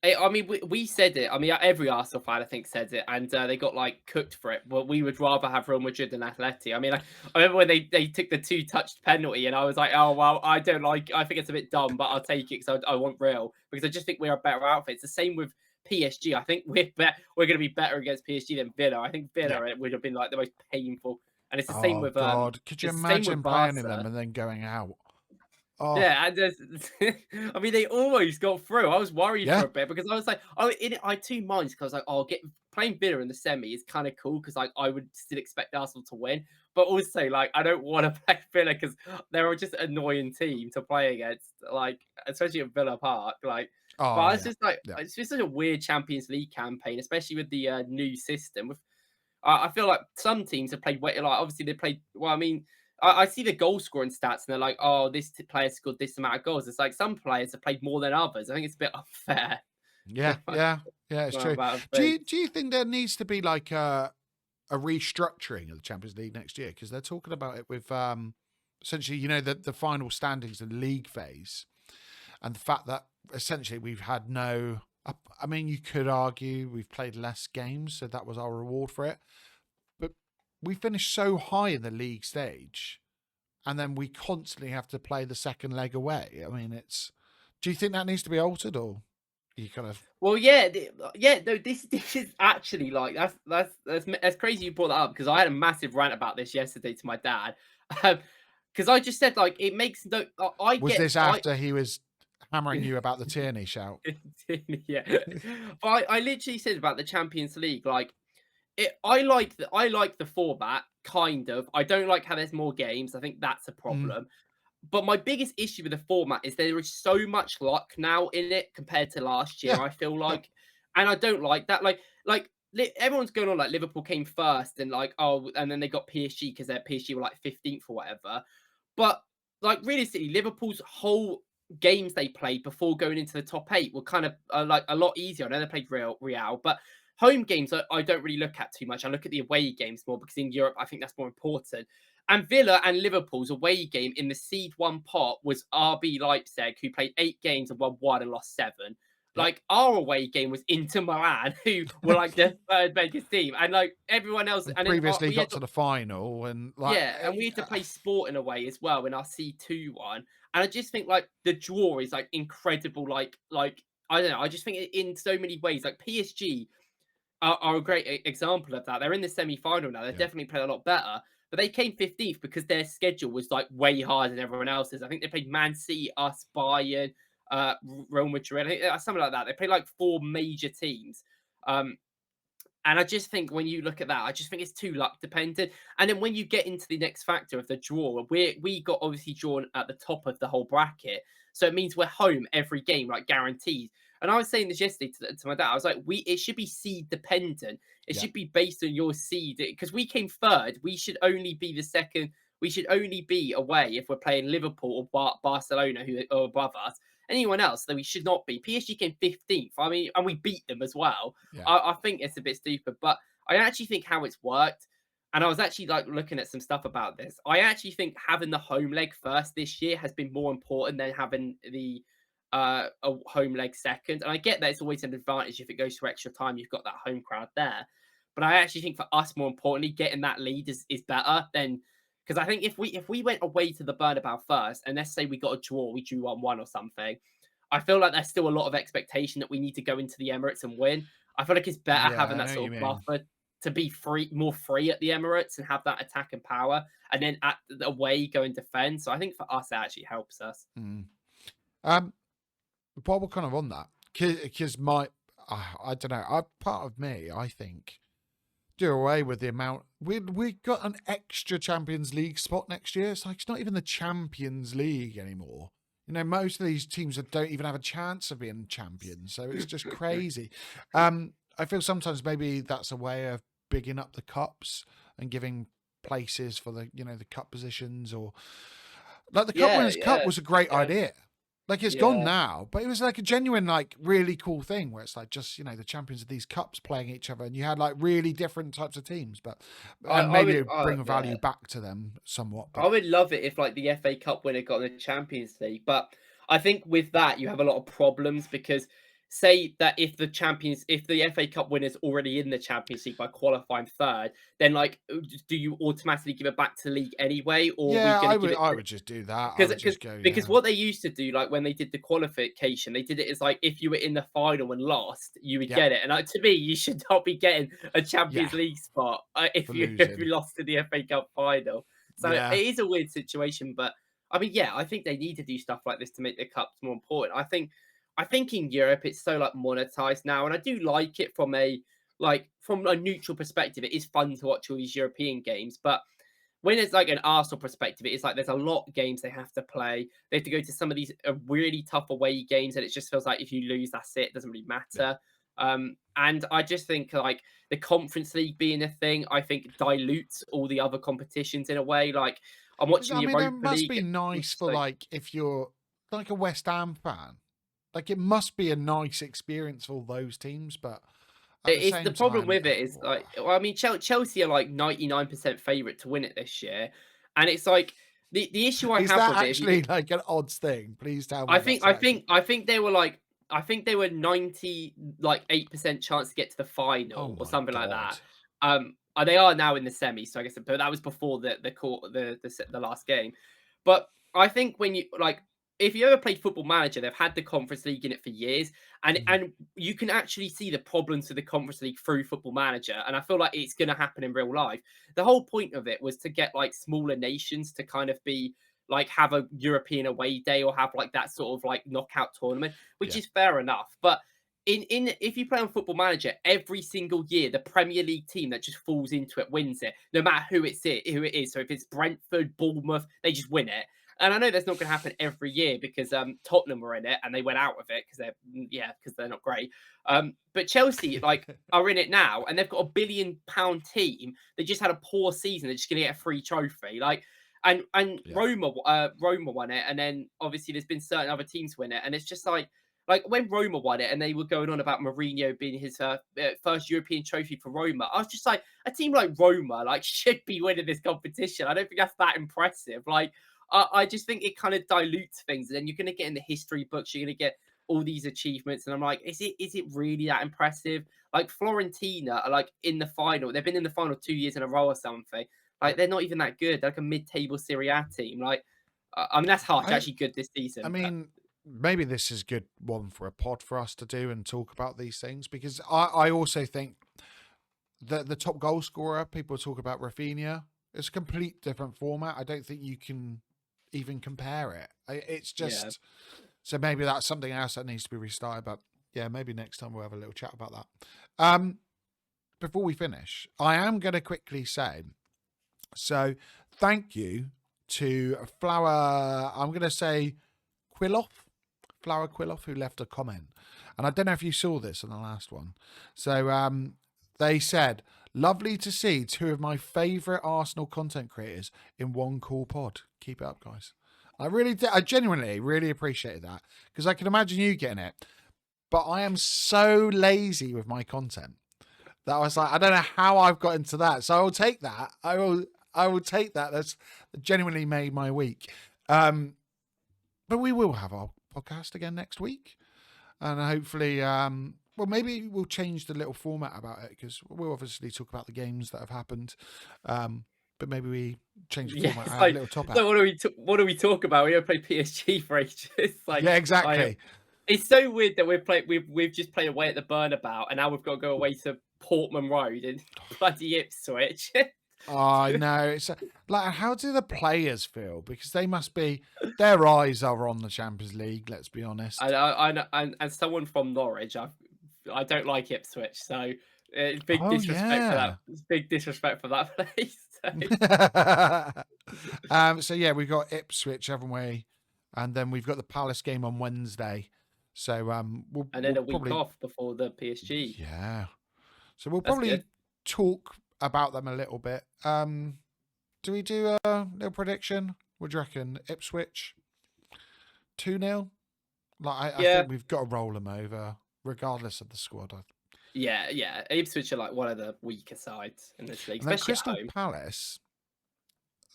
S2: I mean, we said it. I mean, every Arsenal fan, I think, said it, and they got like cooked for it. But we would rather have Real Madrid than Atleti. I mean, I remember when they took the 2-touched penalty, and I was like, oh well, I don't like. I think it's a bit dumb, but I'll take it because I want Real, because I just think we're a better outfit. It's the same with PSG. I think we're going to be better against PSG than Villa. I think Villa it would have been like the most painful, and it's the same with.
S1: God, could you imagine playing in them and then going out? Oh,
S2: Yeah, and there's I mean, they almost got through. I was worried
S1: yeah,
S2: for a bit because I was like, I had two minds because I was like, oh, get playing Villa in the semi is kind of cool because like I would still expect Arsenal to win, but also like I don't want to play Villa because they're just an annoying team to play against, like especially at Villa Park. Like,
S1: oh
S2: but it's
S1: yeah,
S2: just like
S1: yeah.
S2: it's just such a weird Champions League campaign, especially with the new system. With I feel like some teams have played way like obviously they played well. I mean, I see the goal scoring stats and they're like, oh, this player scored this amount of goals. It's like some players have played more than others. I think it's a bit unfair.
S1: Yeah, yeah, yeah, it's true.
S2: About
S1: Do
S2: things.
S1: you think there needs to be like a restructuring of the Champions League next year? Because they're talking about it with essentially, the final standings of the league phase, and the fact that essentially we've had no. I mean, you could argue we've played less games, so that was our reward for it. But we finished so high in the league stage, and then we constantly have to play the second leg away. I mean, it's. Do you think that needs to be altered, or you kind of?
S2: Well, yeah, yeah. No, this is actually like that's crazy you brought that up because I had a massive rant about this yesterday to my dad. Because I just said like it makes no.
S1: Was this after he was hammering you about the Tierney shout?
S2: yeah. But I literally said about the Champions League, like I like the format, kind of. I don't like how there's more games. I think that's a
S1: Mm,
S2: problem. But my biggest issue with the format is there is so much luck now in it compared to last year.
S1: yeah,
S2: I feel
S1: yeah,
S2: like, and I don't like that. Everyone's going on like Liverpool came first, and like and then they got PSG because their PSG were like 15th or whatever. But like realistically, Liverpool's whole games they played before going into the top eight were kind of like a lot easier. I know they played Real, but home games I don't really look at too much. I look at the away games more because in Europe I think that's more important. And Villa and Liverpool's away game in the Seed 1 pot was RB Leipzig, who played 8 games and won 1 and lost 7.
S1: yeah.
S2: Like, our away game was Inter Milan, who were like the third biggest team. And like everyone else,
S1: And
S2: and then
S1: previously
S2: we had
S1: got
S2: to,
S1: to the final, and like,
S2: yeah, and we had to play Sport in a way as well in our C2 one. And I just think like the draw is like incredible. Like I don't know. I just think in so many ways, like PSG are a great example of that. They're in the semi-final now. They're
S1: yeah,
S2: definitely playing a lot better. But they came 15th because their schedule was like way harder than everyone else's. I think they played Man City, us, Bayern, Real Madrid, something like that. They played like 4 major teams. Um, and I just think when you look at that, I just think it's too luck dependent. And then when you get into the next factor of the draw, we got obviously drawn at the top of the whole bracket. So it means we're home every game, like guaranteed. And I was saying this yesterday to my dad. I was like, it should be seed dependent. It
S1: yeah,
S2: should be based on your seed because we came third. We should only be the second. We should only be away if we're playing Liverpool or Barcelona, who are above us. Anyone else, that we should not be. PSG came 15th. I mean, and we beat them as well.
S1: yeah,
S2: I think it's a bit stupid, but I actually think how it's worked. And I was actually like looking at some stuff about this. I actually think having the home leg first this year has been more important than having the a home leg second. And I get that it's always an advantage if it goes to extra time, you've got that home crowd there. But I actually think for us, more importantly, getting that lead is better than because I think if we went away to the Bernabéu first, and let's say we got a draw, we drew 1-1 or something, I feel like there's still a lot of expectation that we need to go into the Emirates and win. I feel like it's better
S1: yeah.
S2: having
S1: I
S2: that
S1: know what you
S2: sort of
S1: mean.
S2: buffer to be more free at the Emirates and have that attack and power, and then at the away go and defend. So I think for us, it actually helps us.
S1: Mm. Um, while we're kind of on that, because I don't know, part of me, I think, do away with the amount we got an extra Champions League spot next year. It's like it's not even the Champions League anymore. Most of these teams that don't even have a chance of being champions, so it's just crazy. I feel sometimes maybe that's a way of bigging up the cups and giving places for the cup positions, or like the Cup
S2: Yeah,
S1: Winners' Cup
S2: yeah,
S1: was a great
S2: yeah,
S1: idea. Like it's gone
S2: yeah.
S1: now, but it was like a genuine, like really cool thing where it's like just the champions of these cups playing each other, and you had like really different types of teams, but and
S2: I
S1: maybe
S2: would,
S1: it bring
S2: yeah.
S1: value back to them somewhat.
S2: I
S1: But
S2: would love it if like the FA Cup winner got in the Champions League, but I think with that you have a lot of problems because say that if the FA Cup winner's already in the Champions League by qualifying third, then like do you automatically give it back to the league anyway, or are we
S1: yeah,
S2: going to give it
S1: I
S2: to
S1: would just do that. I
S2: because
S1: would just go,
S2: because
S1: yeah,
S2: what they used to do, like when they did the qualification, they did it as like if you were in the final and lost, you would
S1: yeah,
S2: get it. And to me, you should not be getting a
S1: yeah,
S2: Champions League spot
S1: for
S2: if you
S1: losing.
S2: lost to the FA Cup final. So it
S1: Yeah,
S2: is a weird situation, but I mean, yeah, I think they need to do stuff like this to make the cups more important. I think in Europe it's so like monetized now, and I do like it from a neutral perspective. It is fun to watch all these European games, but when it's like an Arsenal perspective, it's like there's a lot of games they have to play. They have to go to some of these really tough away games, and it just feels like if you lose, that's it. It doesn't really
S1: Yeah.
S2: matter. And I just think like the Conference League being a thing, I think dilutes all the other competitions in a way. Like I'm watching
S1: I
S2: the
S1: mean, it
S2: Europa
S1: must
S2: League.
S1: be
S2: And I'm
S1: nice
S2: just
S1: for
S2: like,
S1: like if you're like a West Ham fan. Like it must be a nice experience for all those teams, but at the
S2: it's the
S1: same
S2: problem
S1: time,
S2: with it is like, well, I mean, Chelsea are like 99% favorite to win it this year, and it's like the issue I
S1: is
S2: have
S1: that
S2: with it. If you
S1: actually like an odds thing? Please tell me
S2: I think
S1: that's
S2: I
S1: actually.
S2: think I think they were like I think they were 8% chance to get to the
S1: Oh
S2: final or
S1: my
S2: something like
S1: god!
S2: that. They are now in the semi, so I guess, but that was before the last game. But I think when you like, if you ever played Football Manager, they've had the Conference League in it for years, and
S1: Mhm.
S2: and you can actually see the problems with the Conference League through Football Manager, and I feel like it's going to happen in real life. The whole point of it was to get like smaller nations to kind of be like have a European away day or have like that sort of like knockout tournament, which
S1: Yeah,
S2: is fair enough. But in if you play on Football Manager, every single year the Premier League team that just falls into it wins it, no matter who who it is. So if it's Brentford, Bournemouth, they just win it. And I know that's not going to happen every year because Tottenham were in it and they went out of it because they're not great. But Chelsea like are in it now and they've got £1 billion team. They just had a poor season. They're just going to get a free trophy. Like and
S1: yeah.
S2: Roma won it, and then obviously there's been certain other teams win it, and it's just like when Roma won it, and they were going on about Mourinho being his first European trophy for Roma. I was just like, a team like Roma like should be winning this competition. I don't think that's that impressive. Like I just think it kind of dilutes things, and then you're going to get in the history books. You're going to get all these achievements, and I'm like, is it really that impressive? Like Florentina are like in the final. They've been in the final 2 years in a row or something. Like they're not even that good. They're like a mid-table Serie A team. Like, I mean, that's harsh.
S1: I
S2: Actually, good this
S1: I
S2: season. But
S1: mean, maybe this is a good one for a pod for us to do and talk about these things because I also think that the top goal scorer, people talk about Rafinha, it's a complete different format. I don't think you can even compare it. It's
S2: yeah,
S1: just so maybe that's something else that needs to be restarted. But yeah, maybe next time we'll have a little chat about that. Before we finish, I am going to quickly say so. Thank you to Flower. I'm going to say Quilloff, Flower Quilloff, who left a comment. And I don't know if you saw this on the last one. So they said, lovely to see two of my favourite Arsenal content creators in one cool pod. Keep it up, guys. I genuinely really appreciated that because I can imagine you getting it. But I am so lazy with my content that I was like, I don't know how I've got into that. So I will take that. I will take that. That's genuinely made my week. But we will have our podcast again next week. And hopefully, well, maybe we'll change the little format about it because we'll obviously talk about the games that have happened. But maybe we change the
S2: yeah.
S1: format,
S2: It's
S1: add a
S2: like,
S1: little top
S2: it's
S1: hat.
S2: like what do we talk about? We don't play PSG for ages. Like
S1: Yeah,
S2: I,
S1: exactly.
S2: it's so weird that we've just played away at the Bernabéu, and now we've got to go away to Portman Road in bloody Ipswich.
S1: I know. It's like, how do the players feel? Because they must be, their eyes are on the Champions League, let's be honest.
S2: And someone from Norwich, I don't like Ipswich, so big
S1: Oh,
S2: disrespect for that.
S1: yeah.
S2: Big disrespect for that place. So.
S1: So yeah, we've got Ipswich, haven't we? And then we've got the Palace game on Wednesday. So
S2: And then
S1: we'll
S2: a week
S1: probably
S2: off before the PSG.
S1: yeah. So we'll
S2: That's good.
S1: probably talk about them a little bit. Do we do a little prediction? What do you reckon? Ipswich 2-0? Like I
S2: Yeah,
S1: think we've got to roll them over, regardless of the squad.
S2: yeah. Ipswich are like one of the weaker sides in this league,
S1: And then
S2: especially at
S1: Crystal
S2: home.
S1: Palace.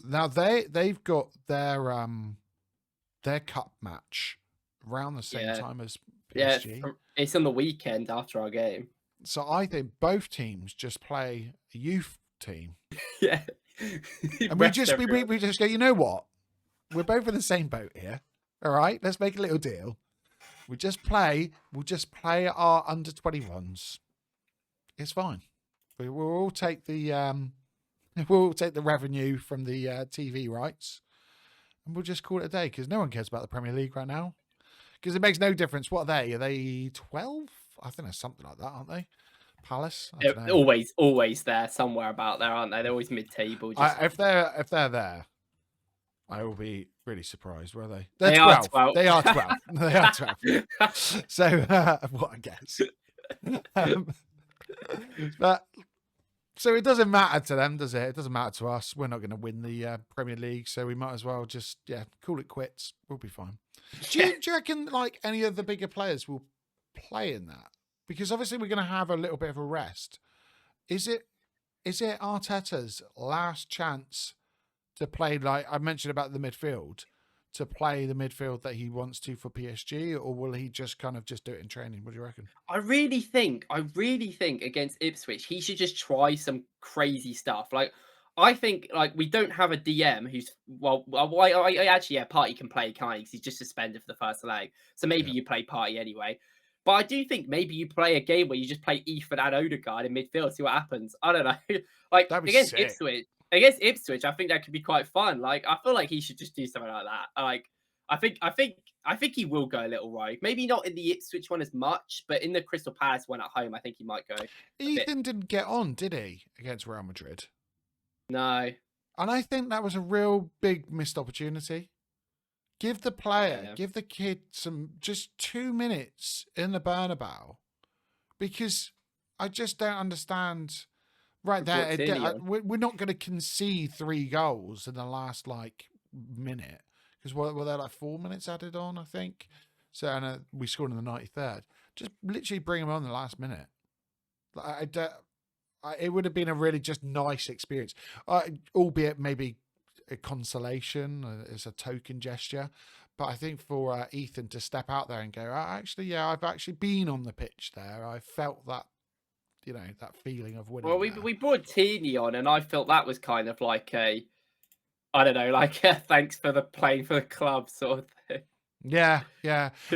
S1: Now they've got their cup match around the same
S2: Yeah,
S1: time as
S2: yeah.
S1: PSG.
S2: It's on the weekend after our game.
S1: So I think both teams just play a youth team,
S2: Yeah,
S1: and we
S2: rest
S1: just
S2: everyone.
S1: we just go. You know what? We're both in the same boat here. All right, let's make a little deal. We just play. We'll just play our under-21s. It's fine. We'll all take the we'll take the revenue from the TV rights, and we'll just call it a day because no one cares about the Premier League right now. Because it makes no difference. What are they? Are they 12? I think they're something like that, aren't they? Palace? I don't
S2: They're
S1: know.
S2: always there, somewhere about there, aren't they? They're always mid-table.
S1: If they're there, I will be really surprised. Were they? They're
S2: They are
S1: 12.
S2: 12.
S1: They are 12. They are 12. So what I guess. But so it doesn't matter to them, does it? It doesn't matter to us. We're not going to win the Premier League, so we might as well just call it quits. We'll be fine. Do you reckon like any of the bigger players will play in that? Because obviously we're going to have a little bit of a rest. Is it Arteta's last chance to play, like I mentioned about the midfield, to play the midfield that he wants to for PSG, or will he just kind of just do it in training? What do you reckon?
S2: I really think against Ipswich, he should just try some crazy stuff. Like, I think like we don't have a DM who's actually Partey can play, can't he? 'Cause he's just suspended for the first leg, so maybe you play Partey anyway. But I do think maybe you play a game where you just play Ethan and Odegaard in midfield, see what happens. I don't know. Like
S1: That'd be
S2: against
S1: sick.
S2: Ipswich, I think that could be quite fun. Like I feel like he should just do something like that. Like I think he will go a little rogue. Maybe not in the Ipswich one as much, but in the Crystal Palace one at home, I think he might go.
S1: Ethan didn't get on, did he, against Real Madrid?
S2: No.
S1: And I think that was a real big missed opportunity. Give the player, give the kid just 2 minutes in the Bernabéu, because I just don't understand. Right there, we're not going to concede 3 goals in the last like minute, because were there like 4 minutes added on, I think. So and we scored in the 93rd. Just literally bring him on the last minute. It would have been a really just nice experience, albeit maybe a consolation as a token gesture. But I think for Ethan to step out there and go, I've actually been on the pitch there. I felt that, that feeling of winning.
S2: Well, we brought Tini on, and I felt that was kind of like I don't know, like thanks for the playing for the club sort of thing.
S1: Yeah.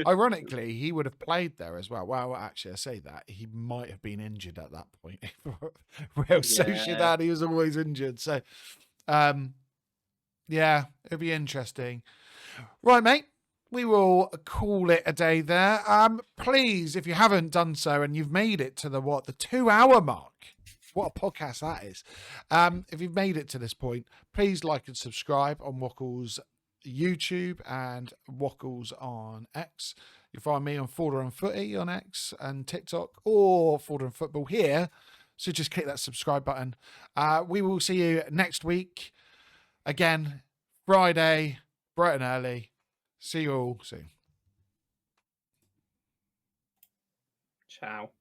S1: Ironically, he would have played there as well. Well, actually, I say that he might have been injured at that point. Real Sociedad, he was always injured. So, it'd be interesting. Right, mate. We will call it a day there. Please, if you haven't done so and you've made it to the 2-hour mark, what a podcast that is. If you've made it to this point, please like and subscribe on Woklz YouTube and Woklz on X. You'll find me on Forder and Footy on X and TikTok, or Forder and Football here. So just click that subscribe button. We will see you next week. Again, Friday, bright and early. See you all soon.
S2: Ciao.